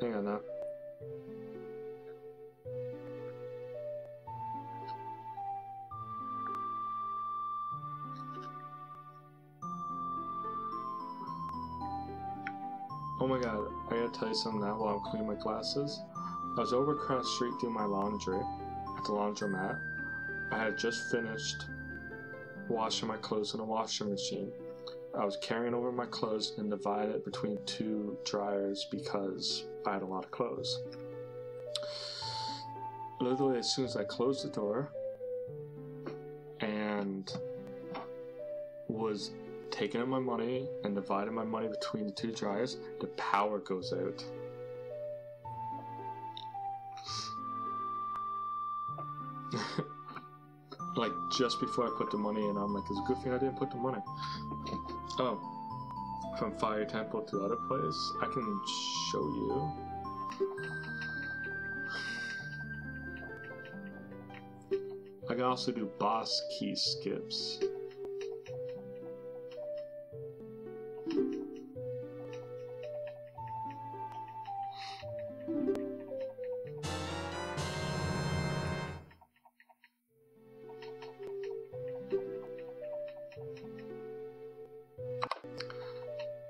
Hang on now. Oh my god, I gotta tell you something now while I'm cleaning my glasses. I was over across the street doing my laundry at the laundromat. I had just finished washing my clothes in a washing machine. I was carrying over my clothes and divided it between 2 dryers because I had a lot of clothes. Literally, as soon as I closed the door and was taking out my money and dividing my money between the 2 dryers, the power goes out. Like, just before I put the money in, I'm like, it's a good thing I didn't put the money. Oh, from Fire Temple to other place, I can show you. I can also do boss key skips.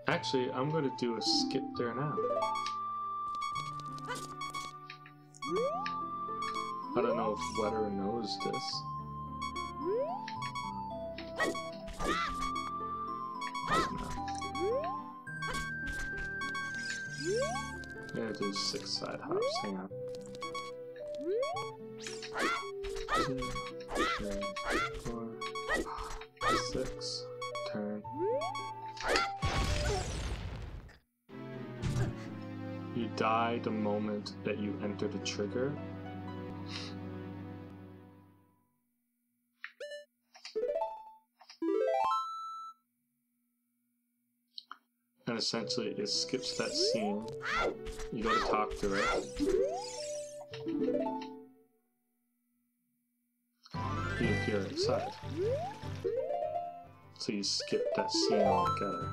Actually, I'm going to do a skip there now. I don't know if Wetter knows this. Yeah, there's 6 side hops. Hang on. 2, 3, 4, 6. Turn. You die the moment that you enter the trigger. And essentially it skips that scene. You go to talk to it. You appear outside. So you skip that scene altogether.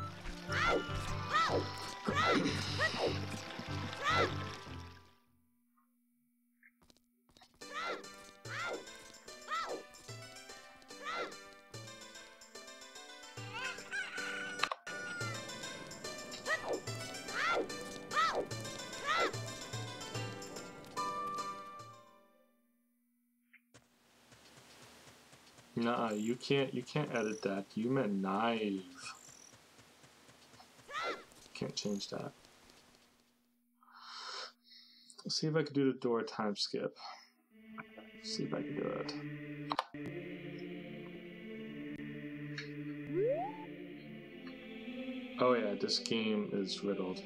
Nah, you can't edit that. You meant naive. Can't change that. Let's see if I can do the door time skip. Let's see if I can do it. Oh yeah, this game is riddled.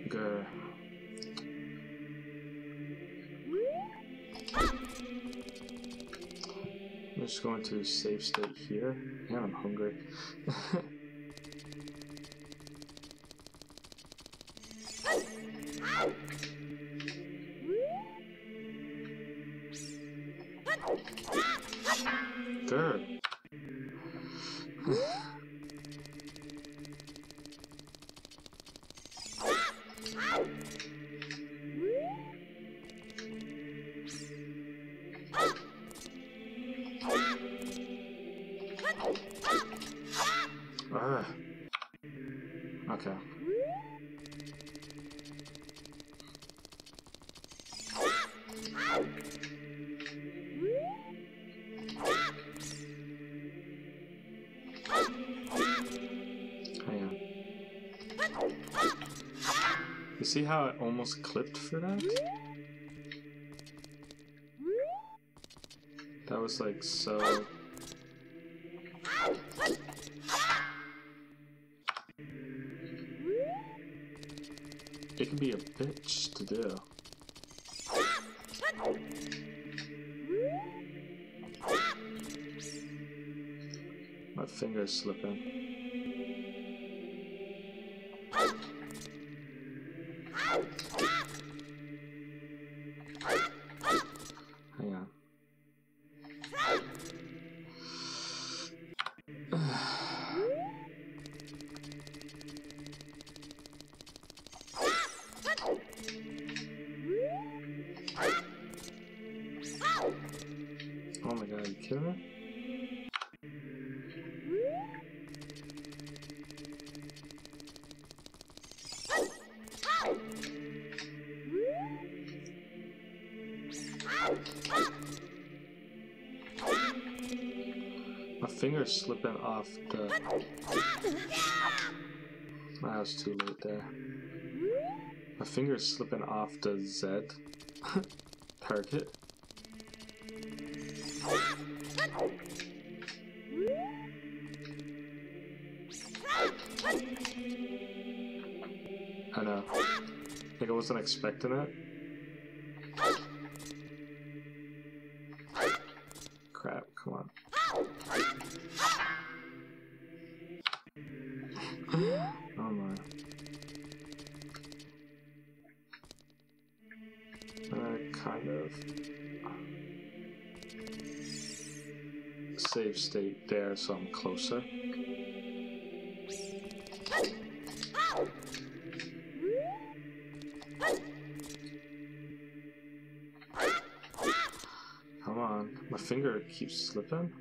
Grr. I'm just going to save state here. Yeah, I'm hungry. Grr. Okay. Hang on. You see how I almost clipped for that? That was like so... It can be a bitch to do. My finger's slipping. Hang on. Oh my god, are you kidding me? My finger's slipping off the... I was too late there. My finger's slipping off the Z target. I know. Like I wasn't expecting it. Crap, come on. Oh my. Kind of save state there, so I'm closer. Come on, my finger keeps slipping.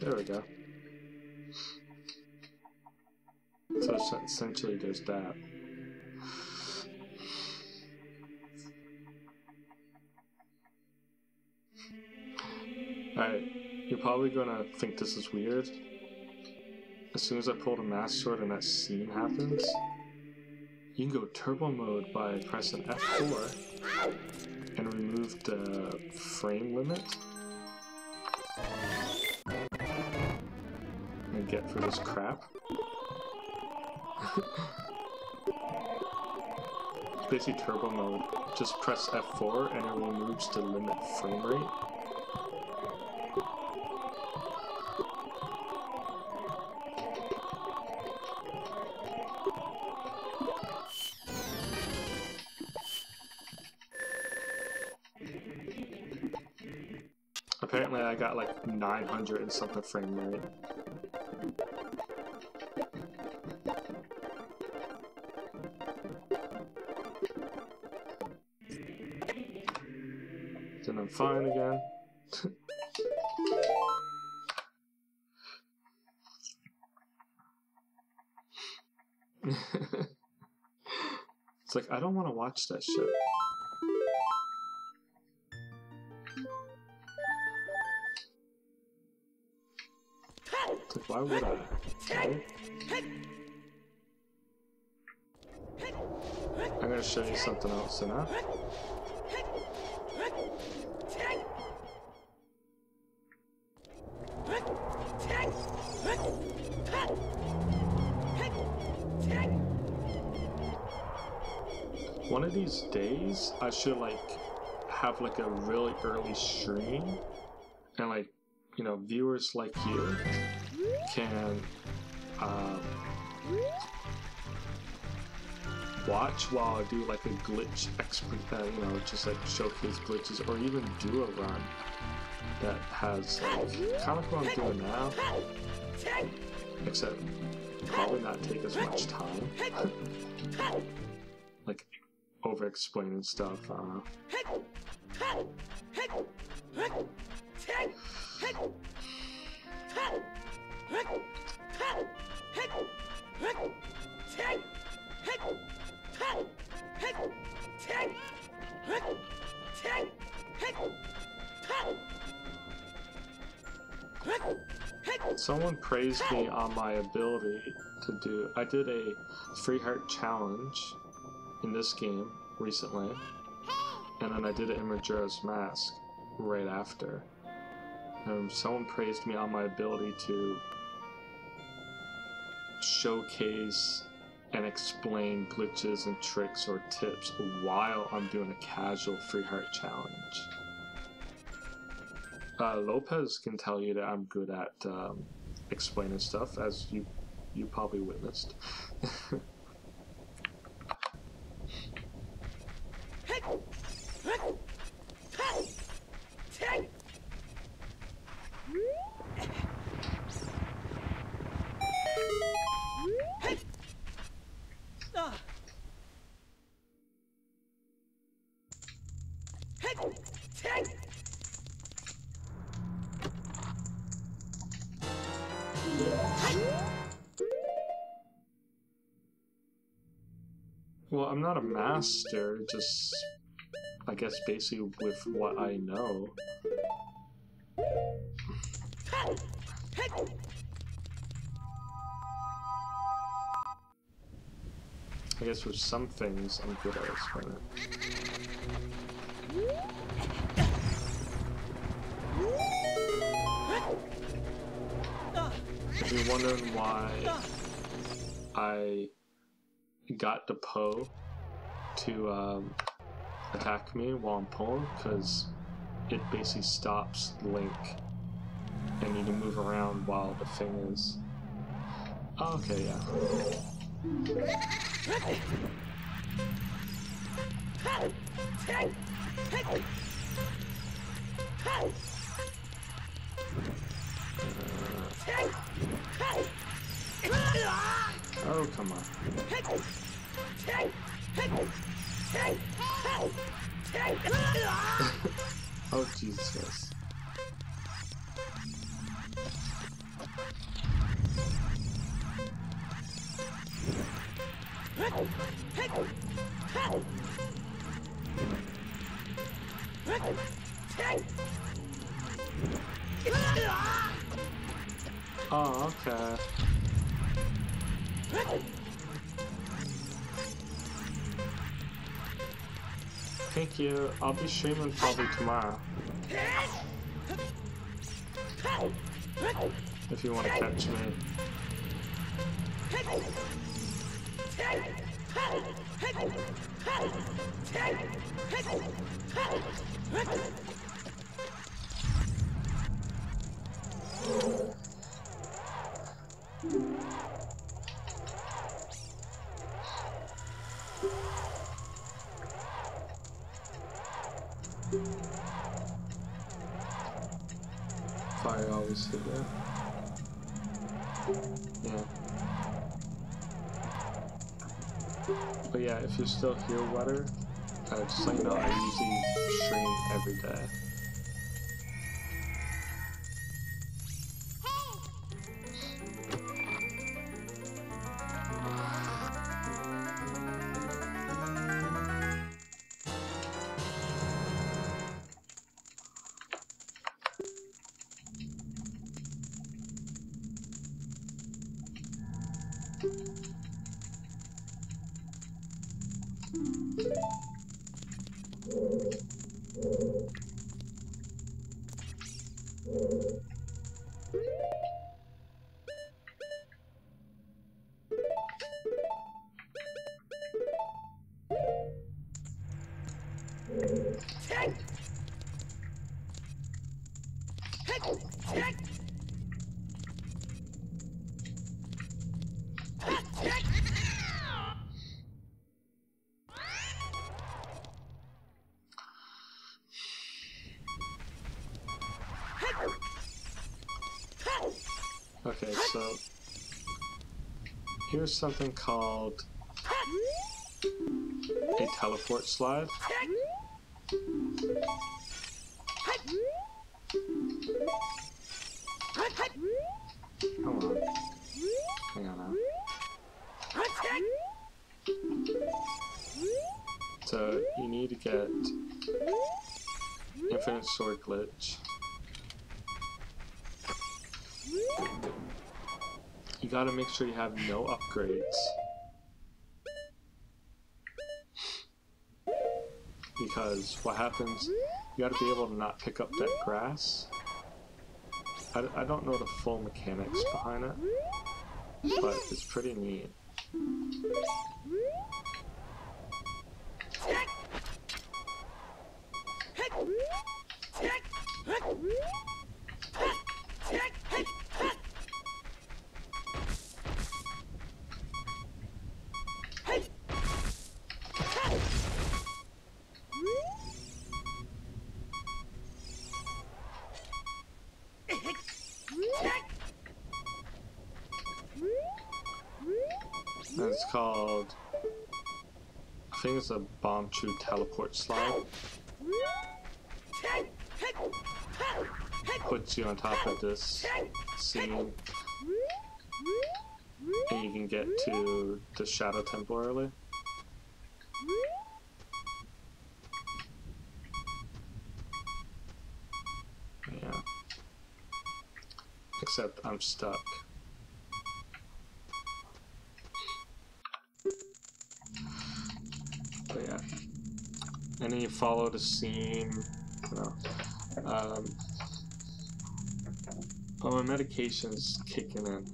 There we go. So essentially there's that. Alright, you're probably gonna think this is weird. As soon as I pull the Master Sword and that scene happens, you can go turbo mode by pressing F4 and remove the frame limit. And get through this crap. Basically turbo mode. Just press F4 and it removes the limit frame rate. Apparently I got like 900 and something frame rate. Then I'm fine again. It's like, I don't want to watch that shit. It's like, why would I? Okay. I'm gonna show you something else now. One of these days, I should like have like a really early stream, and like, you know, viewers like you can watch while I do like a glitch you know, just like showcase glitches, or even do a run that has like kind of what I'm doing now, except probably not take as much time. Like over explaining stuff. Someone praised me on my ability to do. I did a free heart challenge in this game recently, and then I did it in Majora's Mask right after. Someone praised me on my ability to showcase and explain glitches and tricks or tips while I'm doing a casual free heart challenge. Lopez can tell you that I'm good at explaining stuff, as you probably witnessed. Well, I'm not a master, just, I guess, basically with what I know. I guess with some things, I'm good at explaining it. If you're wondering why I got the Poe to attack me while I'm pulling, because it basically stops Link and you can move around while the thing is... Oh, okay, yeah. Oh, come on. Oh, Jesus Christ. Oh, okay. Thank you. I'll be streaming probably tomorrow. If you want to catch me. Fire always hit there. Yeah. But yeah, if you're still here, Wetter, just let you know I usually stream every day. Okay, so here's something called a teleport slide. Come on. Hang on now. So you need to get infinite sword glitch. You gotta make sure you have no upgrades. Because what happens, you gotta be able to not pick up that grass. I don't know the full mechanics behind it, but it's pretty neat. It's called, I think it's a bomb true teleport slide. puts you on top of this scene, and you can get to the Shadow Temple early. Yeah. Except I'm stuck. But yeah. And then you follow the scene, you know. Oh, my medication's kicking in,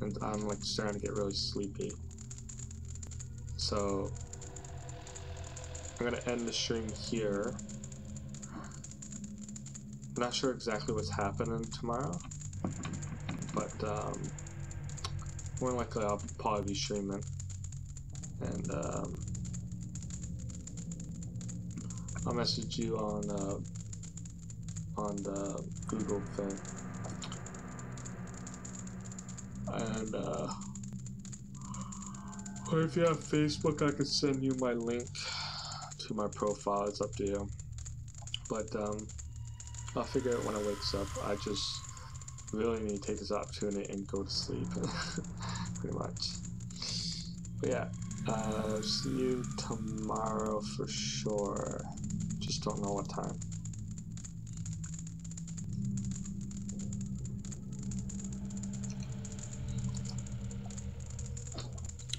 and I'm like starting to get really sleepy. So I'm gonna end the stream here. I'm not sure exactly what's happening tomorrow, but more likely I'll probably be streaming, and I'll message you on the Google thing, and or if you have Facebook, I could send you my link to my profile. It's up to you, but I'll figure it when I wakes up. I just really need to take this opportunity and go to sleep, pretty much. But yeah, see you tomorrow for sure. Just don't know what time.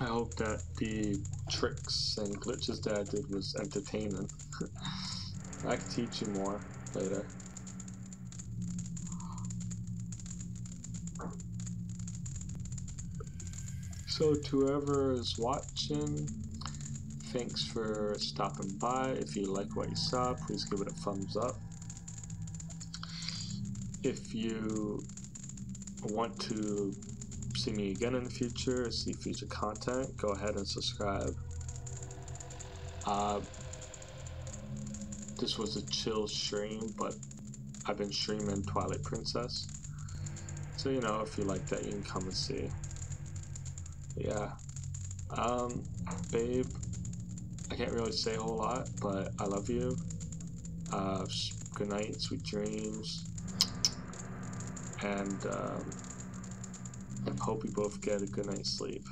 I hope that the tricks and glitches that I did was entertaining. I can teach you more later. So to whoever is watching, thanks for stopping by. If you like what you saw, please give it a thumbs up. If you want to see me again in the future, or see future content, go ahead and subscribe. This was a chill stream, but I've been streaming Twilight Princess. So, you know, if you like that, you can come and see. Yeah. Babe, I can't really say a whole lot, but I love you. Good night, sweet dreams. And hope you both get a good night's sleep.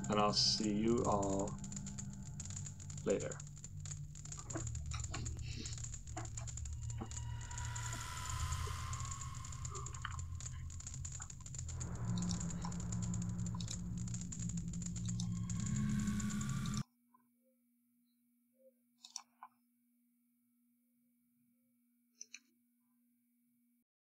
And I'll see you all later.